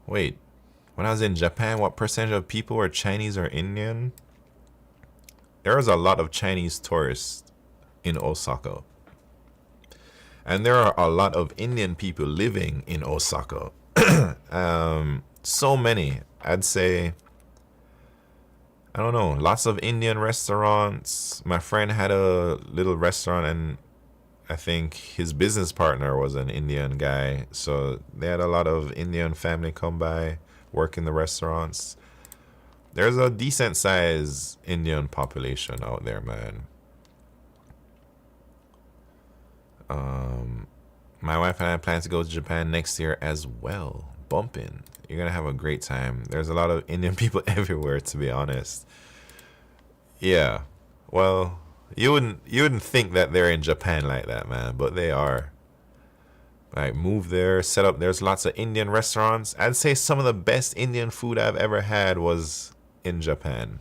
Wait, when I was in Japan, what % of people were Chinese or Indian? There was a lot of Chinese tourists in Osaka. And there are a lot of Indian people living in Osaka. So many. I'd say, I don't know, lots of Indian restaurants. My friend had a little restaurant, and I think his business partner was an Indian guy. So they had a lot of Indian family come by, work in the restaurants. There's a decent sized Indian population out there, man. My wife and I plan to go to Japan next year as well. Bumping. You're gonna have a great time. There's a lot of Indian people everywhere, to be honest. Yeah. Well, you wouldn't think that they're in Japan like that, man, but they are. Like, move there, set up. There's lots of Indian restaurants. I'd say some of the best Indian food I've ever had was in Japan.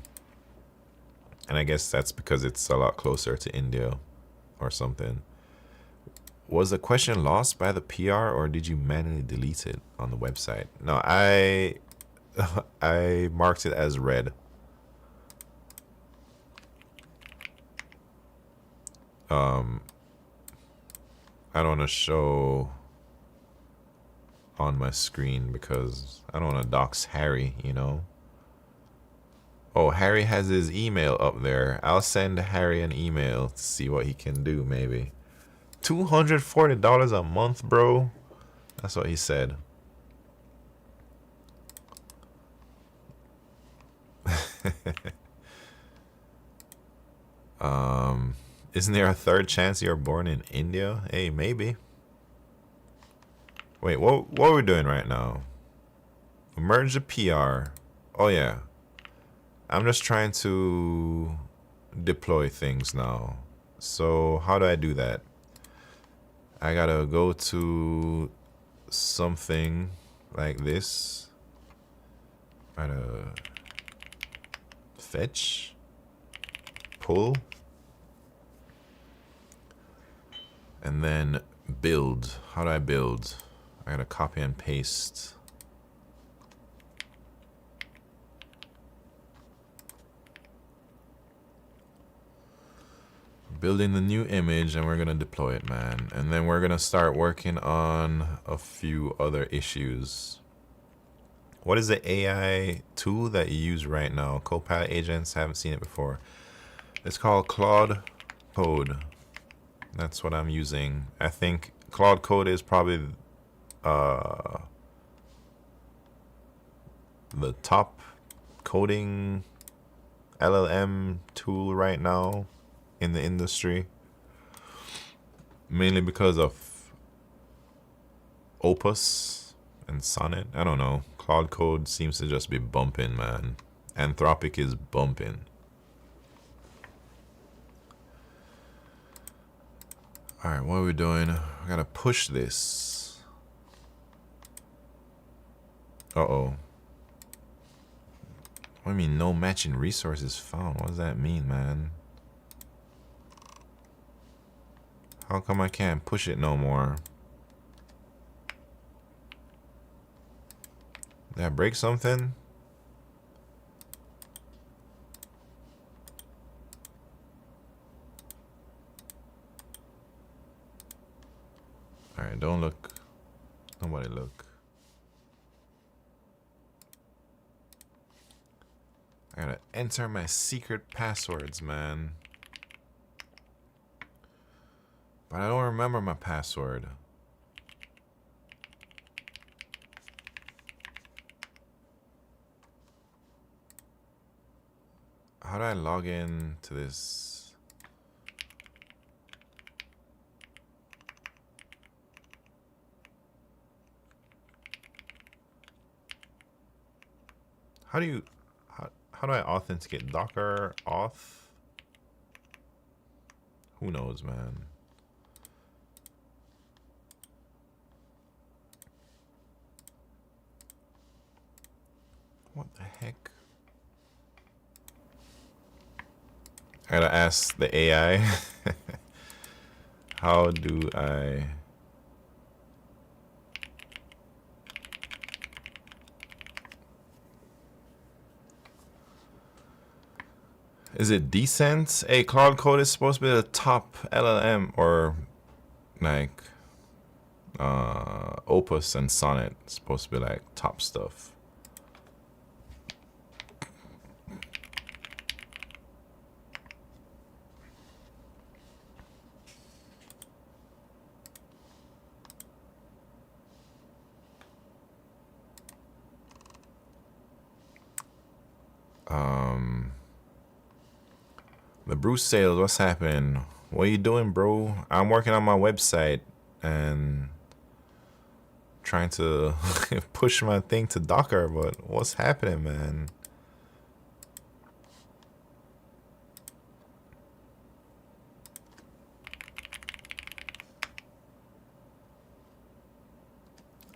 And I guess that's because it's a lot closer to India or something. Was the question lost by the PR, or did you manually delete it on the website? No, I marked it as red. I don't want to show on my screen because I don't want to dox Harry, you know. Oh, Harry has his email up there. I'll send Harry an email to see what he can do, maybe. $240 a month, bro. That's what he said. Isn't there a third chance you're born in India? Hey, maybe. Wait, what are we doing right now? Merge the PR. Oh yeah. I'm just trying to deploy things now. So how do I do that? I gotta go to something like this. Gotta fetch, pull, and then build. How do I build? I gotta copy and paste. Building the new image, and we're gonna deploy it, man. And then we're gonna start working on a few other issues. What is the AI tool that you use right now? Copilot agents, haven't seen it before. It's called Claude Code. That's what I'm using. I think Claude Code is probably the top coding LLM tool right now in the industry, mainly because of Opus and Sonnet. I don't know. Claude Code seems to just be bumping, man. Anthropic is bumping. All right, what are we doing? I gotta push this. Uh-oh. What do you mean no matching resources found? What does that mean, man? How come I can't push it no more? Did I break something? Alright, don't look. Nobody look. I gotta enter my secret passwords, man. But I don't remember my password. How do I log in to this? How do you... How do I authenticate? Docker auth? Who knows, man? What the heck? I gotta ask the AI. How do I... Is it decent? Hey, Cloud Code is supposed to be the top LLM, or like Opus and Sonnet. It's supposed to be like top stuff. The Bruce sales, what's happening? What are you doing, bro? I'm working on my website and trying to push my thing to Docker, but what's happening, man?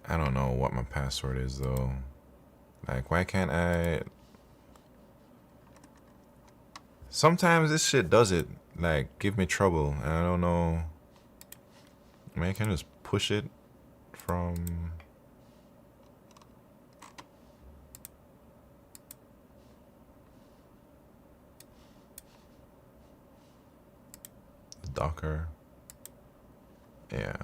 I don't know what my password is, though. Like, why can't I... Sometimes this shit does it, like, give me trouble, and I don't know. I mean, I can just push it from... Docker. Yeah.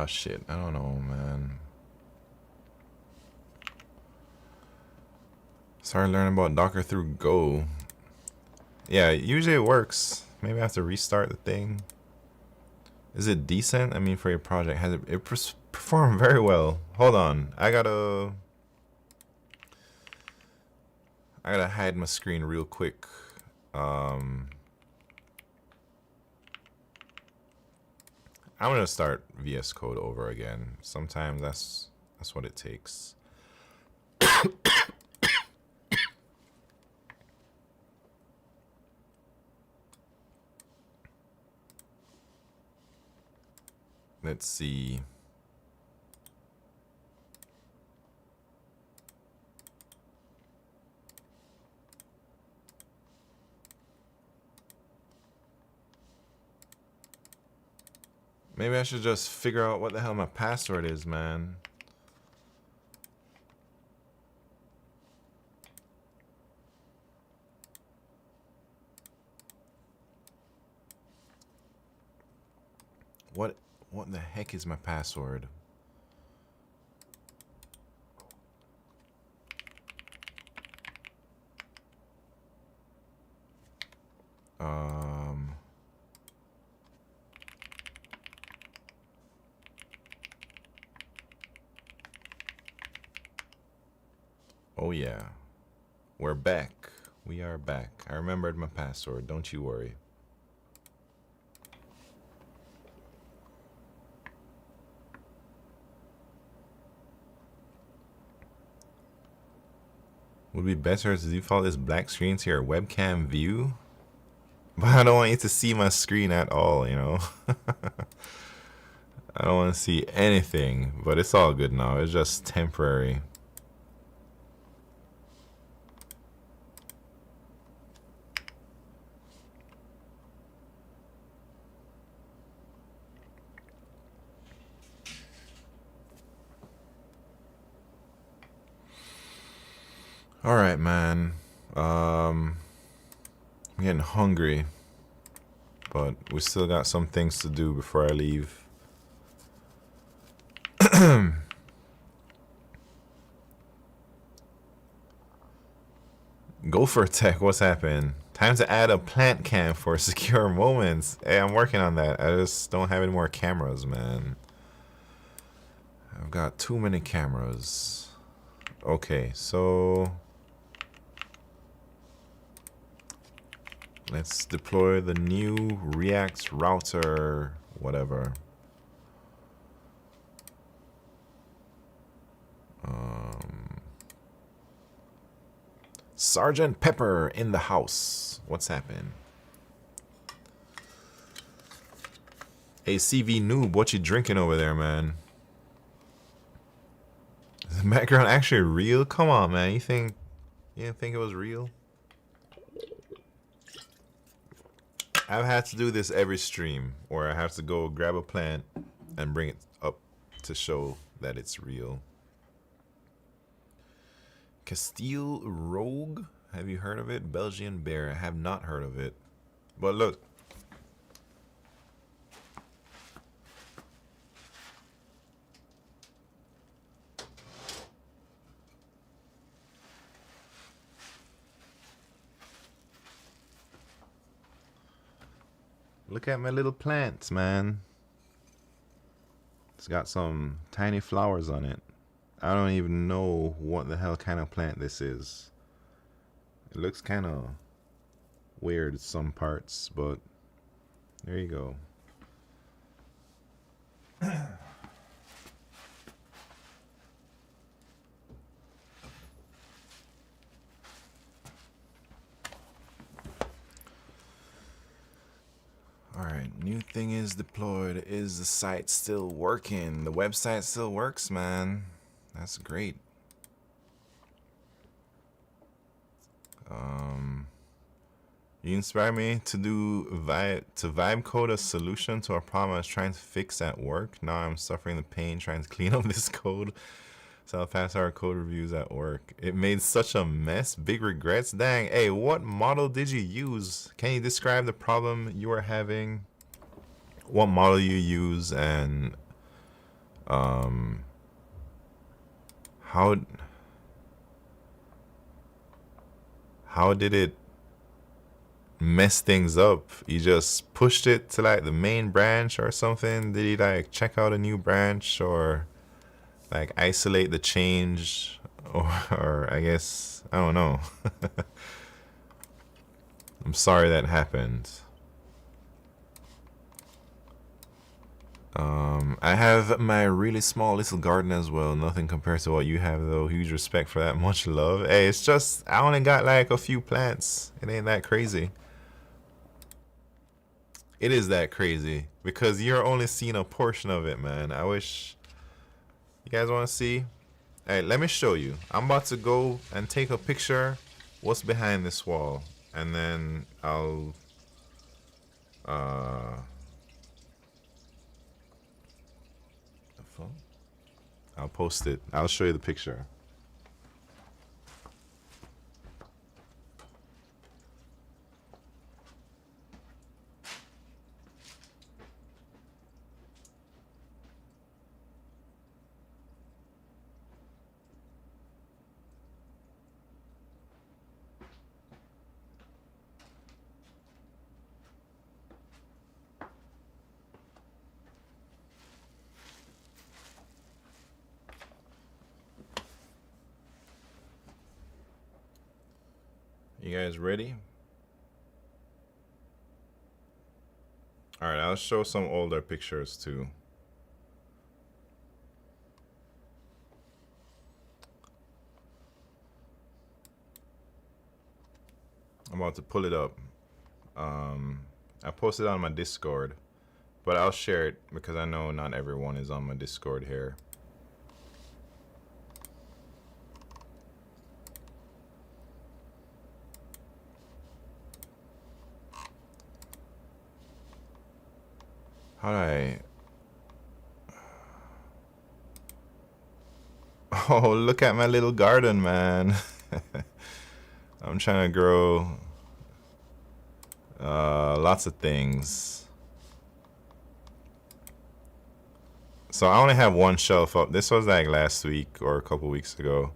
Shit. I don't know, man. Started learning about Docker through Go. Yeah, usually it works. Maybe I have to restart the thing. Is it decent? I mean, for your project, has it performed very well? Hold on, I gotta hide my screen real quick. I'm gonna start VS Code over again. Sometimes that's what it takes. Let's see. Maybe I should just figure out what the hell my password is, man. What the heck is my password? Oh yeah. We're back. We are back. I remembered my password, don't you worry. Would be better to default this black screen to your webcam view. But I don't want you to see my screen at all, you know? I don't want to see anything, but it's all good now. It's just temporary. All right, man. I'm getting hungry, but we still got some things to do before I leave. Gopher Tech, what's happening? Time to add a plant cam for secure moments. Hey, I'm working on that. I just don't have any more cameras, man. I've got too many cameras. Okay, so let's deploy the new React router, whatever. Sergeant Pepper in the house. What's happening? Hey, CV Noob, what you drinking over there, man? Is the background actually real? Come on, man. You didn't think it was real? I've had to do this every stream, or I have to go grab a plant and bring it up to show that it's real. Castile Rogue? Have you heard of it? Belgian bear. I have not heard of it. But look. Look at my little plants, man. It's got some tiny flowers on it. I don't even know what the hell kind of plant this is. It looks kind of weird in some parts, but there you go. Alright, new thing is deployed. Is the site still working? The website still works, man. That's great. You inspire me to vibe code a solution to a problem I was trying to fix at work. Now I'm suffering the pain trying to clean up this code. So I'll pass our code reviews at work. It made such a mess. Big regrets. Dang. Hey, what model did you use? Can you describe the problem you are having? What model you use and how did it mess things up? You just pushed it to like the main branch or something? Did he like check out a new branch or like isolate the change or I guess I don't know. I'm sorry that happened. I have my really small little garden as well. Nothing compared to what you have though. Huge respect for that. Much love. Hey, it's just I only got like a few plants. It ain't that crazy. It is that crazy because you're only seeing a portion of it, man. I wish you guys want to see. Hey, let me show you. I'm about to go and take a picture what's behind this wall and then I'll post it. I'll show you the picture. You guys ready? Alright, I'll show some older pictures too. I'm about to pull it up. I posted it on my Discord, but I'll share it because I know not everyone is on my Discord here. How do I... Oh, look at my little garden, man. I'm trying to grow lots of things. So I only have one shelf up. This was like last week or a couple weeks ago.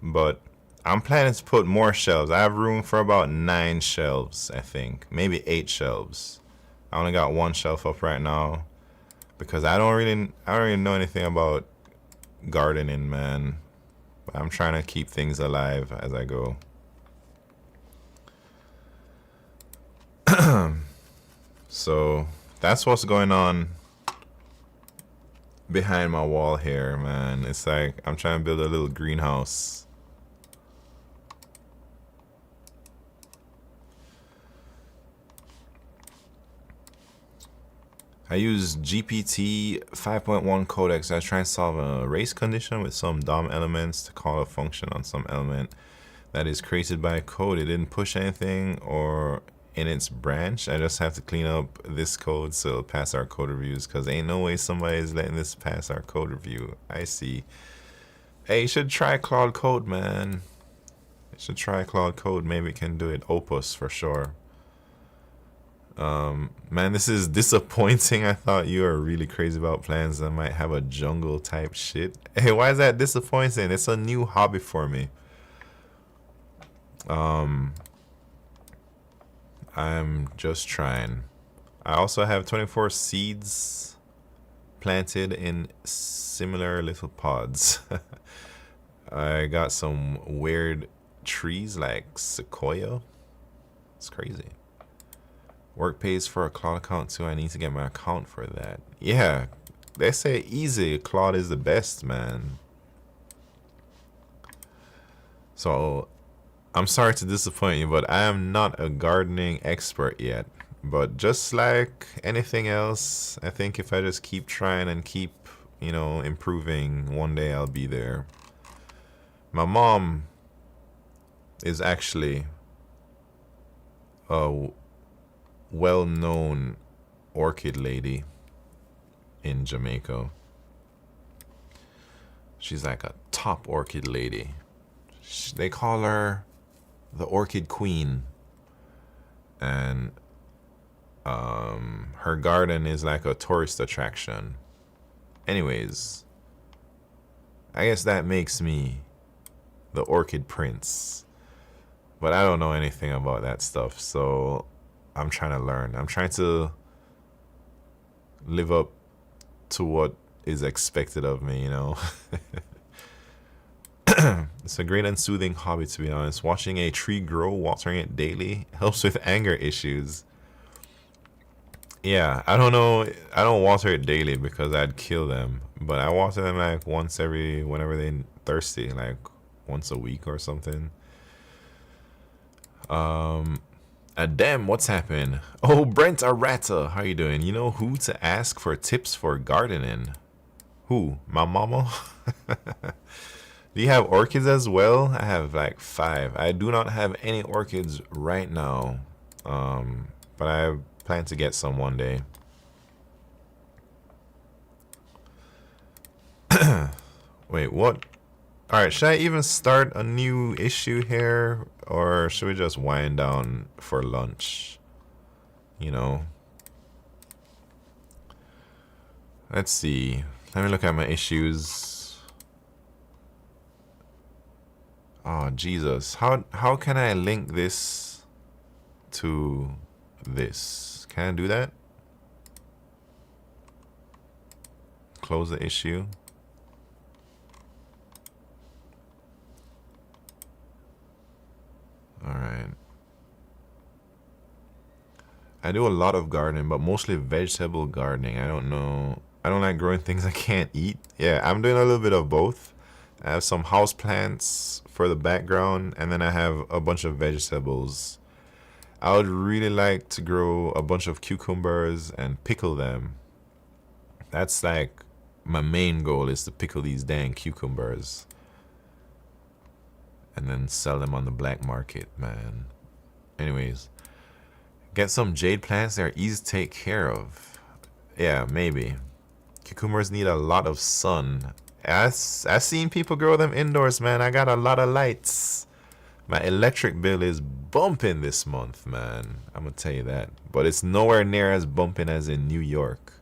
But I'm planning to put more shelves. I have room for about 9 shelves, I think. Maybe 8 shelves. I only got one shelf up right now because I don't really know anything about gardening, man. But I'm trying to keep things alive as I go. So that's what's going on behind my wall here, man. It's like I'm trying to build a little greenhouse. I use GPT 5.1 codex. I was trying to solve a race condition with some DOM elements to call a function on some element that is created by code. It didn't push anything or in its branch. I just have to clean up this code so it'll pass our code reviews because ain't no way somebody is letting this pass our code review. I see. Hey, you should try Claude Code, man. You should try Claude Code. Maybe it can do it. Opus for sure. Man, this is disappointing. I thought you were really crazy about plans that might have a jungle type shit. Hey, why is that disappointing? It's a new hobby for me. I'm just trying. I also have 24 seeds planted in similar little pods. I got some weird trees like sequoia. It's crazy. Work pays for a Claude account too. I need to get my account for that. Yeah, they say easy. Claude is the best, man. So I'm sorry to disappoint you, but I am not a gardening expert yet. But just like anything else, I think if I just keep trying and keep, you know, improving, one day I'll be there. My mom is actually a well-known orchid lady in Jamaica. She's like a top orchid lady. They call her the Orchid Queen. And her garden is like a tourist attraction. Anyways, I guess that makes me the Orchid Prince. But I don't know anything about that stuff, so I'm trying to learn. I'm trying to live up to what is expected of me, you know. It's a great and soothing hobby, to be honest. Watching a tree grow, watering it daily, helps with anger issues. Yeah, I don't know. I don't water it daily because I'd kill them. But I water them like once whenever they're thirsty, like once a week or something. Damn, what's happened? Oh, Brent Arata, how you doing? You know who to ask for tips for gardening? Who? My mama? Do you have orchids as well? I have like 5. I do not have any orchids right now. But I plan to get some one day. Wait, what? Alright, should I even start a new issue here? Or should we just wind down for lunch? You know? Let's see. Let me look at my issues. Oh, Jesus. How can I link this to this? Can I do that? Close the issue. Alright. I do a lot of gardening, but mostly vegetable gardening. I don't know. I don't like growing things I can't eat. Yeah, I'm doing a little bit of both. I have some house plants for the background, and then I have a bunch of vegetables. I would really like to grow a bunch of cucumbers and pickle them. That's like my main goal, is to pickle these dang cucumbers and then sell them on the black market, man. Anyways, get some jade plants. They're easy to take care of. Yeah, maybe. Cucumbers need a lot of sun. I've seen people grow them indoors, man. I got a lot of lights. My electric bill is bumping this month, man. I'm gonna tell you that. But it's nowhere near as bumping as in New York.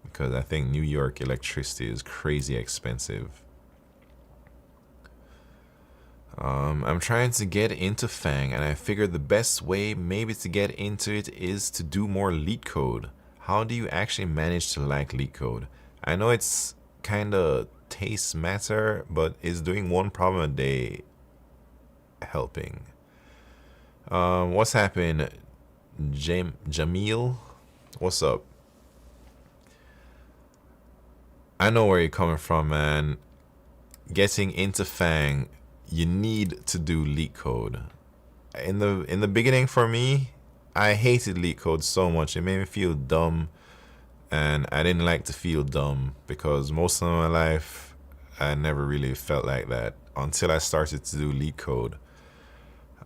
Because I think New York electricity is crazy expensive. I'm trying to get into Fang, and I figured the best way maybe to get into it is to do more leet code. How do you actually manage to like leet code? I know it's kind of taste matter, but is doing one problem a day helping? What's happened? Jamil? What's up? I know where you're coming from, man. Getting into Fang, you need to do leet code. In the beginning for me, I hated leet code so much. It made me feel dumb, and I didn't like to feel dumb because most of my life I never really felt like that until I started to do leet code.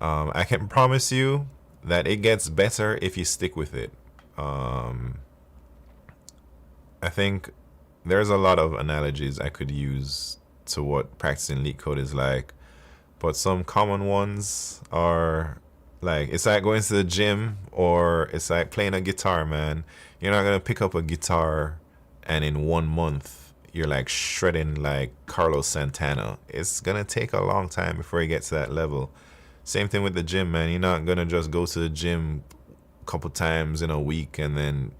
I can promise you that it gets better if you stick with it. I think there's a lot of analogies I could use to what practicing leet code is like, but some common ones are like, it's like going to the gym, or it's like playing a guitar, man. You're not gonna pick up a guitar and in 1 month you're like shredding like Carlos Santana. It's gonna take a long time before you get to that level. Same thing with the gym, man. You're not gonna just go to the gym a couple times in a week and then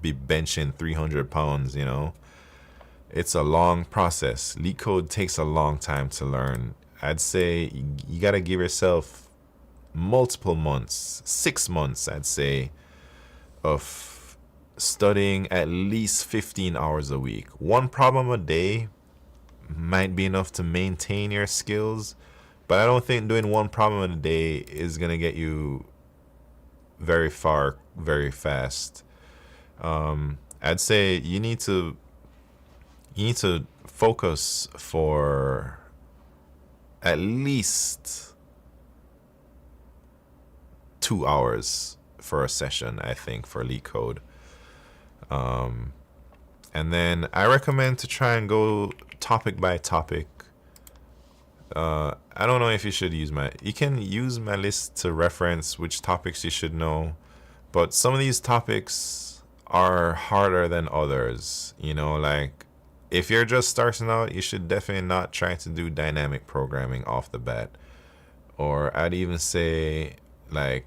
be benching 300 pounds, you know. It's a long process. Leet code takes a long time to learn. I'd say you gotta give yourself multiple months, 6 months, I'd say, of studying at least 15 hours a week. One problem a day might be enough to maintain your skills, but I don't think doing one problem a day is gonna get you very far very fast. I'd say you need to focus for at least 2 hours for a session, I think, for Leak Code. And then I recommend to try and go topic by topic. I don't know if you should you can use my list to reference which topics you should know, but some of these topics are harder than others. You know, like if you're just starting out, you should definitely not try to do dynamic programming off the bat. Or I'd even say like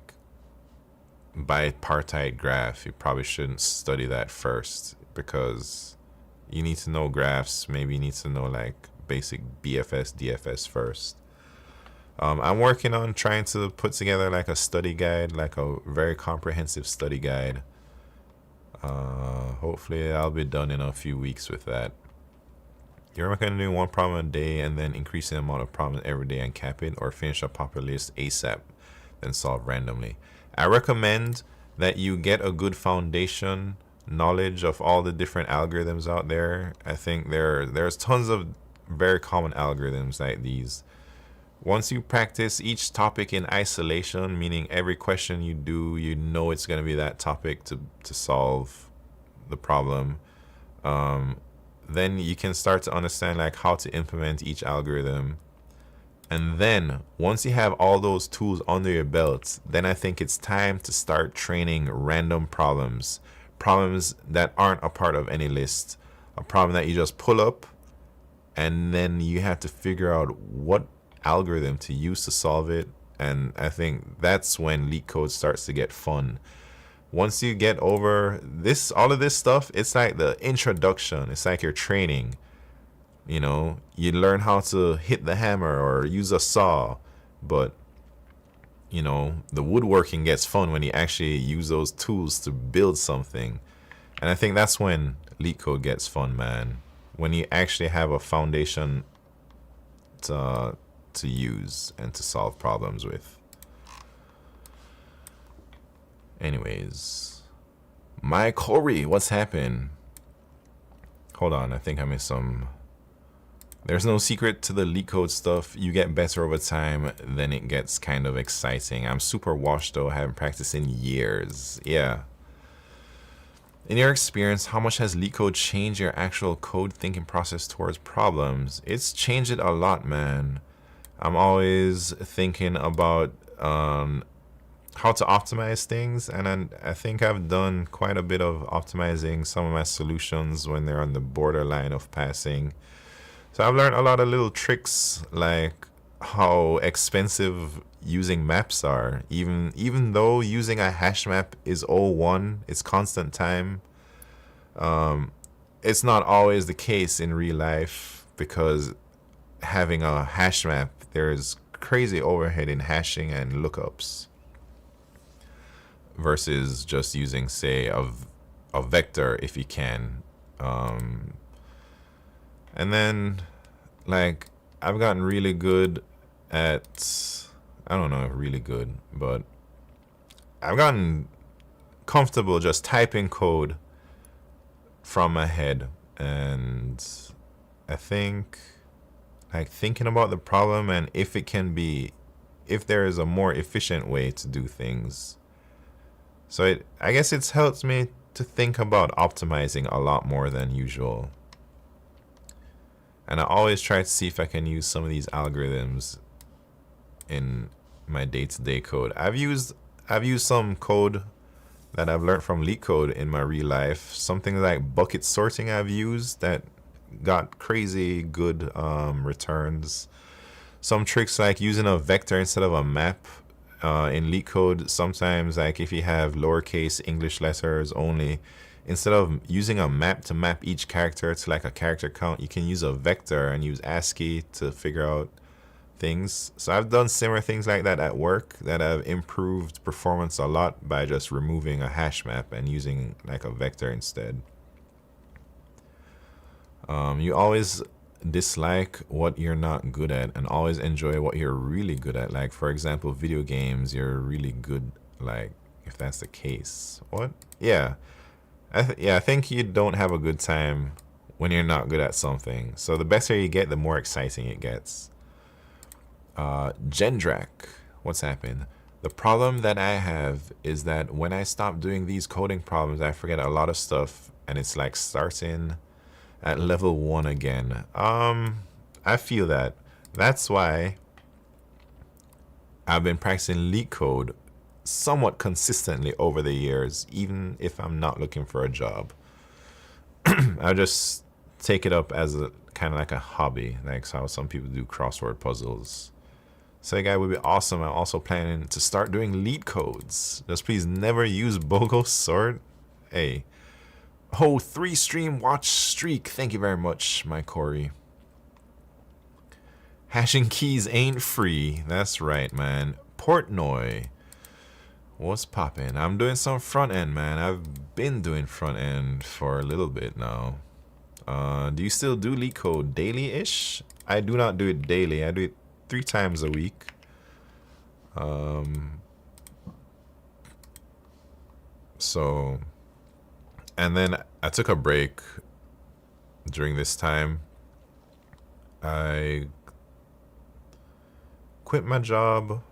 bipartite graph, you probably shouldn't study that first, because you need to know graphs. Maybe you need to know like basic BFS, DFS first. I'm working on trying to put together like a study guide, like a very comprehensive study guide. Hopefully I'll be done in a few weeks with that. You're not going to do one problem a day and then increase the amount of problems every day and cap it, or finish a popular list ASAP, then solve randomly. I recommend that you get a good foundation knowledge of all the different algorithms out there. I think there's tons of very common algorithms like these. Once you practice each topic in isolation, meaning every question you do, you know it's going to be that topic to solve the problem, then you can start to understand like how to implement each algorithm. And then once you have all those tools under your belt, then I think it's time to start training random problems that aren't a part of any list, a problem that you just pull up, and then you have to figure out what algorithm to use to solve it. And I think that's when Leak Code starts to get fun. Once you get over this, all of this stuff, it's like the introduction. It's like your training. You know, you learn how to hit the hammer or use a saw, but you know, the woodworking gets fun when you actually use those tools to build something. And I think that's when Leak Code gets fun, man. When you actually have a foundation to use and to solve problems with. Anyways, my Corey, what's happened? Hold on, I think I missed some. There's no secret to the Leak Code stuff. You get better over time, then it gets kind of exciting. I'm super washed though, I haven't practiced in years. Yeah. In your experience, how much has Leak Code changed your actual code thinking process towards problems? It's changed it a lot, man. I'm always thinking about how to optimize things, and I think I've done quite a bit of optimizing some of my solutions when they're on the borderline of passing. So I've learned a lot of little tricks, like how expensive using maps are. Even though using a hash map is O1, it's constant time, it's not always the case in real life, because having a hash map, there's crazy overhead in hashing and lookups, versus just using, say, a vector if you can. And then, like, I've gotten really good at, I don't know if really good, but I've gotten comfortable just typing code from my head. And I think, like, thinking about the problem and if there is a more efficient way to do things. So I guess it's helped me to think about optimizing a lot more than usual. And I always try to see if I can use some of these algorithms in my day-to-day code. I've used some code that I've learned from Leak Code in my real life. Something like bucket sorting I've used that got crazy good returns. Some tricks like using a vector instead of a map. In Leak Code, sometimes, like if you have lowercase English letters only, instead of using a map to map each character to like a character count, you can use a vector and use ASCII to figure out things. So I've done similar things like that at work that have improved performance a lot by just removing a hash map and using like a vector instead. You always dislike what you're not good at and always enjoy what you're really good at. Like, for example, video games, you're really good, like, if that's the case. What? Yeah. I think you don't have a good time when you're not good at something. So the better you get, the more exciting it gets. Gendrak, what's happened? The problem that I have is that when I stop doing these coding problems, I forget a lot of stuff, and it's like starting at level 1 again. I feel that. That's why I've been practicing leak code somewhat consistently over the years, even if I'm not looking for a job. I just take it up as a kind of like a hobby, like how some people do crossword puzzles. So that guy would be awesome. I'm also planning to start doing lead codes. Just please never use BOGO sword. Hey. Oh, 3 stream watch streak. Thank you very much, my Corey. Hashing keys ain't free. That's right, man. Portnoy. What's poppin'? I'm doing some front end, man. I've been doing front end for a little bit now. Do you still do leak code daily-ish? I do not do it daily. I do it 3 times a week. So, and then I took a break during this time. I quit my job.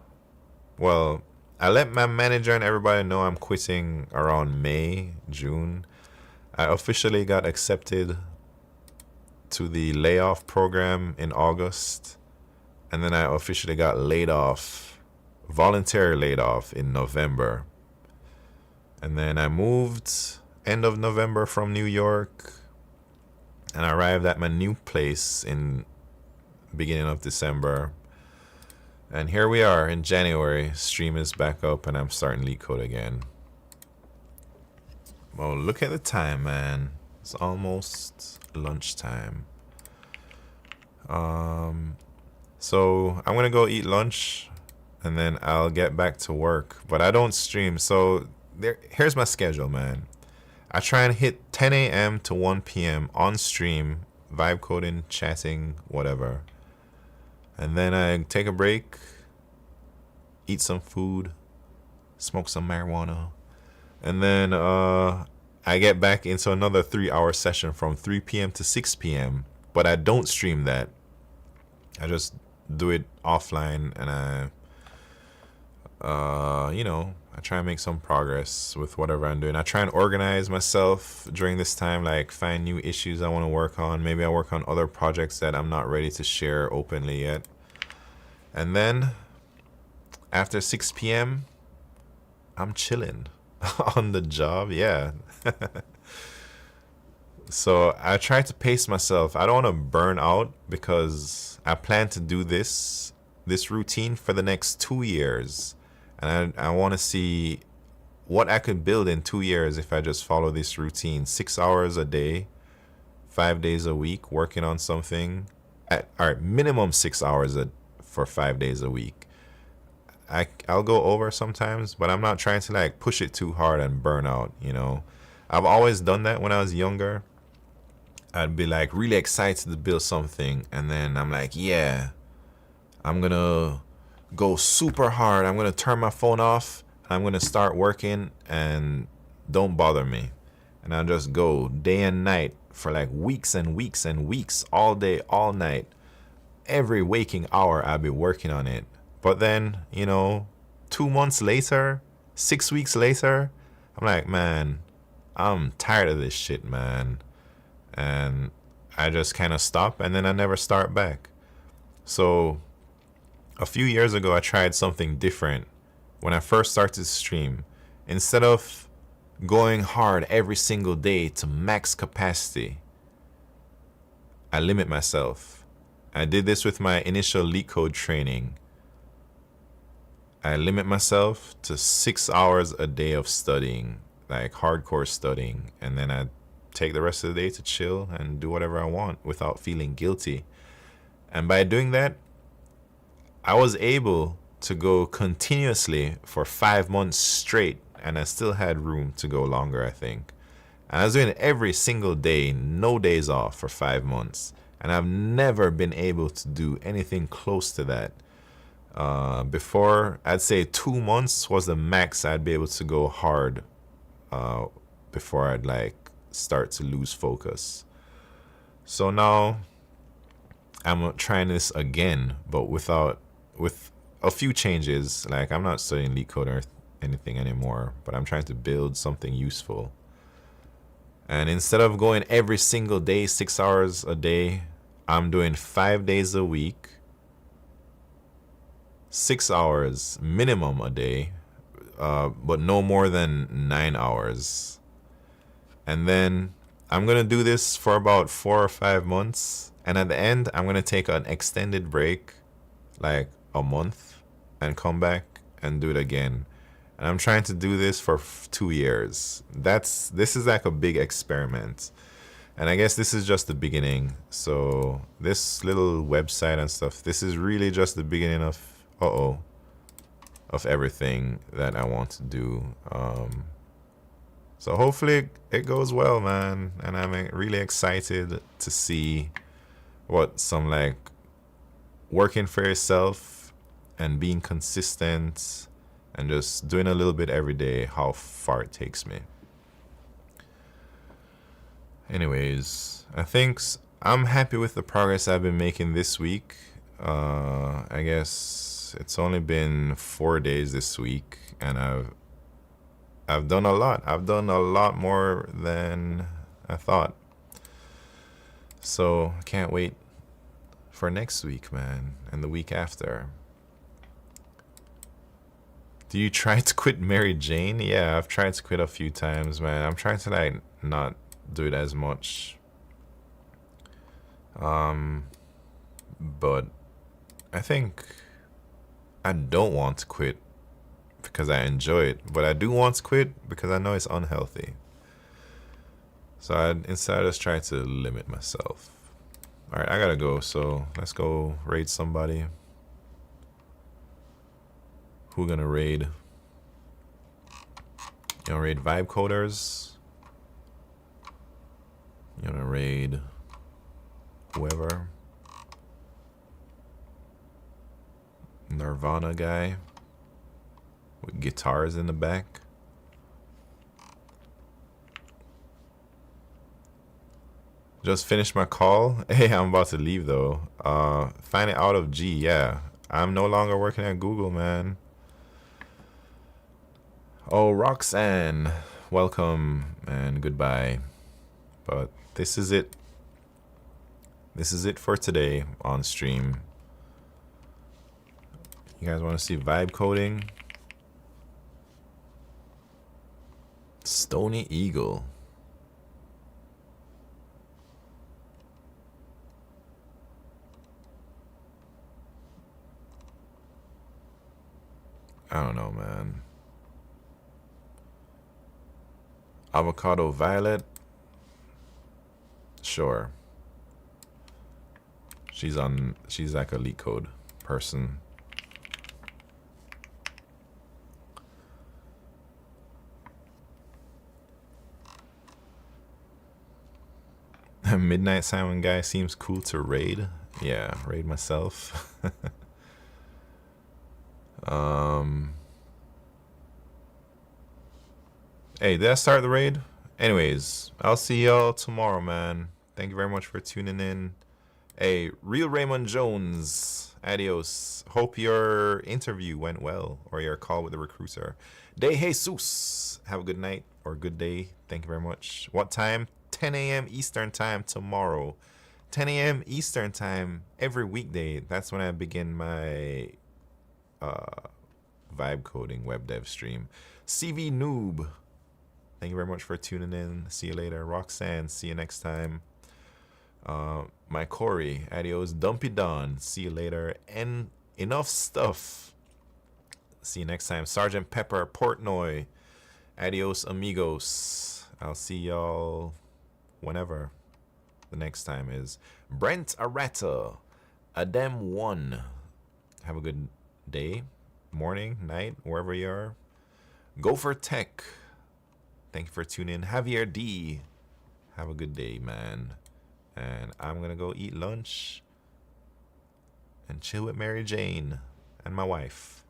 Well, I let my manager and everybody know I'm quitting around May, June. I officially got accepted to the layoff program in August. And then I officially got laid off, voluntary laid off in November. And then I moved end of November from New York and I arrived at my new place in beginning of December. And here we are in January. Stream is back up and I'm starting leak code again. Well, look at the time, man. It's almost lunchtime. So I'm gonna go eat lunch and then I'll get back to work. But I don't stream, so here's my schedule, man. I try and hit 10 a.m. to 1 p.m. on stream, vibe coding, chatting, whatever. And then I take a break, eat some food, smoke some marijuana. And then I get back into another 3-hour session from 3 p.m. to 6 p.m. But I don't stream that. I just do it offline and I try and make some progress with whatever I'm doing. I try and organize myself during this time, like find new issues I want to work on. Maybe I work on other projects that I'm not ready to share openly yet. And then after 6 p.m., I'm chilling on the job. Yeah. So I try to pace myself. I don't want to burn out because I plan to do this routine for the next 2 years. And I want to see what I could build in 2 years if I just follow this routine. 6 hours a day, 5 days a week, working on something. All right, minimum 6 hours for 5 days a week. I'll go over sometimes, but I'm not trying to like push it too hard and burn out, you know. I've always done that when I was younger. I'd be like really excited to build something, and then I'm like, yeah, I'm gonna go super hard. I'm gonna turn my phone off. I'm gonna start working, and don't bother me. And I'll just go day and night for like weeks and weeks and weeks, all day, all night. Every waking hour, I'll be working on it. But then, 2 months later, 6 weeks later, I'm like, man, I'm tired of this shit, man. And I just kind of stop, and then I never start back. So a few years ago, I tried something different. When I first started to stream, instead of going hard every single day to max capacity, I limit myself. I did this with my initial leak code training. I limit myself to 6 hours a day of studying, like hardcore studying, and then I take the rest of the day to chill and do whatever I want without feeling guilty. And by doing that, I was able to go continuously for 5 months straight, and I still had room to go longer, I think. And I was doing it every single day, no days off for 5 months. And I've never been able to do anything close to that. Before, I'd say 2 months was the max I'd be able to go hard before I'd like start to lose focus. So now I'm trying this again, but with a few changes. Like, I'm not studying leak code or anything anymore, but I'm trying to build something useful. And instead of going every single day, 6 hours a day, I'm doing 5 days a week, 6 hours minimum a day, but no more than 9 hours. And then I'm going to do this for about 4 or 5 months. And at the end, I'm going to take an extended break, like a month, and come back and do it again. And I'm trying to do this for 2 years. This is like a big experiment. And I guess this is just the beginning. So this little website and stuff, this is really just the beginning of, of everything that I want to do. So hopefully it goes well, man. And I'm really excited to see what some like working for yourself and being consistent and just doing a little bit every day, how far it takes me. Anyways, I think I'm happy with the progress I've been making this week. I guess it's only been 4 days this week, and I've done a lot. I've done a lot more than I thought. So I can't wait for next week, man, and the week after. Do you try to quit Mary Jane? Yeah, I've tried to quit a few times, man. I'm trying to like not do it as much. But I think I don't want to quit because I enjoy it, but I do want to quit because I know it's unhealthy. So instead I just try to limit myself. All right, I gotta go. So let's go raid somebody. Who gonna raid? You wanna raid Vibe Coders? You wanna raid whoever? Nirvana guy with guitars in the back. Just finished my call. Hey, I'm about to leave though. Find it out of G. Yeah, I'm no longer working at Google, man. Oh, Roxanne, welcome and goodbye. But this is it. This is it for today on stream. You guys want to see vibe coding? Stony Eagle. I don't know, man. Avocado Violet. Sure. She's like a leak code person. Midnight Simon guy seems cool to raid. Yeah, raid myself. Hey, did I start the raid? Anyways, I'll see y'all tomorrow, man. Thank you very much for tuning in. Hey, Real Raymond Jones. Adios. Hope your interview went well, or your call with the recruiter. De Jesus. Have a good night or good day. Thank you very much. What time? 10 a.m. Eastern time tomorrow. 10 a.m. Eastern time every weekday. That's when I begin my vibe coding web dev stream. CV Noob. Thank you very much for tuning in. See you later. Roxanne, see you next time. My Corey, adios. Dumpy Don, see you later. And enough stuff. See you next time. Sergeant Pepper, Portnoy, adios amigos. I'll see y'all whenever the next time is. Brent Arata, Adem1. Have a good day, morning, night, wherever you are. Go for Tech. Thank you for tuning in. Javier D. Have a good day, man. And I'm going to go eat lunch and chill with Mary Jane and my wife.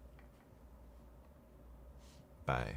Bye.